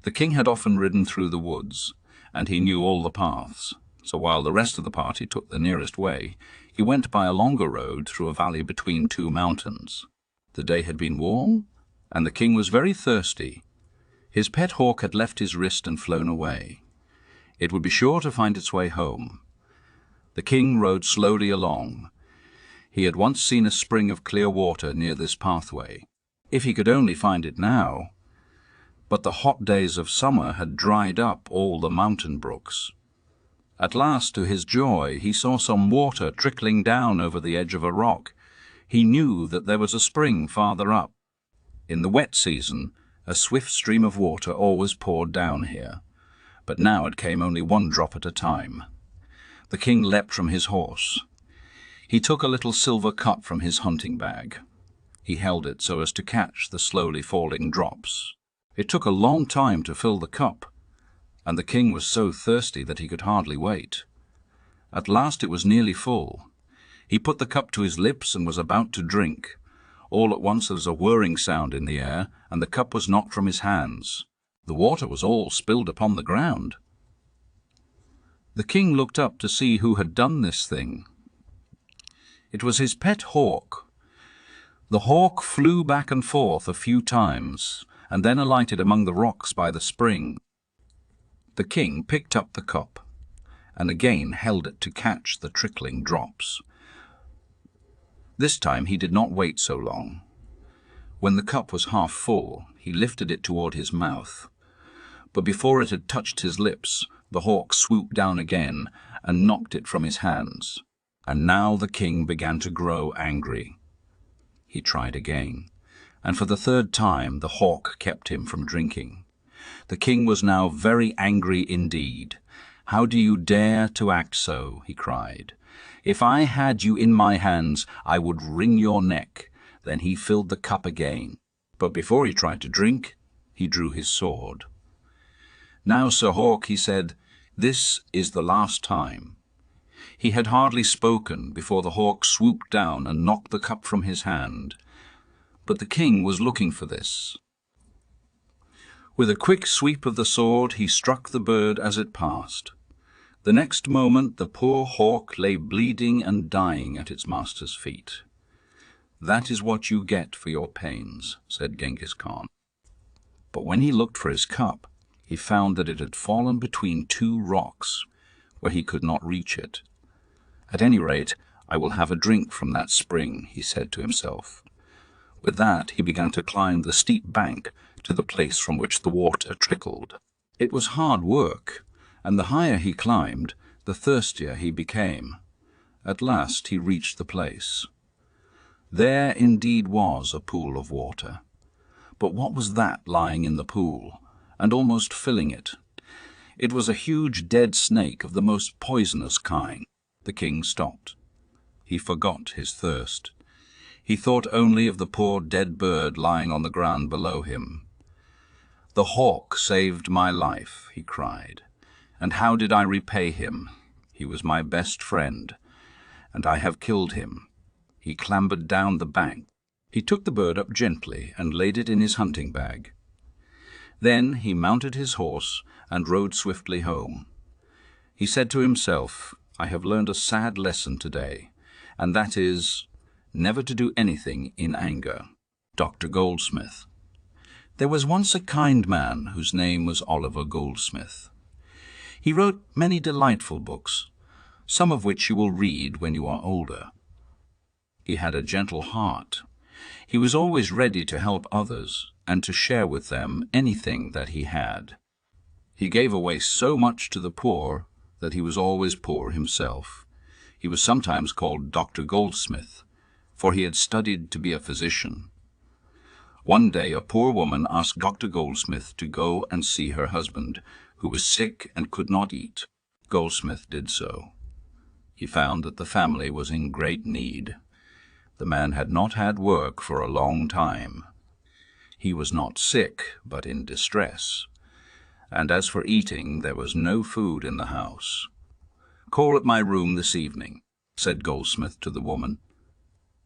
The king had often ridden through the woods, and he knew all the paths, so while the rest of the party took the nearest way, he went by a longer road through a valley between two mountains. The day had been warm, and the king was very thirsty. His pet hawk had left his wrist and flown away. It would be sure to find its way home. The king rode slowly along. He had once seen a spring of clear water near this pathway. If he could only find it now! But the hot days of summer had dried up all the mountain brooks. At last, to his joy, he saw some water trickling down over the edge of a rock. He knew that there was a spring farther up. In the wet season, a swift stream of water always poured down here, but now it came only one drop at a time. The king leapt from his horse. He took a little silver cup from his hunting bag. He held it so as to catch the slowly falling drops. It took a long time to fill the cup, and the king was so thirsty that he could hardly wait. At last it was nearly full. He put the cup to his lips and was about to drink. All at once there was a whirring sound in the air, and the cup was knocked from his hands. The water was all spilled upon the ground. The king looked up to see who had done this thing. It was his pet hawk. The hawk flew back and forth a few times, and then alighted among the rocks by the spring. The king picked up the cup, and again held it to catch the trickling drops. This time he did not wait so long. When the cup was half full, he lifted it toward his mouth. But before it had touched his lips, the hawk swooped down again and knocked it from his hands. And now the king began to grow angry. He tried again, and for the third time the hawk kept him from drinking. The king was now very angry indeed. "How do you dare to act so?" he cried. "If I had you in my hands, I would wring your neck." Then he filled the cup again, but before he tried to drink, he drew his sword. "Now, Sir Hawk," he said, "this is the last time." He had hardly spoken before the hawk swooped down and knocked the cup from his hand. But the king was looking for this. With a quick sweep of the sword, he struck the bird as it passed. The next moment the poor hawk lay bleeding and dying at its master's feet. "That is what you get for your pains," said Genghis Khan. But when he looked for his cup, he found that it had fallen between two rocks, where he could not reach it. "At any rate, I will have a drink from that spring," he said to himself. With that he began to climb the steep bank to the place from which the water trickled. It was hard work, and the higher he climbed, the thirstier he became. At last he reached the place. There indeed was a pool of water. But what was that lying in the pool, and almost filling it? It was a huge dead snake of the most poisonous kind. The king stopped. He forgot his thirst. He thought only of the poor dead bird lying on the ground below him. "The hawk saved my life," he cried, "and how did I repay him? He was my best friend, and I have killed him." He clambered down the bank. He took the bird up gently and laid it in his hunting bag. Then he mounted his horse and rode swiftly home. He said to himself, "I have learned a sad lesson today, and that is, never to do anything in anger." Dr. Goldsmith. There was once a kind man whose name was Oliver Goldsmith. He wrote many delightful books, some of which you will read when you are older. He had a gentle heart. He was always ready to help others and to share with them anything that he had. He gave away so much to the poor that he was always poor himself. He was sometimes called Dr. Goldsmith, for he had studied to be a physician. One day a poor woman asked Dr. Goldsmith to go and see her husband, who was sick and could not eat. Goldsmith did so. He found that the family was in great need. The man had not had work for a long time. He was not sick, but in distress. And as for eating, there was no food in the house. "Call at my room this evening," said Goldsmith to the woman,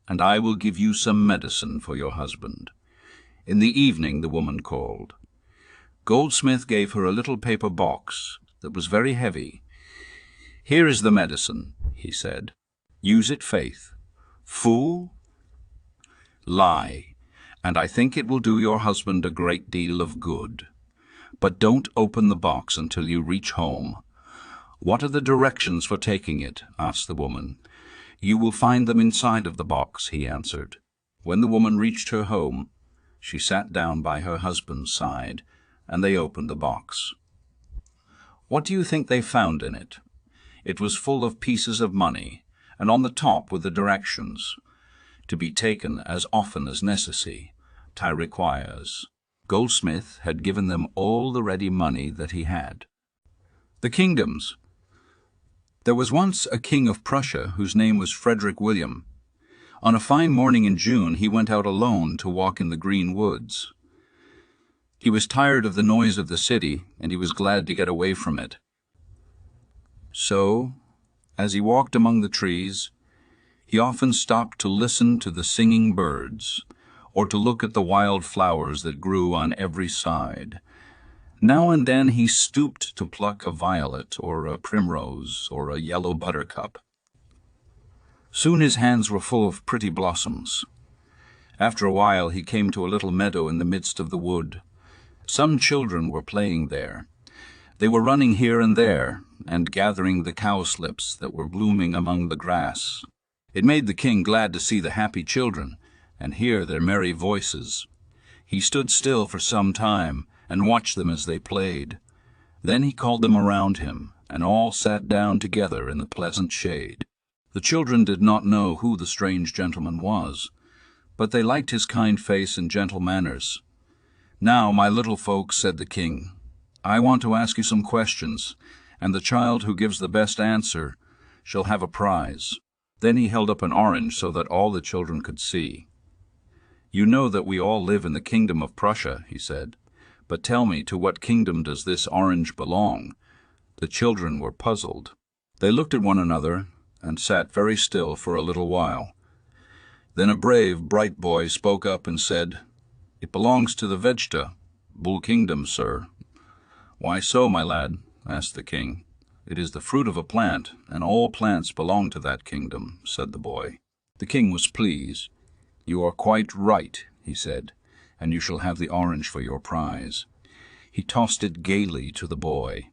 "and I will give you some medicine for your husband." In the evening the woman called. Goldsmith gave her a little paper box that was very heavy. "Here is the medicine," he said. "Use it, faith. Fool, lie, and I think it will do your husband a great deal of good. But don't open the box until you reach home." "What are the directions for taking it?" asked the woman. "You will find them inside of the box," he answered. When the woman reached her home, she sat down by her husband's side, and they opened the box. What do you think they found in it? It was full of pieces of money, and on the top were the directions: "To be taken as often as necessary, tie requires." Goldsmith had given them all the ready money that he had. The kingdoms. There was once a king of Prussia whose name was Frederick William. On a fine morning in June he went out alone to walk in the green woods. He was tired of the noise of the city, and he was glad to get away from it. So, as he walked among the trees, he often stopped to listen to the singing birds, or to look at the wild flowers that grew on every side. Now and then he stooped to pluck a violet, or a primrose, or a yellow buttercup. Soon his hands were full of pretty blossoms. After a while he came to a little meadow in the midst of the wood. Some children were playing there. They were running here and there, and gathering the cowslips that were blooming among the grass. It made the king glad to see the happy children, and hear their merry voices. He stood still for some time, and watched them as they played. Then he called them around him, and all sat down together in the pleasant shade. The children did not know who the strange gentleman was, but they liked his kind face and gentle manners. "Now, my little folks," said the king, "I want to ask you some questions, and the child who gives the best answer shall have a prize." Then he held up an orange so that all the children could see. "You know that we all live in the kingdom of Prussia," he said, "but tell me, to what kingdom does this orange belong?" The children were puzzled. They looked at one another and sat very still for a little while. Then a brave, bright boy spoke up and said, "It belongs to the Vegeta, Bull Kingdom, sir." "Why so, my lad?" asked the king. "It is the fruit of a plant, and all plants belong to that kingdom," said the boy. The king was pleased. "You are quite right," he said, "and you shall have the orange for your prize." He tossed it gaily to the boy.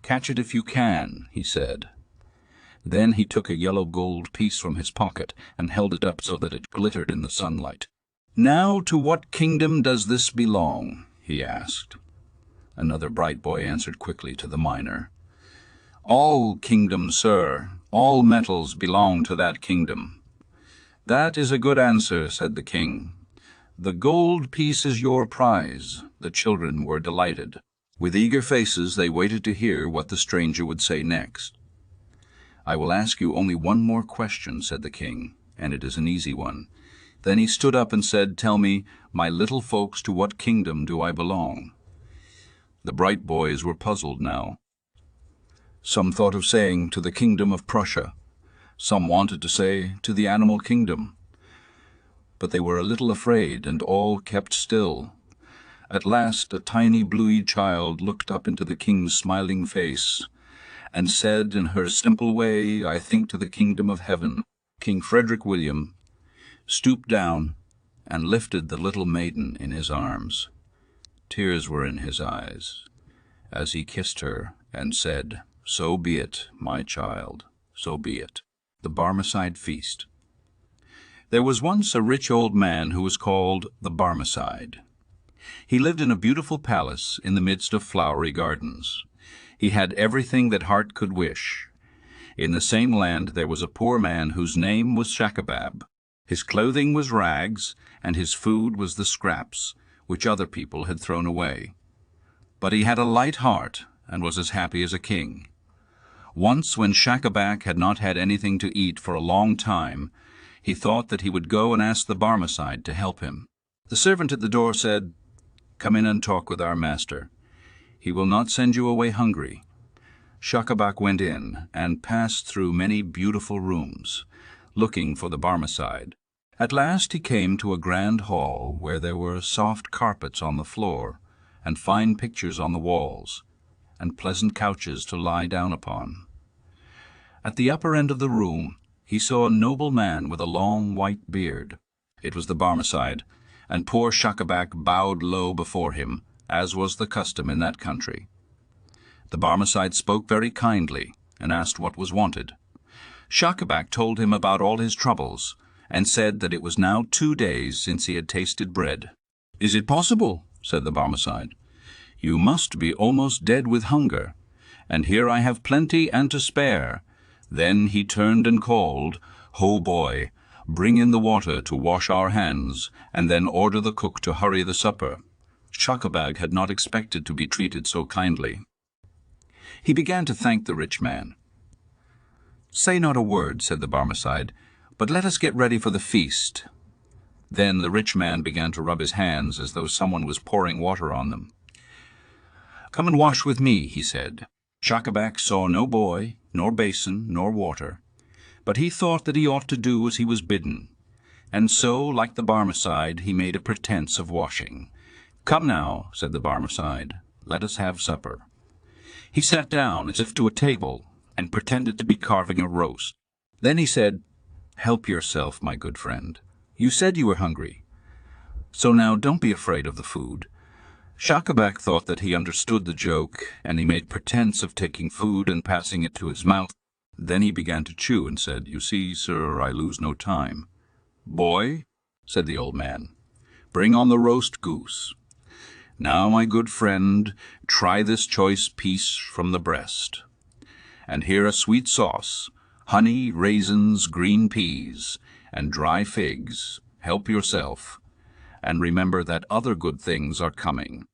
"Catch it if you can," he said. Then he took a yellow gold piece from his pocket and held it up so that it glittered in the sunlight. "Now, to what kingdom does this belong?" he asked. Another bright boy answered quickly to the miner. "All kingdoms, sir. All metals belong to that kingdom." "That is a good answer," said the king. "The gold piece is your prize." The children were delighted. With eager faces they waited to hear what the stranger would say next. "I will ask you only one more question," said the king, "and it is an easy one." Then he stood up and said, "Tell me, my little folks, to what kingdom do I belong?" The bright boys were puzzled now. Some thought of saying, "To the kingdom of Prussia." Some wanted to say, "To the animal kingdom." But they were a little afraid, and all kept still. At last a tiny blue-eyed child looked up into the king's smiling face, and said in her simple way, "I think to the kingdom of heaven." King Frederick William stooped down and lifted the little maiden in his arms. Tears were in his eyes as he kissed her and said, "So be it, my child, so be it." The Barmecide Feast. There was once a rich old man who was called the Barmecide. He lived in a beautiful palace in the midst of flowery gardens. He had everything that heart could wish. In the same land there was a poor man whose name was Schaccabab. His clothing was rags, and his food was the scraps which other people had thrown away. But he had a light heart and was as happy as a king. Once, when Schacabac had not had anything to eat for a long time, he thought that he would go and ask the Barmecide to help him. The servant at the door said, "Come in and talk with our master. He will not send you away hungry." Schacabac went in and passed through many beautiful rooms, looking for the Barmecide. At last he came to a grand hall where there were soft carpets on the floor, and fine pictures on the walls, and pleasant couches to lie down upon. At the upper end of the room he saw a noble man with a long white beard. It was the Barmecide, and poor Schacabac bowed low before him, as was the custom in that country. The Barmecide spoke very kindly, and asked what was wanted. Schacabac told him about all his troubles, and said that it was now 2 days since he had tasted bread. "Is it possible?" said the Barmecide. "You must be almost dead with hunger, and here I have plenty and to spare." Then he turned and called, "Ho, boy, bring in the water to wash our hands, and then order the cook to hurry the supper." Schacabac had not expected to be treated so kindly. He began to thank the rich man. "Say not a word," said the Barmecide, "but let us get ready for the feast." Then the rich man began to rub his hands as though someone was pouring water on them. "Come and wash with me," he said. Schacabac saw no boy, nor basin, nor water, but he thought that he ought to do as he was bidden, and so, like the Barmecide, he made a pretense of washing. "Come now," said the Barmecide, "let us have supper." He sat down as if to a table, and pretended to be carving a roast. Then he said, "Help yourself, my good friend. You said you were hungry. So now don't be afraid of the food." Schacabac thought that he understood the joke, and he made pretense of taking food and passing it to his mouth. Then he began to chew and said, "You see, sir, I lose no time." "Boy," said the old man, "bring on the roast goose. Now, my good friend, try this choice piece from the breast. And here a sweet sauce, honey, raisins, green peas, and dry figs. Help yourself, and remember that other good things are coming."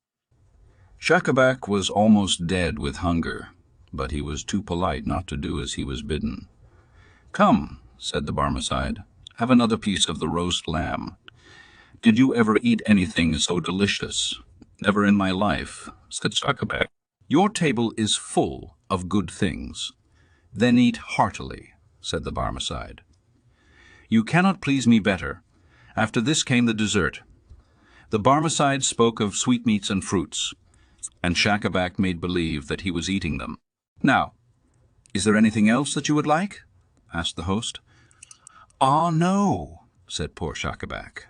Schacabac was almost dead with hunger, but he was too polite not to do as he was bidden. "Come," said the Barmecide, "have another piece of the roast lamb. Did you ever eat anything so delicious?" "Never in my life," said Schacabac. "Your table is full of good things. Then eat heartily," said the Barmecide. "You cannot please me better." After this came the dessert. The Barmecide spoke of sweetmeats and fruits, and Schacabac made believe that he was eating them. "Now, is there anything else that you would like?" asked the host. "Ah, no," said poor Schacabac.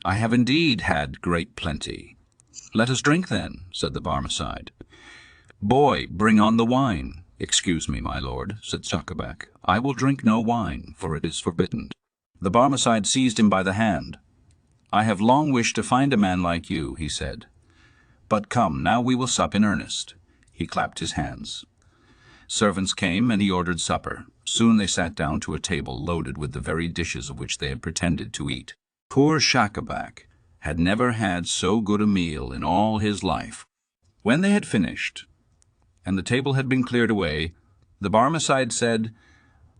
"I have indeed had great plenty." "Let us drink then," said the Barmecide. "Boy, bring on the wine." "Excuse me, my lord," said Schacabac. "I will drink no wine, for it is forbidden." The Barmecide seized him by the hand. "I have long wished to find a man like you," he said. "But come, now we will sup in earnest." He clapped his hands. Servants came, and he ordered supper. Soon they sat down to a table loaded with the very dishes of which they had pretended to eat. Poor Schacabac had never had so good a meal in all his life. When they had finished, and the table had been cleared away, the Barmecide said,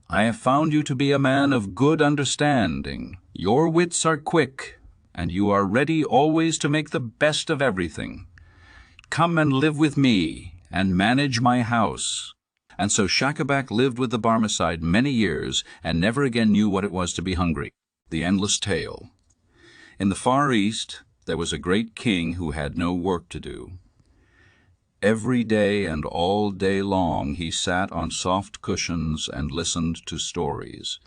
"I have found you to be a man of good understanding. Your wits are quick, and you are ready always to make the best of everything. Come and live with me, and manage my house." And so Schacabac lived with the Barmecide many years, and never again knew what it was to be hungry. The endless tale. In the Far East there was a great king who had no work to do. Every day and all day long he sat on soft cushions and listened to stories,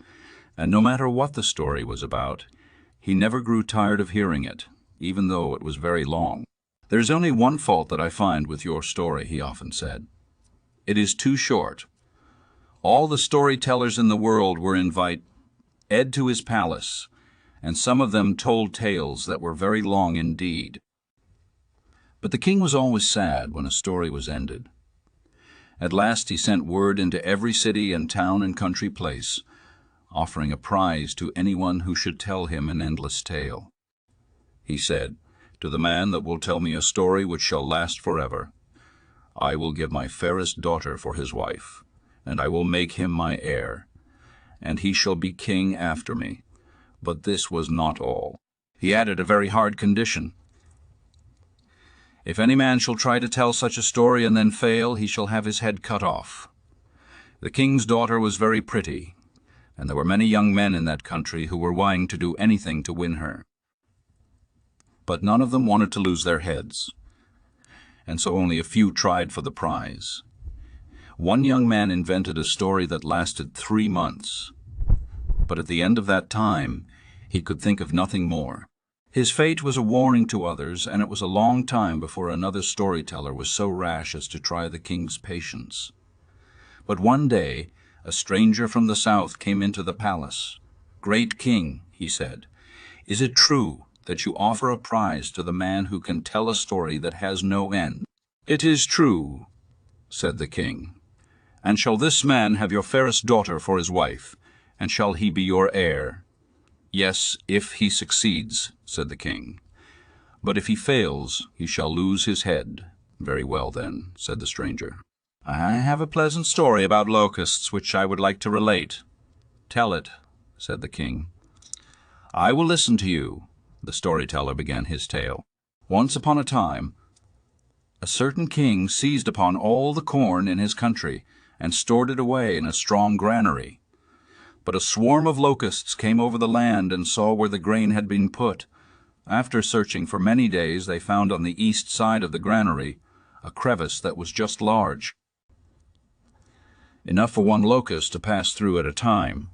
and no matter what the story was about, he never grew tired of hearing it, even though it was very long. "There's only one fault that I find with your story," he often said. "It is too short. All the storytellers in the world were invited Ed to his palace, and some of them told tales that were very long indeed." But the king was always sad when a story was ended. At last he sent word into every city and town and country place, offering a prize to anyone who should tell him an endless tale. He said, "To the man that will tell me a story which shall last forever, I will give my fairest daughter for his wife, and I will make him my heir, and he shall be king after me." But this was not all. He added a very hard condition. "If any man shall try to tell such a story and then fail, he shall have his head cut off." The king's daughter was very pretty, and there were many young men in that country who were willing to do anything to win her. But none of them wanted to lose their heads, and so only a few tried for the prize. One young man invented a story that lasted 3 months, but at the end of that time he could think of nothing more. His fate was a warning to others, and it was a long time before another storyteller was so rash as to try the king's patience. But one day a stranger from the south came into the palace. "Great king," he said, "is it true that you offer a prize to the man who can tell a story that has no end?" "It is true," said the king. "And shall this man have your fairest daughter for his wife, and shall he be your heir?" "Yes, if he succeeds," said the king. "But if he fails, he shall lose his head." "Very well, then," said the stranger. "I have a pleasant story about locusts which I would like to relate." "Tell it," said the king. "I will listen to you." The storyteller began his tale. "Once upon a time, a certain king seized upon all the corn in his country and stored it away in a strong granary. But a swarm of locusts came over the land and saw where the grain had been put. After searching for many days, they found on the east side of the granary a crevice that was just large, enough for one locust to pass through at a time.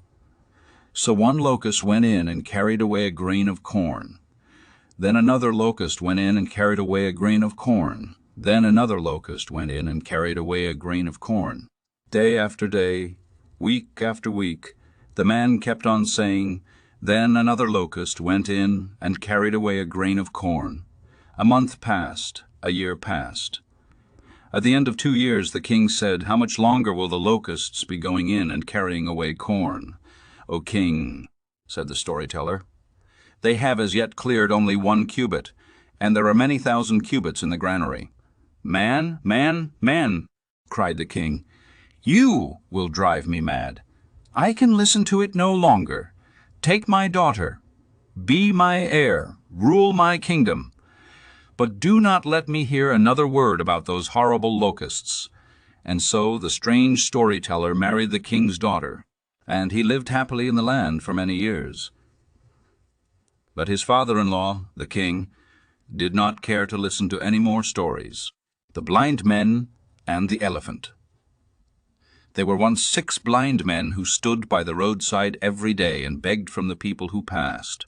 So one locust went in and carried away a grain of corn. Then another locust went in and carried away a grain of corn. Then another locust went in and carried away a grain of corn. Day after day, week after week, the man kept on saying, "Then another locust went in and carried away a grain of corn." A month passed, a year passed. At the end of 2 years, the king said, "How much longer will the locusts be going in and carrying away corn?" "O king," said the storyteller, "they have as yet cleared only 1 cubit, and there are many thousand cubits in the granary." "Man, man, man," cried the king, "you will drive me mad. I can listen to it no longer. Take my daughter, be my heir, rule my kingdom. But do not let me hear another word about those horrible locusts." And so the strange storyteller married the king's daughter, and he lived happily in the land for many years. But his father-in-law, the king, did not care to listen to any more stories. The Blind Men and the Elephant. There were once 6 blind men who stood by the roadside every day and begged from the people who passed.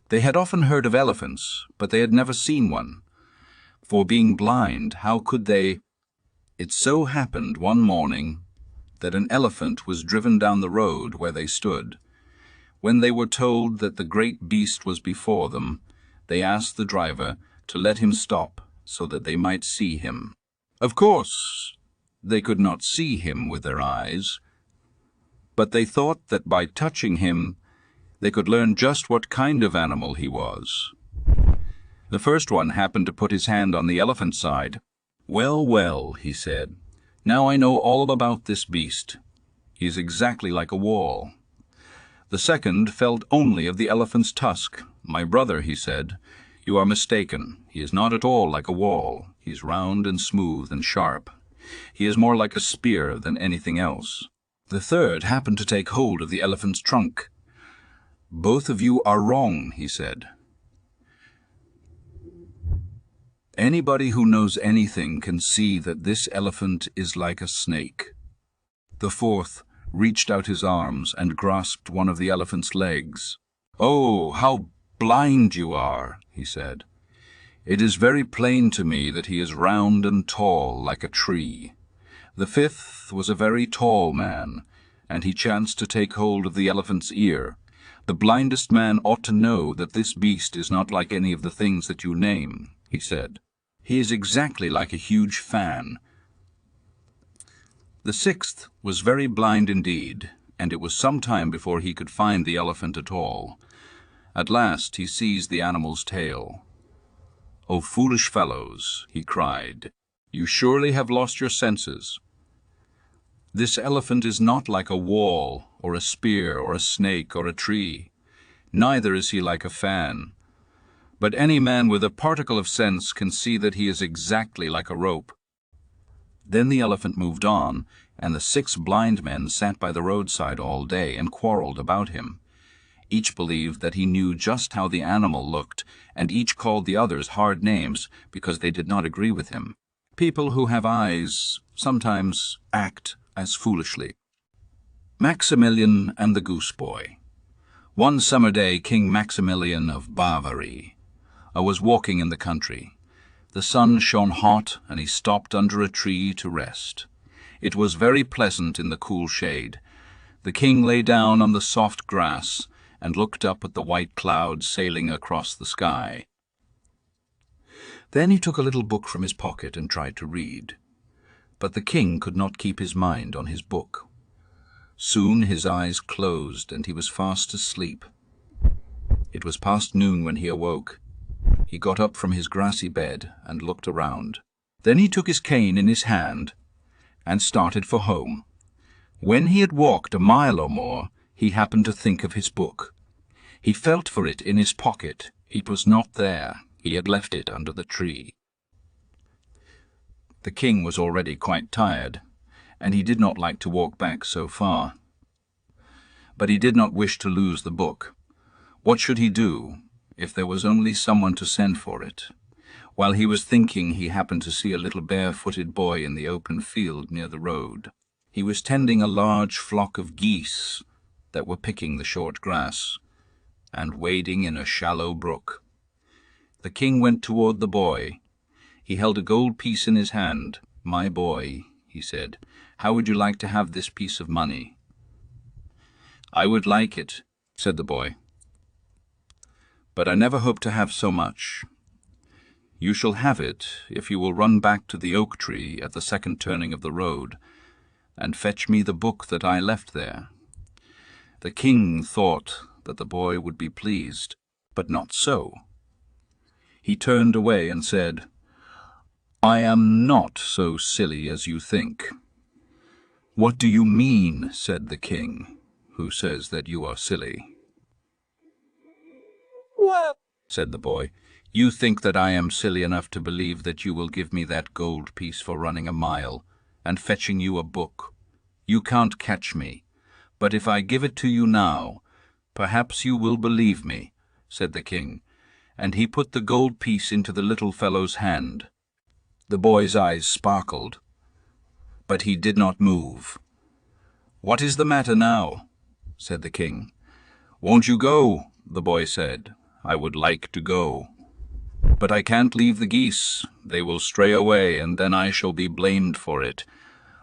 They had often heard of elephants, but they had never seen one. For being blind, how could they? It so happened one morning that an elephant was driven down the road where they stood. When they were told that the great beast was before them, they asked the driver to let him stop so that they might see him. Of course, they could not see him with their eyes, but they thought that by touching him, they could learn just what kind of animal he was. The first one happened to put his hand on the elephant's side. "Well, well," he said, "now I know all about this beast. He is exactly like a wall." The second felt only of the elephant's tusk. "My brother," he said, "you are mistaken. He is not at all like a wall. He is round and smooth and sharp. He is more like a spear than anything else." The third happened to take hold of the elephant's trunk. "Both of you are wrong," he said. "Anybody who knows anything can see that this elephant is like a snake." The fourth reached out his arms and grasped one of the elephant's legs. "Oh, how blind you are," he said. "It is very plain to me that he is round and tall like a tree." The fifth was a very tall man, and he chanced to take hold of the elephant's ear. "The blindest man ought to know that this beast is not like any of the things that you name," he said. "He is exactly like a huge fan." The sixth was very blind indeed, and it was some time before he could find the elephant at all. At last he seized the animal's tail. "O foolish fellows," he cried, "you surely have lost your senses. This elephant is not like a wall, or a spear, or a snake, or a tree. Neither is he like a fan. But any man with a particle of sense can see that he is exactly like a rope." Then the elephant moved on, and the 6 blind men sat by the roadside all day and quarreled about him. Each believed that he knew just how the animal looked, and each called the others hard names because they did not agree with him. People who have eyes sometimes act as foolishly. Maximilian and the Goose Boy. One summer day, King Maximilian of Bavaria was walking in the country. The sun shone hot, and he stopped under a tree to rest. It was very pleasant in the cool shade. The king lay down on the soft grass and looked up at the white clouds sailing across the sky. Then he took a little book from his pocket and tried to read. But the king could not keep his mind on his book. Soon his eyes closed, and he was fast asleep. It was past noon when he awoke. He got up from his grassy bed and looked around. Then he took his cane in his hand and started for home. When he had walked a mile or more, he happened to think of his book. He felt for it in his pocket. It was not there. He had left it under the tree. The king was already quite tired, and he did not like to walk back so far. But he did not wish to lose the book. What should he do if there was only someone to send for it? While he was thinking, he happened to see a little bare-footed boy in the open field near the road. He was tending a large flock of geese that were picking the short grass and wading in a shallow brook. The king went toward the boy. He held a gold piece in his hand. "My boy," he said, "how would you like to have this piece of money?" "I would like it," said the boy, "but I never hope to have so much. You shall have it if you will run back to the oak tree at the second turning of the road and fetch me the book that I left there." The king thought that the boy would be pleased, but not so. He turned away and said, "I am not so silly as you think." "What do you mean?" said the king. "Who says that you are silly?" "Well," said the boy, "you think that I am silly enough to believe that you will give me that gold piece for running a mile and fetching you a book. You can't catch me, but if I give it to you now, perhaps you will believe me," said the king, and he put the gold piece into the little fellow's hand. The boy's eyes sparkled, but he did not move. "What is the matter now?" said the king. "Won't you go?" the boy said. "I would like to go, but I can't leave the geese. They will stray away, and then I shall be blamed for it."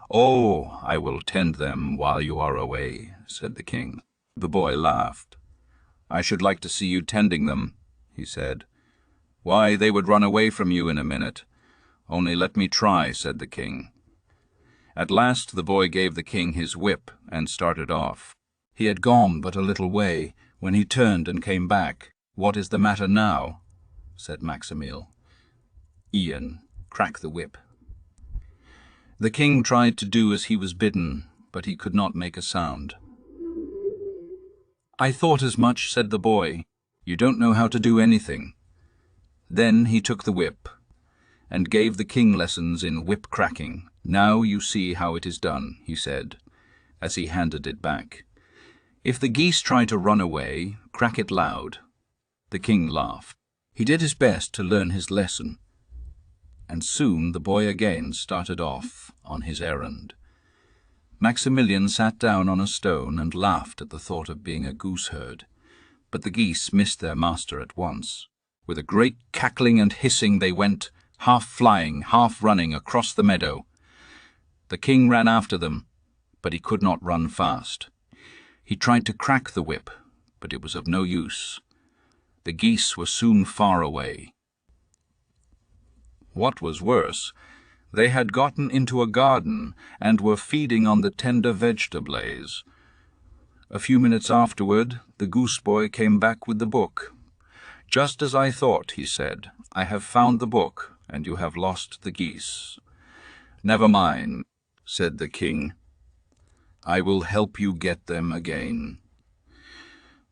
"Oh, I will tend them while you are away," said the king. The boy laughed. "I should like to see you tending them," he said. "Why, they would run away from you in a minute. Only let me try," said the king. At last the boy gave the king his whip and started off. He had gone but a little way when he turned and came back. "What is the matter now?" said Maximil. "Ian, crack the whip." The king tried to do as he was bidden, but he could not make a sound. "I thought as much," said the boy. "You don't know how to do anything." Then he took the whip and gave the king lessons in whip-cracking. "Now you see how it is done," he said, as he handed it back. "If the geese try to run away, crack it loud." The king laughed. He did his best to learn his lesson, and soon the boy again started off on his errand. Maximilian sat down on a stone and laughed at the thought of being a gooseherd, but the geese missed their master at once. With a great cackling and hissing they went, half flying, half running, across the meadow. The king ran after them, but he could not run fast. He tried to crack the whip, but it was of no use. The geese were soon far away. What was worse, they had gotten into a garden and were feeding on the tender vegetables. A few minutes afterward, the goose boy came back with the book. "Just as I thought," he said. "I have found the book, and you have lost the geese." "Never mind," said the king. "I will help you get them again."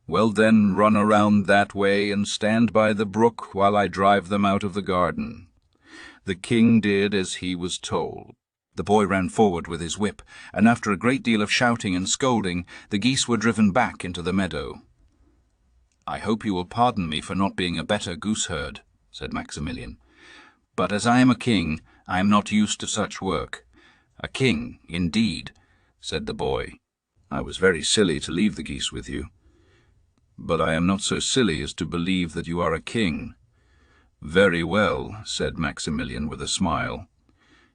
"Well then, run around that way and stand by the brook while I drive them out of the garden." The king did as he was told. The boy ran forward with his whip, and after a great deal of shouting and scolding, the geese were driven back into the meadow. "I hope you will pardon me for not being a better gooseherd," said Maximilian. "But as I am a king, I am not used to such work." "A king, indeed," said the boy. "I was very silly to leave the geese with you. But I am not so silly as to believe that you are a king." "Very well," said Maximilian with a smile.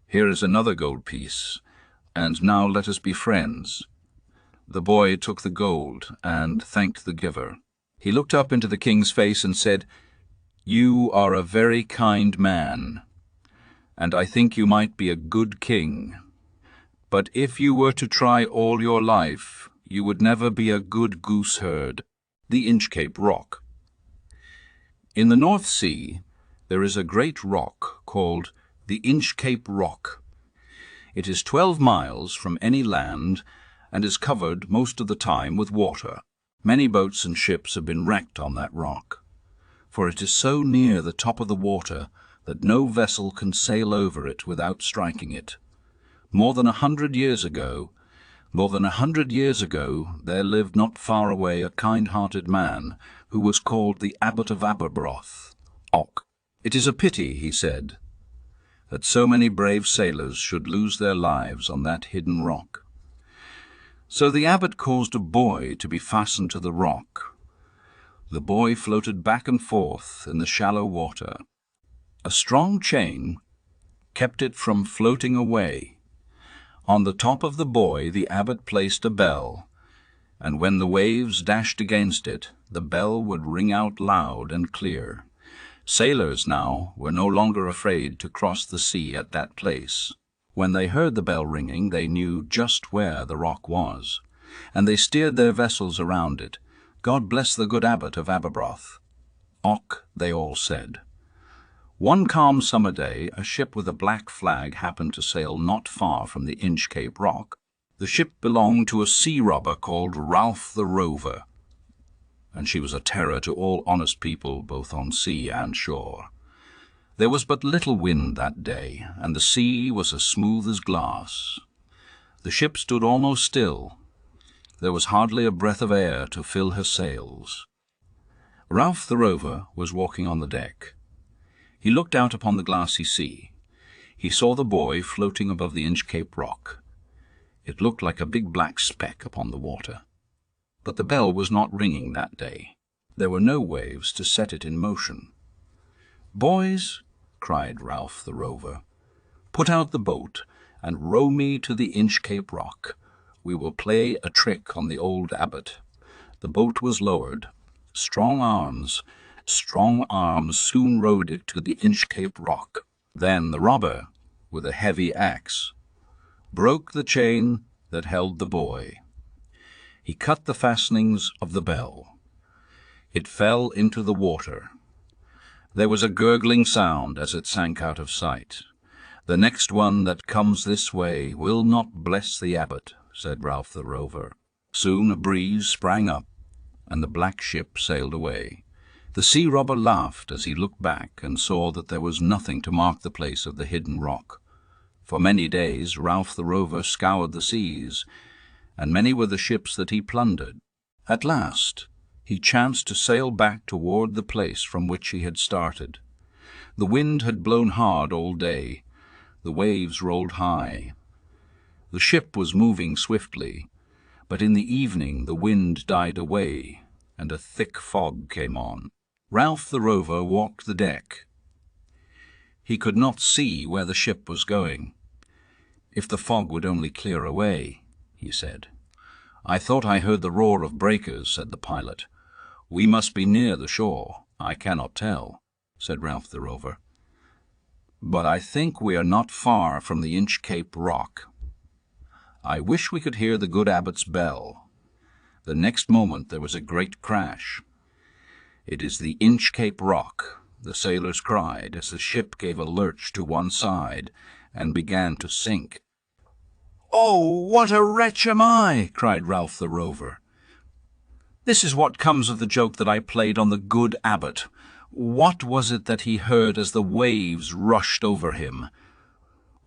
"Here is another gold piece, and now let us be friends." The boy took the gold and thanked the giver. He looked up into the king's face and said, "You are a very kind man, and I think you might be a good king. But if you were to try all your life, you would never be a good gooseherd." The Inchcape Rock. In the North Sea, there is a great rock called the Inchcape Rock. It is 12 miles from any land and is covered most of the time with water. Many boats and ships have been wrecked on that rock, for it is so near the top of the water that no vessel can sail over it without striking it. More than 100 years ago, there lived not far away a kind-hearted man who was called the Abbot of Aberbroth. "It is a pity," he said, "that so many brave sailors should lose their lives on that hidden rock." So the abbot caused a buoy to be fastened to the rock. The buoy floated back and forth in the shallow water. A strong chain kept it from floating away. On the top of the buoy the abbot placed a bell, and when the waves dashed against it, the bell would ring out loud and clear. Sailors now were no longer afraid to cross the sea at that place. When they heard the bell ringing, they knew just where the rock was, and they steered their vessels around it. "God bless the good Abbot of Aberbroth." "Och," they all said. One calm summer day, a ship with a black flag happened to sail not far from the Inchcape Rock. The ship belonged to a sea robber called Ralph the Rover, and she was a terror to all honest people both on sea and shore. There was but little wind that day, and the sea was as smooth as glass. The ship stood almost still. There was hardly a breath of air to fill her sails. Ralph the Rover was walking on the deck. He looked out upon the glassy sea. He saw the buoy floating above the Inchcape Rock. It looked like a big black speck upon the water. But the bell was not ringing that day. There were no waves to set it in motion. "Boys," cried Ralph the Rover, "put out the boat and row me to the Inchcape Rock. We will play a trick on the old abbot." The boat was lowered. Strong arms soon rowed it to the Inchcape Rock. Then the robber, with a heavy axe, broke the chain that held the buoy. He cut the fastenings of the bell. It fell into the water. There was a gurgling sound as it sank out of sight. "The next one that comes this way will not bless the abbot," said Ralph the Rover. Soon a breeze sprang up, and the black ship sailed away. The sea robber laughed as he looked back and saw that there was nothing to mark the place of the hidden rock. For many days Ralph the Rover scoured the seas, and many were the ships that he plundered. At last he chanced to sail back toward the place from which he had started. The wind had blown hard all day. The waves rolled high. The ship was moving swiftly, but in the evening the wind died away, and a thick fog came on. Ralph the Rover walked the deck. He could not see where the ship was going. "If the fog would only clear away," he said. "I thought I heard the roar of breakers," said the pilot. "We must be near the shore." "I cannot tell," said Ralph the Rover. "But I think we are not far from the Inchcape Rock. I wish we could hear the good abbot's bell. The next moment there was a great crash. "It is the Inchcape Rock," the sailors cried, as the ship gave a lurch to one side and began to sink. "Oh, what a wretch am I!" cried Ralph the Rover. "This is what comes of the joke that I played on the good abbot. What was it that he heard as the waves rushed over him?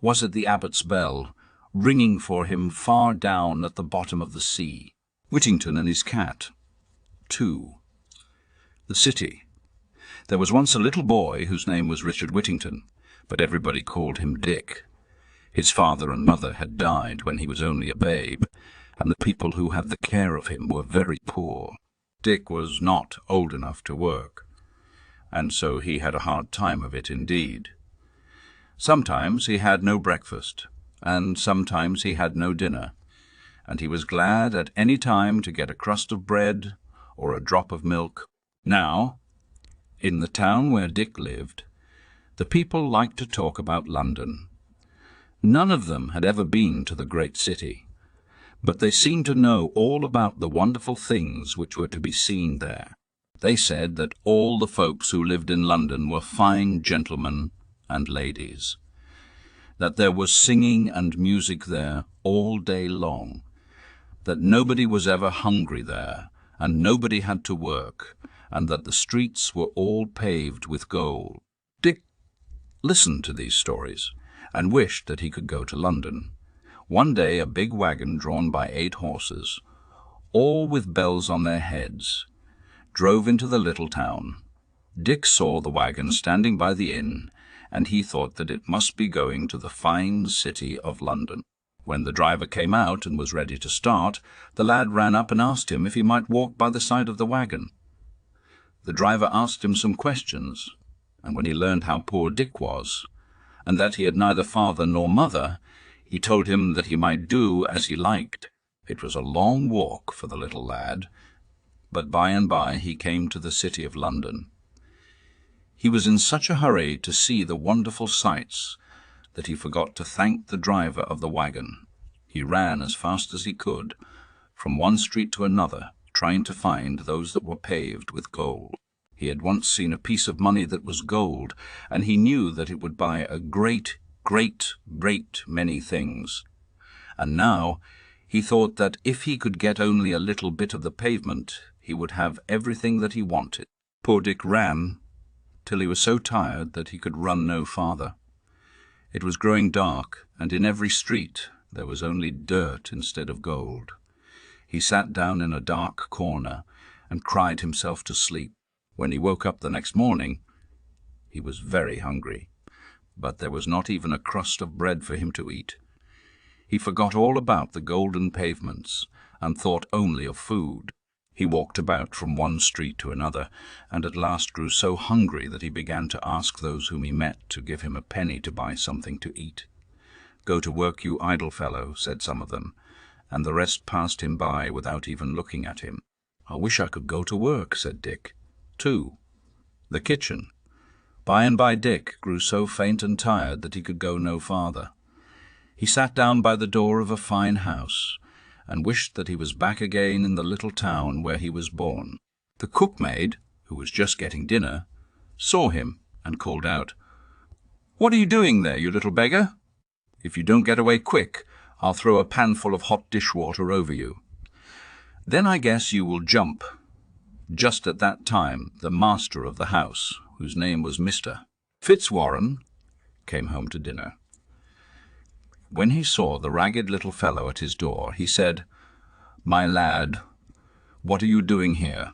Was it the abbot's bell, ringing for him far down at the bottom of the sea?" Whittington and his cat. 2. The city. There was once a little boy whose name was Richard Whittington, but everybody called him Dick. His father and mother had died when he was only a babe, and the people who had the care of him were very poor. Dick was not old enough to work, and so he had a hard time of it indeed. Sometimes he had no breakfast, and sometimes he had no dinner, and he was glad at any time to get a crust of bread or a drop of milk. Now, in the town where Dick lived, the people liked to talk about London. None of them had ever been to the great city, but they seemed to know all about the wonderful things which were to be seen there. They said that all the folks who lived in London were fine gentlemen and ladies, that there was singing and music there all day long, that nobody was ever hungry there, and nobody had to work, and that the streets were all paved with gold. Dick listened to these stories, and wished that he could go to London. One day a big wagon drawn by 8 horses, all with bells on their heads, drove into the little town. Dick saw the wagon standing by the inn, and he thought that it must be going to the fine city of London. When the driver came out and was ready to start, the lad ran up and asked him if he might walk by the side of the wagon. The driver asked him some questions, and when he learned how poor Dick was, and that he had neither father nor mother, he told him that he might do as he liked. It was a long walk for the little lad, but by and by he came to the city of London. He was in such a hurry to see the wonderful sights that he forgot to thank the driver of the wagon. He ran as fast as he could, from one street to another, trying to find those that were paved with gold. He had once seen a piece of money that was gold, and he knew that it would buy a great many things. And now he thought that if he could get only a little bit of the pavement, he would have everything that he wanted. Poor Dick ran till he was so tired that he could run no farther. It was growing dark, and in every street there was only dirt instead of gold. He sat down in a dark corner and cried himself to sleep. When he woke up the next morning, he was very hungry, but there was not even a crust of bread for him to eat. He forgot all about the golden pavements and thought only of food. He walked about from one street to another, and at last grew so hungry that he began to ask those whom he met to give him a penny to buy something to eat. "Go to work, you idle fellow," said some of them, and the rest passed him by without even looking at him. "I wish I could go to work," said Dick. 2. The kitchen. By and by Dick grew so faint and tired that he could go no farther. He sat down by the door of a fine house, and wished that he was back again in the little town where he was born. The cookmaid, who was just getting dinner, saw him and called out, "What are you doing there, you little beggar? If you don't get away quick, I'll throw a panful of hot dishwater over you. Then I guess you will jump." Just at that time, the master of the house, whose name was Mr. Fitzwarren, came home to dinner. When he saw the ragged little fellow at his door, he said, "My lad, what are you doing here?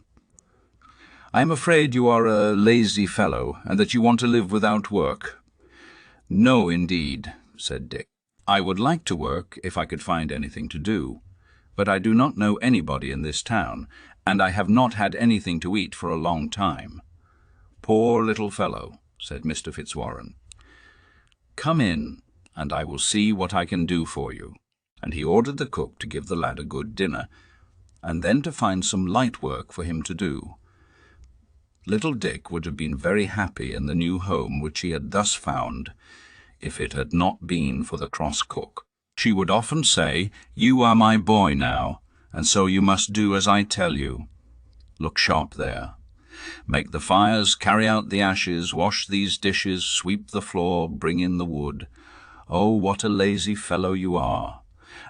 I am afraid you are a lazy fellow, and that you want to live without work." "No, indeed," said Dick. "I would like to work if I could find anything to do, but I do not know anybody in this town, and I have not had anything to eat for a long time." "Poor little fellow," said Mr. Fitzwarren. "Come in, and I will see what I can do for you." And he ordered the cook to give the lad a good dinner, and then to find some light work for him to do. Little Dick would have been very happy in the new home which he had thus found, if it had not been for the cross cook. She would often say, "You are my boy now," and so you must do as I tell you. Look sharp there. Make the fires, carry out the ashes, wash these dishes, sweep the floor, bring in the wood. Oh, what a lazy fellow you are!"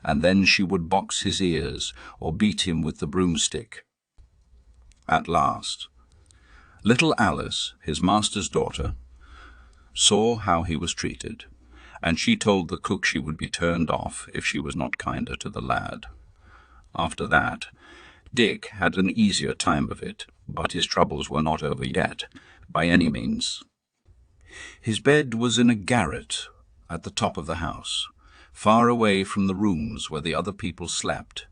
And then she would box his ears, or beat him with the broomstick. At last, little Alice, his master's daughter, saw how he was treated, and she told the cook she would be turned off if she was not kinder to the lad. After that, Dick had an easier time of it, but his troubles were not over yet, by any means. His bed was in a garret at the top of the house, far away from the rooms where the other people slept.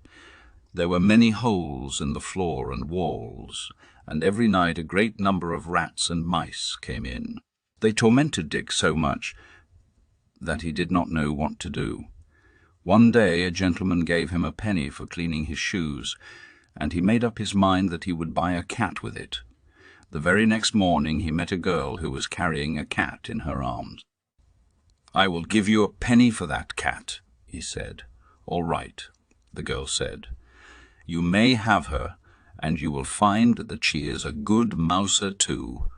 There were many holes in the floor and walls, and every night a great number of rats and mice came in. They tormented Dick so much that he did not know what to do. One day a gentleman gave him a penny for cleaning his shoes, and he made up his mind that he would buy a cat with it. The very next morning he met a girl who was carrying a cat in her arms. "I will give you a penny for that cat," he said. "All right," the girl said. "You may have her, and you will find that she is a good mouser too."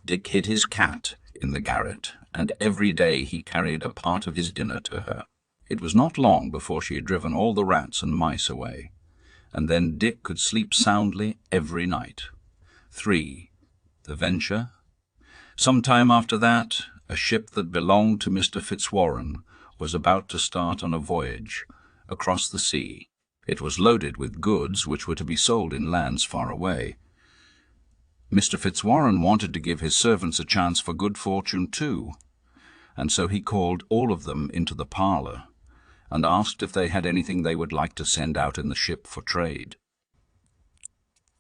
Dick hid his cat in the garret, and every day he carried a part of his dinner to her. It was not long before she had driven all the rats and mice away, and then Dick could sleep soundly every night. 3. The Venture. Some time after that, a ship that belonged to Mr. Fitzwarren was about to start on a voyage across the sea. It was loaded with goods which were to be sold in lands far away. Mr. Fitzwarren wanted to give his servants a chance for good fortune too, and so he called all of them into the parlour and asked if they had anything they would like to send out in the ship for trade.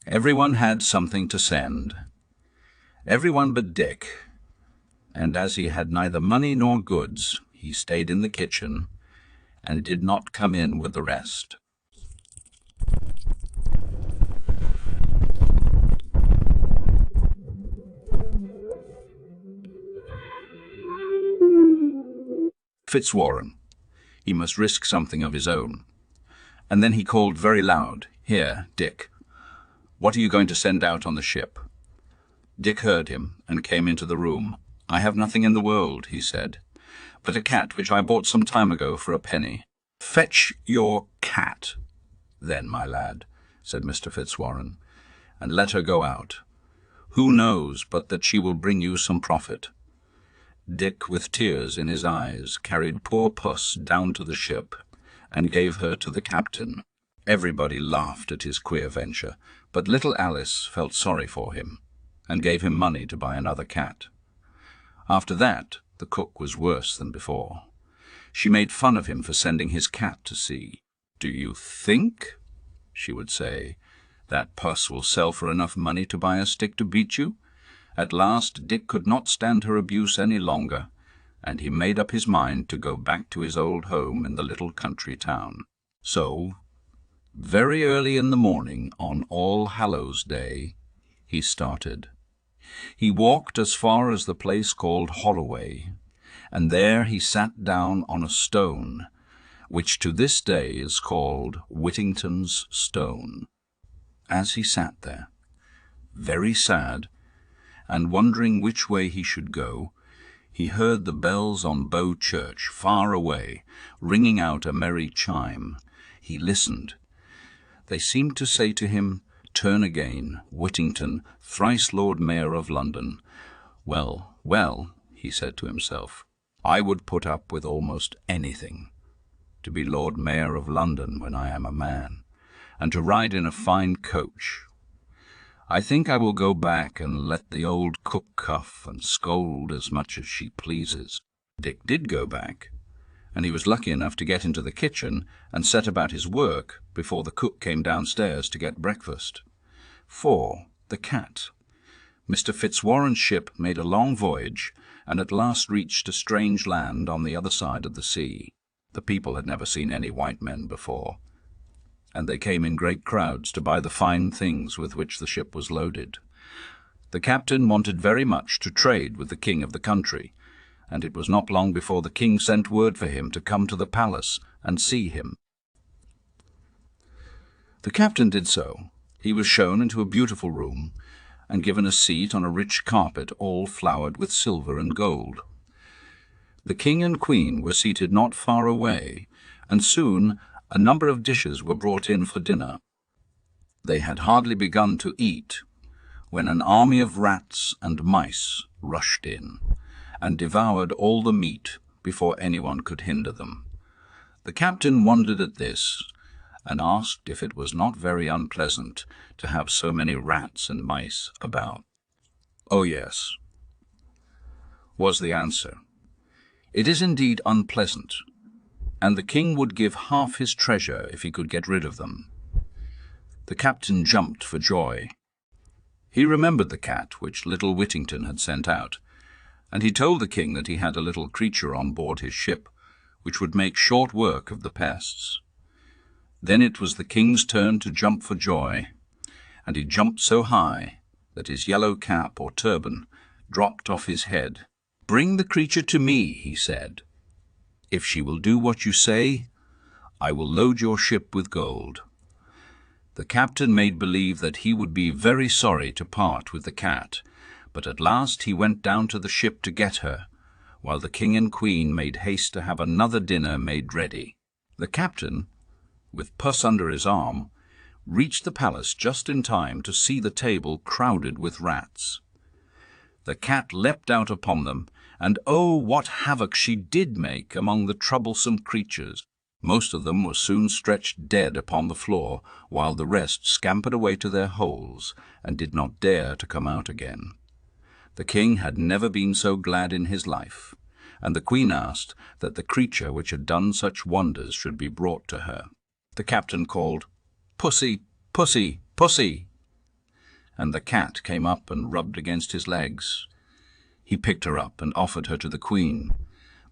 Everyone had something to send. Everyone but Dick, and as he had neither money nor goods, he stayed in the kitchen and did not come in with the rest. Fitzwarren. He must risk something of his own. And then he called very loud, "Here, Dick, what are you going to send out on the ship?" Dick heard him and came into the room. "I have nothing in the world," he said, "but a cat which I bought some time ago for a penny." "Fetch your cat, then, my lad," said Mr. Fitzwarren, "and let her go out. Who knows but that she will bring you some profit?" Dick, with tears in his eyes, carried poor Puss down to the ship and gave her to the captain. Everybody laughed at his queer venture, but little Alice felt sorry for him and gave him money to buy another cat. After that, the cook was worse than before. She made fun of him for sending his cat to sea. "Do you think," she would say, "that Puss will sell for enough money to buy a stick to beat you?" At last Dick could not stand her abuse any longer, and he made up his mind to go back to his old home in the little country town. So, very early in the morning on All Hallows Day, he started. He walked as far as the place called Holloway, and there he sat down on a stone, which to this day is called Whittington's Stone. As he sat there, very sad, and wondering which way he should go, he heard the bells on Bow Church, far away, ringing out a merry chime. He listened. They seemed to say to him, "Turn again, Whittington, thrice Lord Mayor of London." "Well, well," he said to himself, "I would put up with almost anything to be Lord Mayor of London when I am a man, and to ride in a fine coach. I think I will go back and let the old cook cuff and scold as much as she pleases." Dick did go back, and he was lucky enough to get into the kitchen and set about his work before the cook came downstairs to get breakfast. 4. The cat. Mr. Fitzwarren's ship made a long voyage, and at last reached a strange land on the other side of the sea. The people had never seen any white men before, and they came in great crowds to buy the fine things with which the ship was loaded. The captain wanted very much to trade with the king of the country, and it was not long before the king sent word for him to come to the palace and see him. The captain did so. He was shown into a beautiful room and given a seat on a rich carpet all flowered with silver and gold. The king and queen were seated not far away, and soon a number of dishes were brought in for dinner. They had hardly begun to eat when an army of rats and mice rushed in and devoured all the meat before anyone could hinder them. The captain wondered at this and asked if it was not very unpleasant to have so many rats and mice about. "Oh, yes," was the answer. "It is indeed unpleasant, and the king would give half his treasure if he could get rid of them." The captain jumped for joy. He remembered the cat which little Whittington had sent out, and he told the king that he had a little creature on board his ship which would make short work of the pests. Then it was the king's turn to jump for joy, and he jumped so high that his yellow cap or turban dropped off his head. "Bring the creature to me," he said. "If she will do what you say, I will load your ship with gold." The captain made believe that he would be very sorry to part with the cat, but at last he went down to the ship to get her, while the king and queen made haste to have another dinner made ready. The captain, with Puss under his arm, reached the palace just in time to see the table crowded with rats. The cat leapt out upon them, and oh, what havoc she did make among the troublesome creatures! Most of them were soon stretched dead upon the floor, while the rest scampered away to their holes and did not dare to come out again. The king had never been so glad in his life, and the queen asked that the creature which had done such wonders should be brought to her. The captain called, "Pussy, pussy, pussy!" and the cat came up and rubbed against his legs. He picked her up and offered her to the queen,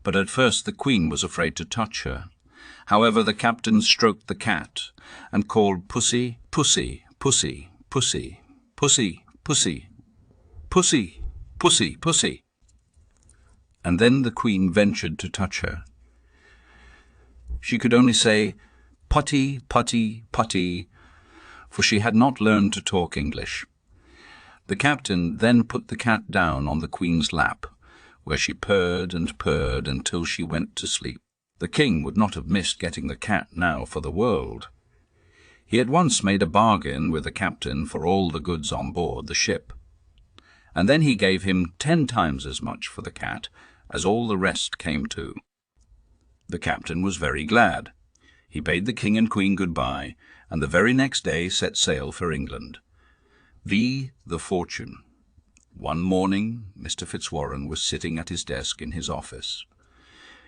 but at first the queen was afraid to touch her. However, the captain stroked the cat and called, "Pussy, pussy, pussy, pussy, pussy, pussy, pussy, pussy, pussy." And then the queen ventured to touch her. She could only say, "Putty, putty, putty," for she had not learned to talk English. The captain then put the cat down on the queen's lap, where she purred and purred until she went to sleep. The king would not have missed getting the cat now for the world. He at once made a bargain with the captain for all the goods on board the ship, and then he gave him 10 times as much for the cat as all the rest came to. The captain was very glad. He bade the king and queen goodbye, and the very next day set sail for England. The fortune. One morning Mr. Fitzwarren was sitting at his desk in his office.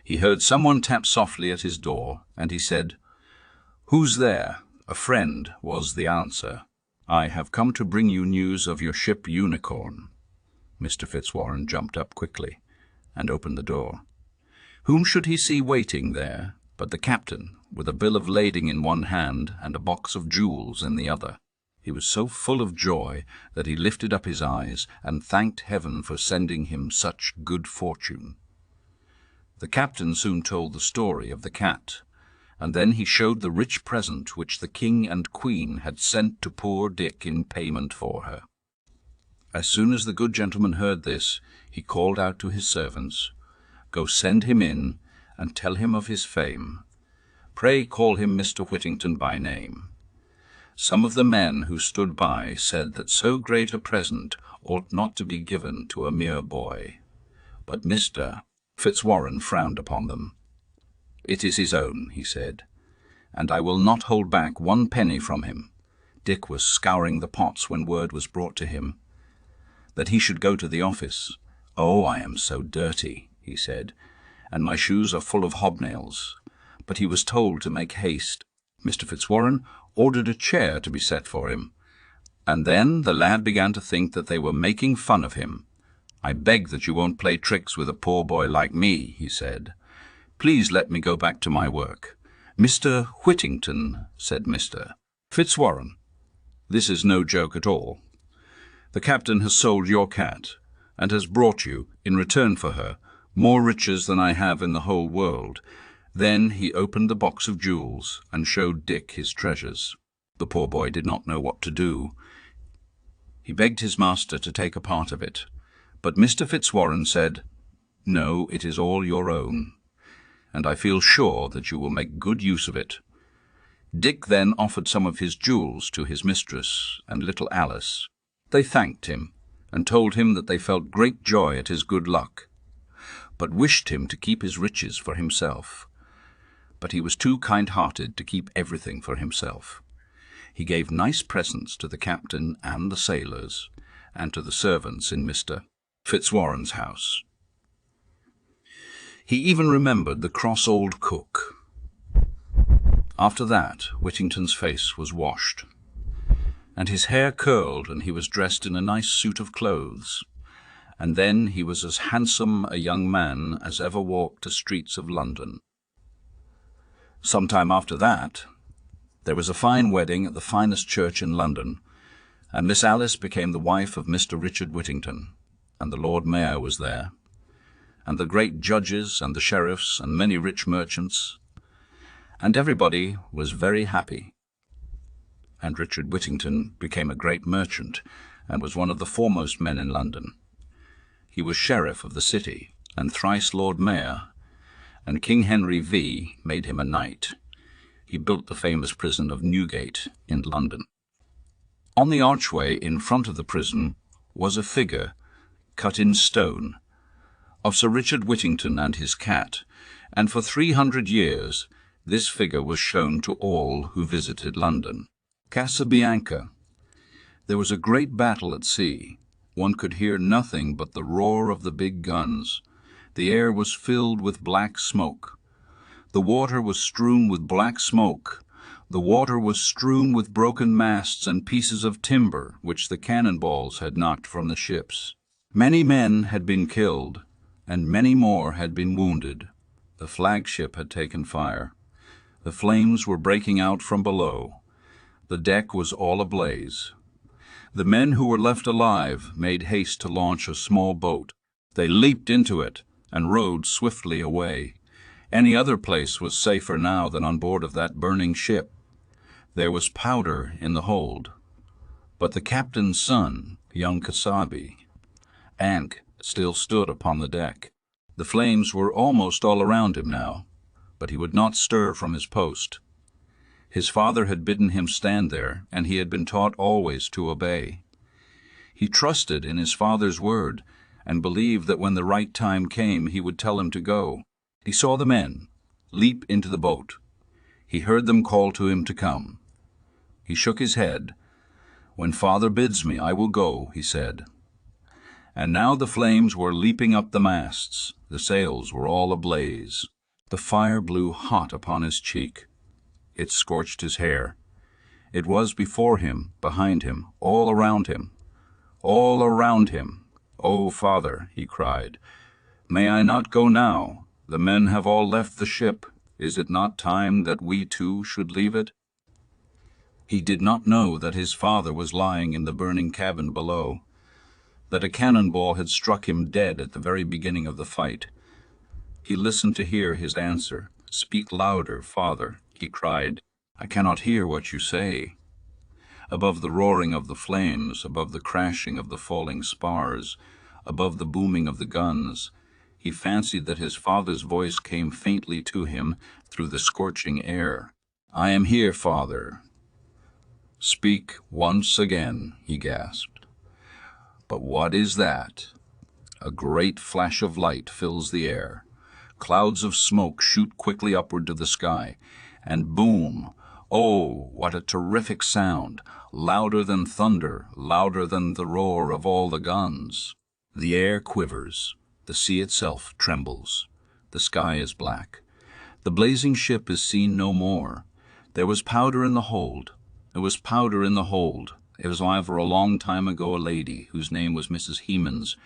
He heard someone tap softly at his door, and he said, "Who's there?" "A friend," was the answer. "I have come to bring you news of your ship Unicorn." Mr. Fitzwarren jumped up quickly and opened the door. Whom should he see waiting there but the captain, with a bill of lading in one hand and a box of jewels in the other. He was so full of joy that he lifted up his eyes and thanked heaven for sending him such good fortune. The captain soon told the story of the cat, and then he showed the rich present which the king and queen had sent to poor Dick in payment for her. As soon as the good gentleman heard this, he called out to his servants, "Go send him in, and tell him of his fame. Pray call him Mr. Whittington by name." Some of the men who stood by said that so great a present ought not to be given to a mere boy, but Mr. Fitzwarren frowned upon them. "It is his own," he said, "and I will not hold back 1 penny from him." Dick was scouring the pots when word was brought to him that he should go to the office. "Oh, I am so dirty," he said, "and my shoes are full of hobnails." But he was told to make haste. Mr. Fitzwarren ordered a chair to be set for him, and then the lad began to think that they were making fun of him. "I beg that you won't play tricks with a poor boy like me," he said. "Please let me go back to my work." "Mr. Whittington," said Mr. Fitzwarren, "this is no joke at all. The captain has sold your cat, and has brought you, in return for her, more riches than I have in the whole world." Then he opened the box of jewels and showed Dick his treasures. The poor boy did not know what to do. He begged his master to take a part of it, but Mr. Fitzwarren said, "No, it is all your own, and I feel sure that you will make good use of it." Dick then offered some of his jewels to his mistress and little Alice. They thanked him and told him that they felt great joy at his good luck, but wished him to keep his riches for himself. But he was too kind-hearted to keep everything for himself. He gave nice presents to the captain and the sailors, and to the servants in Mr. Fitzwarren's house. He even remembered the cross old cook. After that, Whittington's face was washed, and his hair curled, and he was dressed in a nice suit of clothes, and then he was as handsome a young man as ever walked the streets of London. Some time after that, there was a fine wedding at the finest church in London, and Miss Alice became the wife of Mr. Richard Whittington, and the Lord Mayor was there, and the great judges and the sheriffs and many rich merchants, and everybody was very happy. And Richard Whittington became a great merchant, and was one of the foremost men in London. He was sheriff of the city, and thrice Lord Mayor, and King Henry V made him a knight. He built the famous prison of Newgate in London. On the archway in front of the prison was a figure, cut in stone, of Sir Richard Whittington and his cat, and for 300 years this figure was shown to all who visited London. Casabianca. There was a great battle at sea. One could hear nothing but the roar of the big guns. The air was filled with black smoke. The water was strewn with black smoke. The water was strewn with broken masts and pieces of timber which the cannonballs had knocked from the ships. Many men had been killed, and many more had been wounded. The flagship had taken fire. The flames were breaking out from below. The deck was all ablaze. The men who were left alive made haste to launch a small boat. They leaped into it and rowed swiftly away. Any other place was safer now than on board of that burning ship. There was powder in the hold. But the captain's son, young Casabi, still stood upon the deck. The flames were almost all around him now, but he would not stir from his post. His father had bidden him stand there, and he had been taught always to obey. He trusted in his father's word, and believed that when the right time came he would tell him to go. He saw the men leap into the boat. He heard them call to him to come. He shook his head. "When father bids me, I will go," he said. And now the flames were leaping up the masts. The sails were all ablaze. The fire blew hot upon his cheek. It scorched his hair. It was before him, behind him, all around him. All around him. "Oh, father," he cried, "may I not go now? The men have all left the ship. Is it not time that we too should leave it?" He did not know that his father was lying in the burning cabin below, that a cannonball had struck him dead at the very beginning of the fight. He listened to hear his answer. "Speak louder, father," he cried. "I cannot hear what you say." Above the roaring of the flames, above the crashing of the falling spars, above the booming of the guns, he fancied that his father's voice came faintly to him through the scorching air. "I am here, father." "Speak once again," he gasped. But what is that? A great flash of light fills the air. Clouds of smoke shoot quickly upward to the sky, and boom! Oh, what a terrific sound! Louder than thunder, louder than the roar of all the guns. The air quivers. The sea itself trembles. The sky is black. The blazing ship is seen no more. There was powder in the hold. There was powder in the hold. It was over a long time ago a lady, whose name was Mrs. Hemans,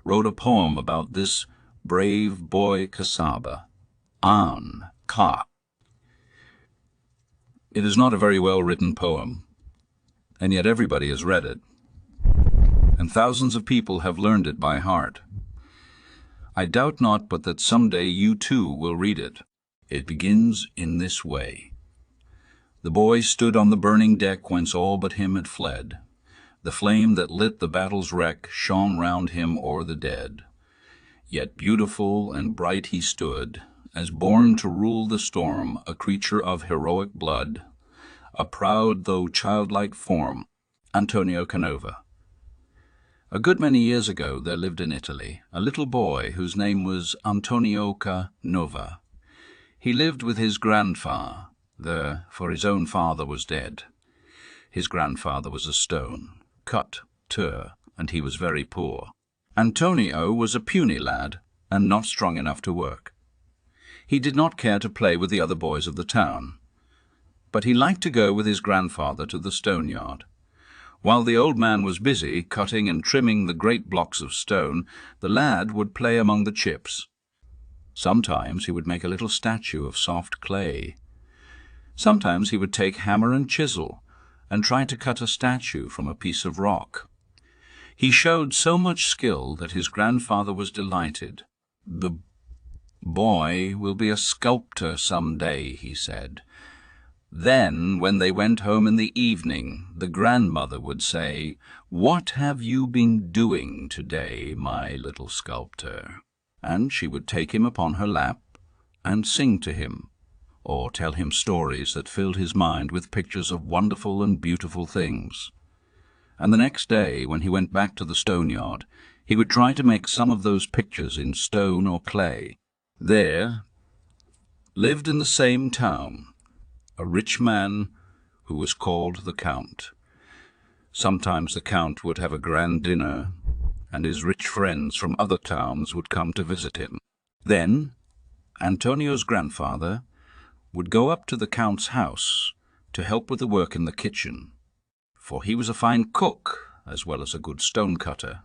wrote a poem about this brave boy Casaba, An Ka. It is not a very well-written poem, and yet everybody has read it, and thousands of people have learned it by heart. I doubt not but that some day you too will read it. It begins in this way. The boy stood on the burning deck whence all but him had fled. The flame that lit the battle's wreck shone round him o'er the dead. Yet beautiful and bright he stood, as born to rule the storm, a creature of heroic blood, a proud though childlike form, Antonio Canova. A good many years ago there lived in Italy a little boy whose name was Antonio Canova. He lived with his grandfather, for his own father was dead. His grandfather was a stone, cut, and he was very poor. Antonio was a puny lad, and not strong enough to work. He did not care to play with the other boys of the town, but he liked to go with his grandfather to the stone yard. While the old man was busy cutting and trimming the great blocks of stone, the lad would play among the chips. Sometimes he would make a little statue of soft clay. Sometimes he would take hammer and chisel and try to cut a statue from a piece of rock. He showed so much skill that his grandfather was delighted. "The boy will be a sculptor some day," he said. Then, when they went home in the evening, the grandmother would say, "What have you been doing today, my little sculptor?" And she would take him upon her lap and sing to him, or tell him stories that filled his mind with pictures of wonderful and beautiful things. And the next day, when he went back to the stone yard, he would try to make some of those pictures in stone or clay. There lived in the same town a rich man who was called the Count. Sometimes the Count would have a grand dinner, and his rich friends from other towns would come to visit him. Then Antonio's grandfather would go up to the Count's house to help with the work in the kitchen, for he was a fine cook as well as a good stone cutter.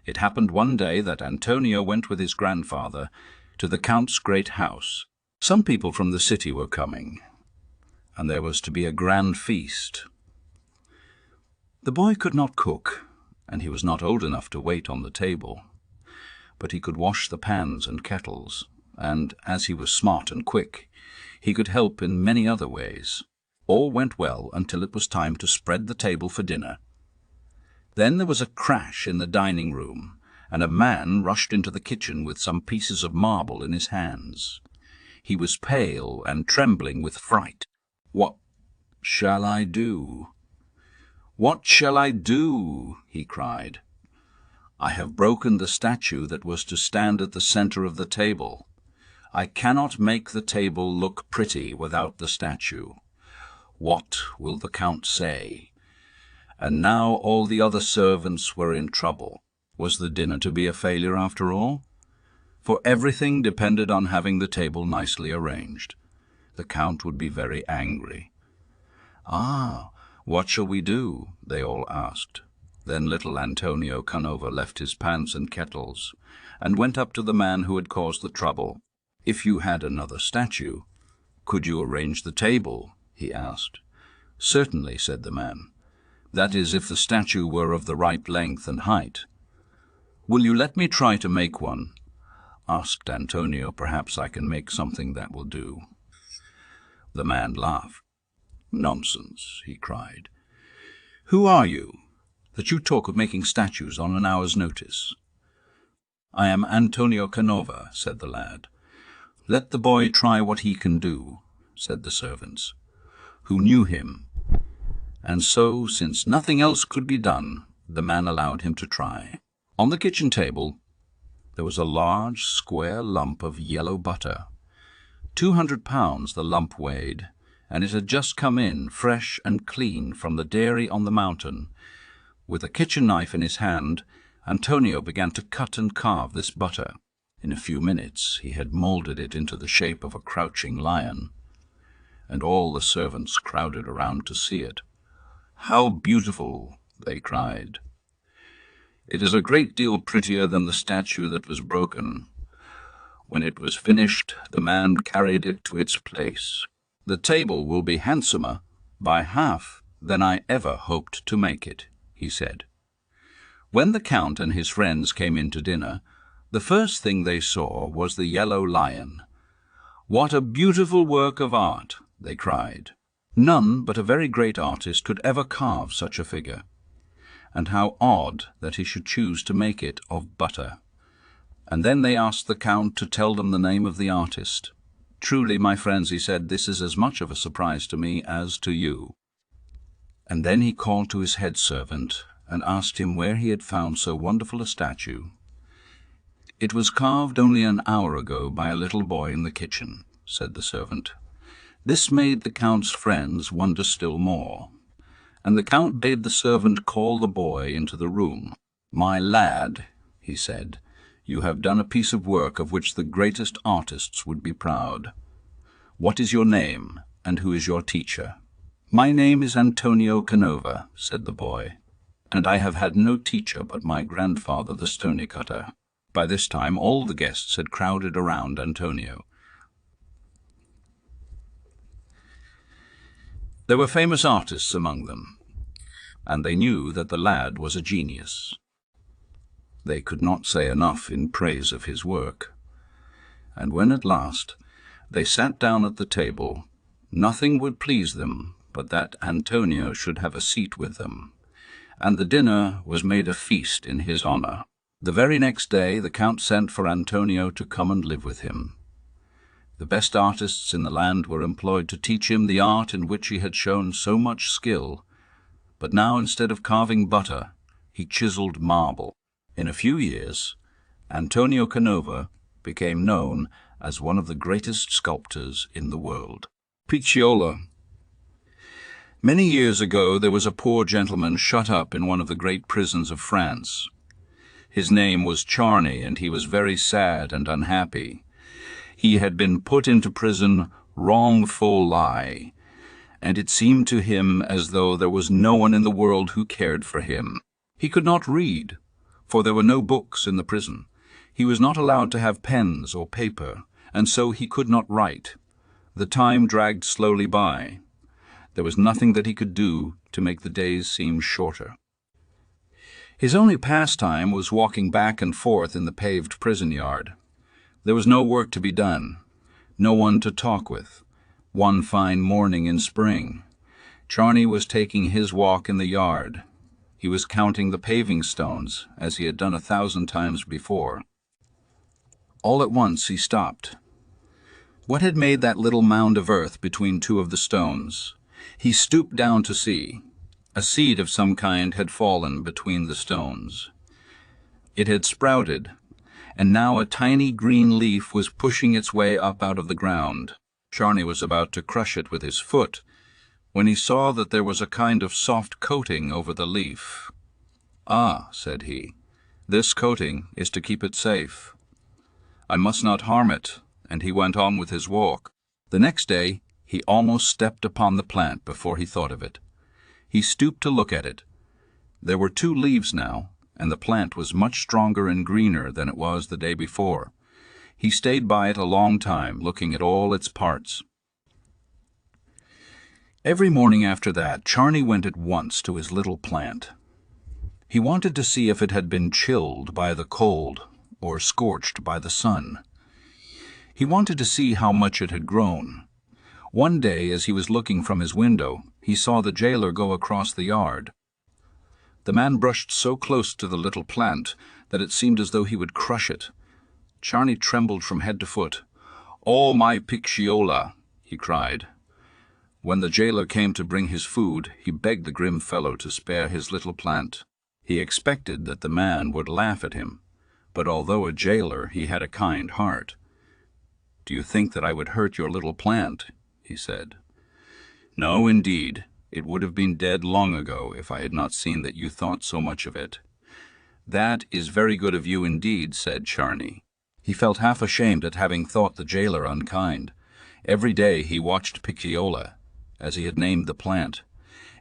It happened one day that Antonio went with his grandfather to the Count's great house. Some people from the city were coming, and there was to be a grand feast. The boy could not cook, and he was not old enough to wait on the table, but he could wash the pans and kettles, and, as he was smart and quick, he could help in many other ways. All went well until it was time to spread the table for dinner. Then there was a crash in the dining room, and a man rushed into the kitchen with some pieces of marble in his hands. He was pale and trembling with fright. "What shall I do? What shall I do?" he cried. "I have broken the statue that was to stand at the center of the table. I cannot make the table look pretty without the statue. What will the Count say?" And now all the other servants were in trouble. Was the dinner to be a failure after all? For everything depended on having the table nicely arranged. The Count would be very angry. "Ah, what shall we do?" they all asked. Then little Antonio Canova left his pans and kettles, and went up to the man who had caused the trouble. "If you had another statue, could you arrange the table?" he asked. "Certainly," said the man. "That is, if the statue were of the right length and height." "Will you let me try to make one?" asked Antonio. "Perhaps I can make something that will do." The man laughed. "Nonsense," he cried. "Who are you, that you talk of making statues on an hour's notice?" "I am Antonio Canova," said the lad. "Let the boy try what he can do," said the servants, who knew him. And so, since nothing else could be done, the man allowed him to try. On the kitchen table there was a large square lump of yellow butter. 200 pounds the lump weighed, and it had just come in, fresh and clean, from the dairy on the mountain. With a kitchen knife in his hand, Antonio began to cut and carve this butter. In a few minutes he had moulded it into the shape of a crouching lion, and all the servants crowded around to see it. "How beautiful!" they cried. "It is a great deal prettier than the statue that was broken." When it was finished, the man carried it to its place. "The table will be handsomer by half than I ever hoped to make it," he said. When the Count and his friends came in to dinner, the first thing they saw was the yellow lion. "What a beautiful work of art!" they cried. None but a very great artist could ever carve such a figure. And how odd that he should choose to make it of butter. And then they asked the Count to tell them the name of the artist. Truly, my friends, he said, this is as much of a surprise to me as to you. And then he called to his head servant and asked him where he had found so wonderful a statue. It was carved only an hour ago by a little boy in the kitchen, said the servant. This made the Count's friends wonder still more, and the Count bade the servant call the boy into the room. My lad, he said, you have done a piece of work of which the greatest artists would be proud. What is your name, and who is your teacher? My name is Antonio Canova, said the boy, and I have had no teacher but my grandfather the stony cutter. By this time all the guests had crowded around Antonio. There were famous artists among them, and they knew that the lad was a genius. They could not say enough in praise of his work, and when at last they sat down at the table, nothing would please them but that Antonio should have a seat with them, and the dinner was made a feast in his honor. The very next day the Count sent for Antonio to come and live with him. The best artists in the land were employed to teach him the art in which he had shown so much skill, but now instead of carving butter, he chiseled marble. In a few years, Antonio Canova became known as one of the greatest sculptors in the world. Picciola. Many years ago there was a poor gentleman shut up in one of the great prisons of France. His name was Charney, and he was very sad and unhappy. He had been put into prison wrongful lie, and it seemed to him as though there was no one in the world who cared for him. He could not read, for there were no books in the prison. He was not allowed to have pens or paper, and so he could not write. The time dragged slowly by. There was nothing that he could do to make the days seem shorter. His only pastime was walking back and forth in the paved prison yard. There was no work to be done, no one to talk with. One fine morning in spring, Charney was taking his walk in the yard. He was counting the paving stones, as he had done 1,000 times before. All at once he stopped. What had made that little mound of earth between two of the stones? He stooped down to see. A seed of some kind had fallen between the stones. It had sprouted, and now a tiny green leaf was pushing its way up out of the ground. Charney was about to crush it with his foot, when he saw that there was a kind of soft coating over the leaf. "Ah," said he, "this coating is to keep it safe. I must not harm it," and he went on with his walk. The next day he almost stepped upon the plant before he thought of it. He stooped to look at it. There were 2 leaves now, and the plant was much stronger and greener than it was the day before. He stayed by it a long time, looking at all its parts. Every morning after that, Charney went at once to his little plant. He wanted to see if it had been chilled by the cold or scorched by the sun. He wanted to see how much it had grown. One day, as he was looking from his window, he saw the jailer go across the yard. The man brushed so close to the little plant that it seemed as though he would crush it. Charney trembled from head to foot. "Oh, my Picciola!" he cried. When the jailer came to bring his food, he begged the grim fellow to spare his little plant. He expected that the man would laugh at him, but although a jailer, he had a kind heart. "Do you think that I would hurt your little plant?" he said. "No, indeed. It would have been dead long ago if I had not seen that you thought so much of it." "That is very good of you indeed," said Charney. He felt half ashamed at having thought the jailer unkind. Every day he watched Picciola, as he had named the plant.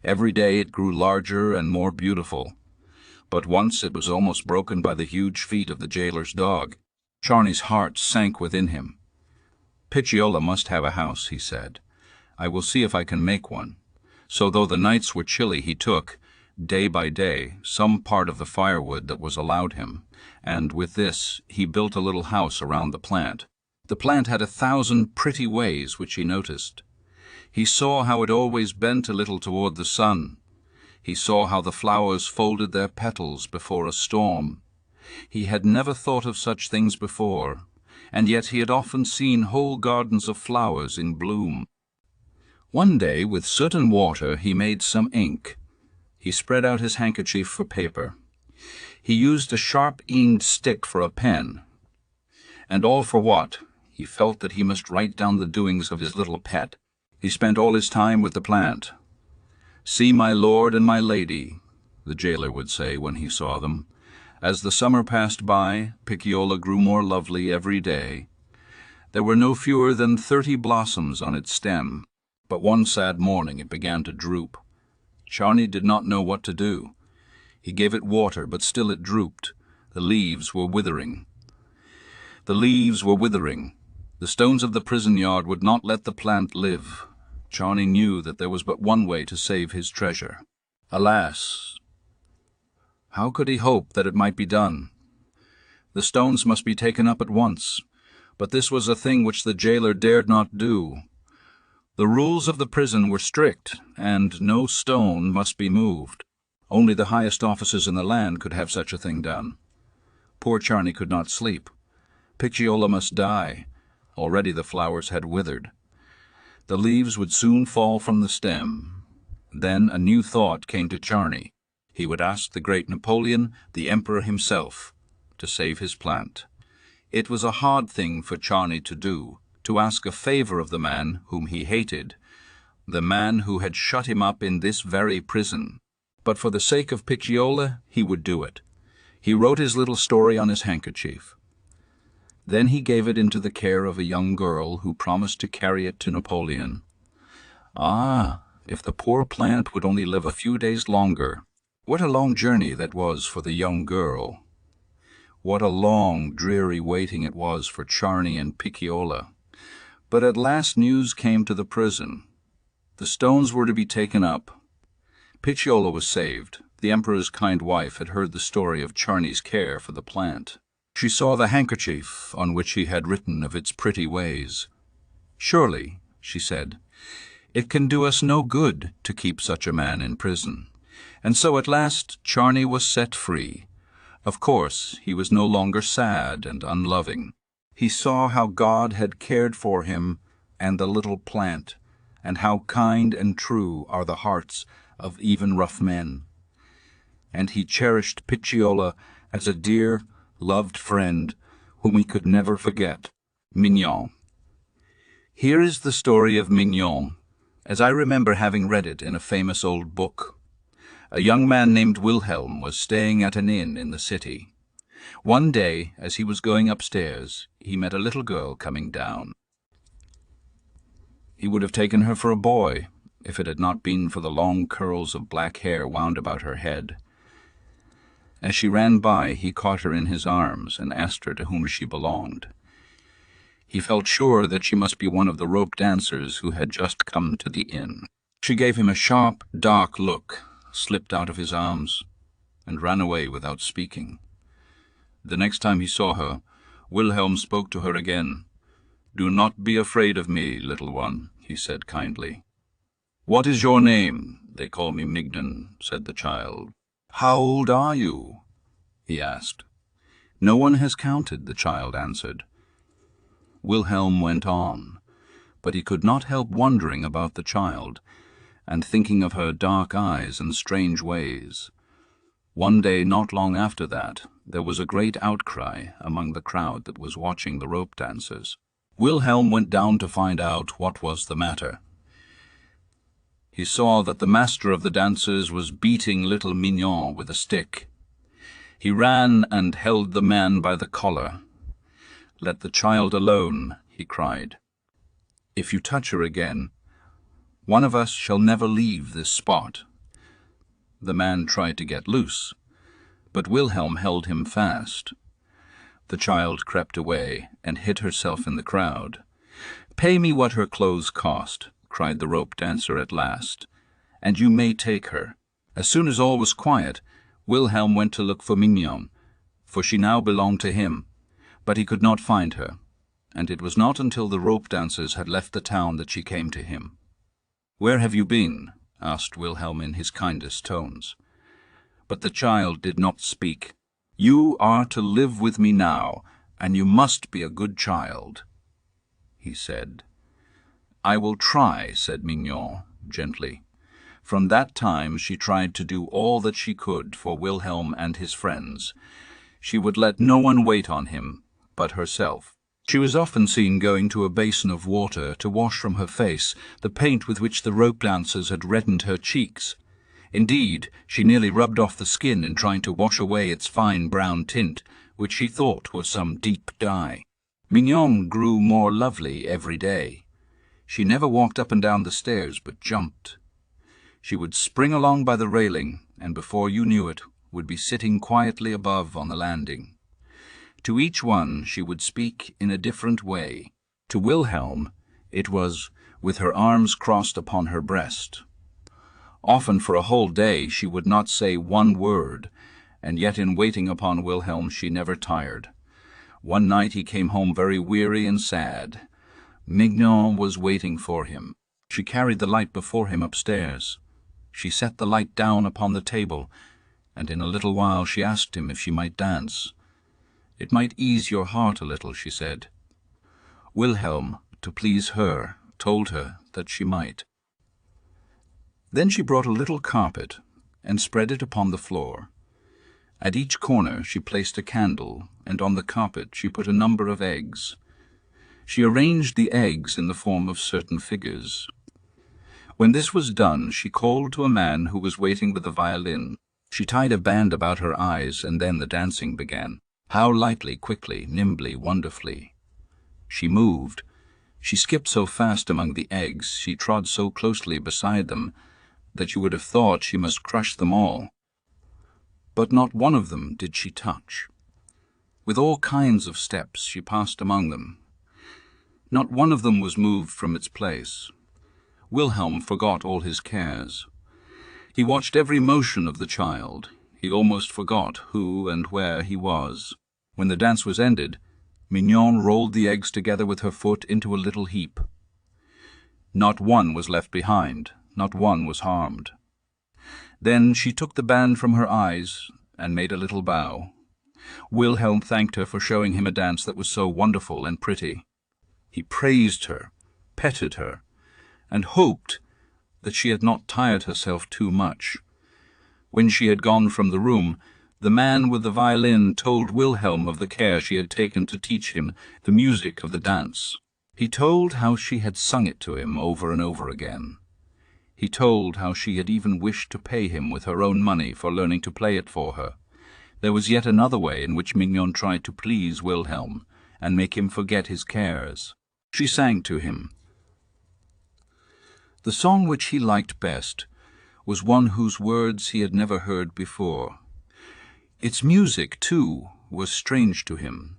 Every day it grew larger and more beautiful. But once it was almost broken by the huge feet of the jailer's dog. Charney's heart sank within him. "Picciola must have a house," he said. "I will see if I can make one." So though the nights were chilly, he took, day by day, some part of the firewood that was allowed him, and with this he built a little house around the plant. The plant had 1,000 pretty ways which he noticed. He saw how it always bent a little toward the sun. He saw how the flowers folded their petals before a storm. He had never thought of such things before, and yet he had often seen whole gardens of flowers in bloom. One day, with soot and water, he made some ink. He spread out his handkerchief for paper. He used a sharp-ended stick for a pen. And all for what? He felt that he must write down the doings of his little pet. He spent all his time with the plant. "See my lord and my lady," the jailer would say when he saw them. As the summer passed by, Picciola grew more lovely every day. There were no fewer than 30 blossoms on its stem, but one sad morning it began to droop. Charney did not know what to do. He gave it water, but still it drooped. The leaves were withering. The leaves were withering. The stones of the prison yard would not let the plant live. Charney knew that there was but one way to save his treasure. Alas! How could he hope that it might be done? The stones must be taken up at once, but this was a thing which the jailer dared not do. The rules of the prison were strict, and no stone must be moved. Only the highest officers in the land could have such a thing done. Poor Charney could not sleep. Picciola must die. Already the flowers had withered. The leaves would soon fall from the stem. Then a new thought came to Charney. He would ask the great Napoleon, the emperor himself, to save his plant. It was a hard thing for Charney to do, to ask a favor of the man whom he hated, the man who had shut him up in this very prison. But for the sake of Picciola, he would do it. He wrote his little story on his handkerchief. Then he gave it into the care of a young girl who promised to carry it to Napoleon. Ah, if the poor plant would only live a few days longer! What a long journey that was for the young girl! What a long, dreary waiting it was for Charney and Picciola! But at last news came to the prison. The stones were to be taken up. Picciola was saved. The emperor's kind wife had heard the story of Charney's care for the plant. She saw the handkerchief on which he had written of its pretty ways. "Surely," she said, "it can do us no good to keep such a man in prison." And so at last Charney was set free. Of course, he was no longer sad and unloving. He saw how God had cared for him and the little plant, and how kind and true are the hearts of even rough men. And he cherished Picciola as a dear, loved friend whom he could never forget. Mignon. Here is the story of Mignon, as I remember having read it in a famous old book. A young man named Wilhelm was staying at an inn in the city. One day, as he was going upstairs, he met a little girl coming down. He would have taken her for a boy, if it had not been for the long curls of black hair wound about her head. As she ran by, he caught her in his arms and asked her to whom she belonged. He felt sure that she must be one of the rope dancers who had just come to the inn. She gave him a sharp, dark look, slipped out of his arms, and ran away without speaking. The next time he saw her, Wilhelm spoke to her again. "Do not be afraid of me, little one," he said kindly. "What is your name?" "They call me Mignon," said the child. "How old are you?" he asked. "No one has counted," the child answered. Wilhelm went on, but he could not help wondering about the child, and thinking of her dark eyes and strange ways. One day, not long after that, there was a great outcry among the crowd that was watching the rope dancers. Wilhelm went down to find out what was the matter. He saw that the master of the dancers was beating little Mignon with a stick. He ran and held the man by the collar. "Let the child alone," he cried. "If you touch her again, one of us shall never leave this spot." The man tried to get loose, but Wilhelm held him fast. The child crept away and hid herself in the crowd. "Pay me what her clothes cost," cried the rope dancer at last, "and you may take her." As soon as all was quiet, Wilhelm went to look for Mignon, for she now belonged to him, but he could not find her, and it was not until the rope dancers had left the town that she came to him. "Where have you been?" asked Wilhelm in his kindest tones. But the child did not speak. "You are to live with me now, and you must be a good child," he said. "I will try," said Mignon, gently. From that time she tried to do all that she could for Wilhelm and his friends. She would let no one wait on him but herself. She was often seen going to a basin of water to wash from her face the paint with which the rope dancers had reddened her cheeks. Indeed, she nearly rubbed off the skin in trying to wash away its fine brown tint, which she thought was some deep dye. Mignon grew more lovely every day. She never walked up and down the stairs, but jumped. She would spring along by the railing, and before you knew it, would be sitting quietly above on the landing. To each one she would speak in a different way. To Wilhelm it was with her arms crossed upon her breast. Often for a whole day she would not say one word, and yet in waiting upon Wilhelm she never tired. One night he came home very weary and sad. Mignon was waiting for him. She carried the light before him upstairs. She set the light down upon the table, and in a little while she asked him if she might dance. "It might ease your heart a little," she said. Wilhelm, to please her, told her that she might. Then she brought a little carpet and spread it upon the floor. At each corner she placed a candle, and on the carpet she put a number of eggs. She arranged the eggs in the form of certain figures. When this was done, she called to a man who was waiting with a violin. She tied a band about her eyes, and then the dancing began. How lightly, quickly, nimbly, wonderfully. She moved. She skipped so fast among the eggs, she trod so closely beside them, that you would have thought she must crush them all. But not one of them did she touch. With all kinds of steps she passed among them. Not one of them was moved from its place. Wilhelm forgot all his cares. He watched every motion of the child. He almost forgot who and where he was. When the dance was ended, Mignon rolled the eggs together with her foot into a little heap. Not one was left behind, not one was harmed. Then she took the band from her eyes and made a little bow. Wilhelm thanked her for showing him a dance that was so wonderful and pretty. He praised her, petted her, and hoped that she had not tired herself too much. When she had gone from the room, the man with the violin told Wilhelm of the care she had taken to teach him the music of the dance. He told how she had sung it to him over and over again. He told how she had even wished to pay him with her own money for learning to play it for her. There was yet another way in which Mignon tried to please Wilhelm and make him forget his cares. She sang to him. The song which he liked best was one whose words he had never heard before. Its music, too, was strange to him,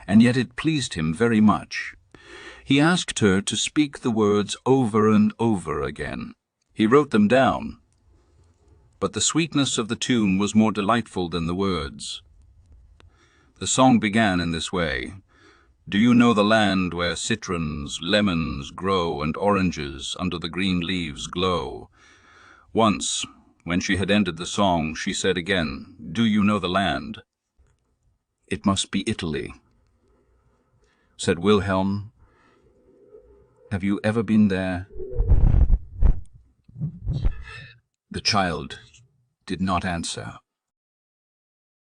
and yet it pleased him very much. He asked her to speak the words over and over again. He wrote them down, but the sweetness of the tune was more delightful than the words. The song began in this way. "Do you know the land where citrons, lemons grow, and oranges under the green leaves glow?" Once, when she had ended the song, she said again, "Do you know the land?" "It must be Italy," said Wilhelm. "Have you ever been there?" The child did not answer.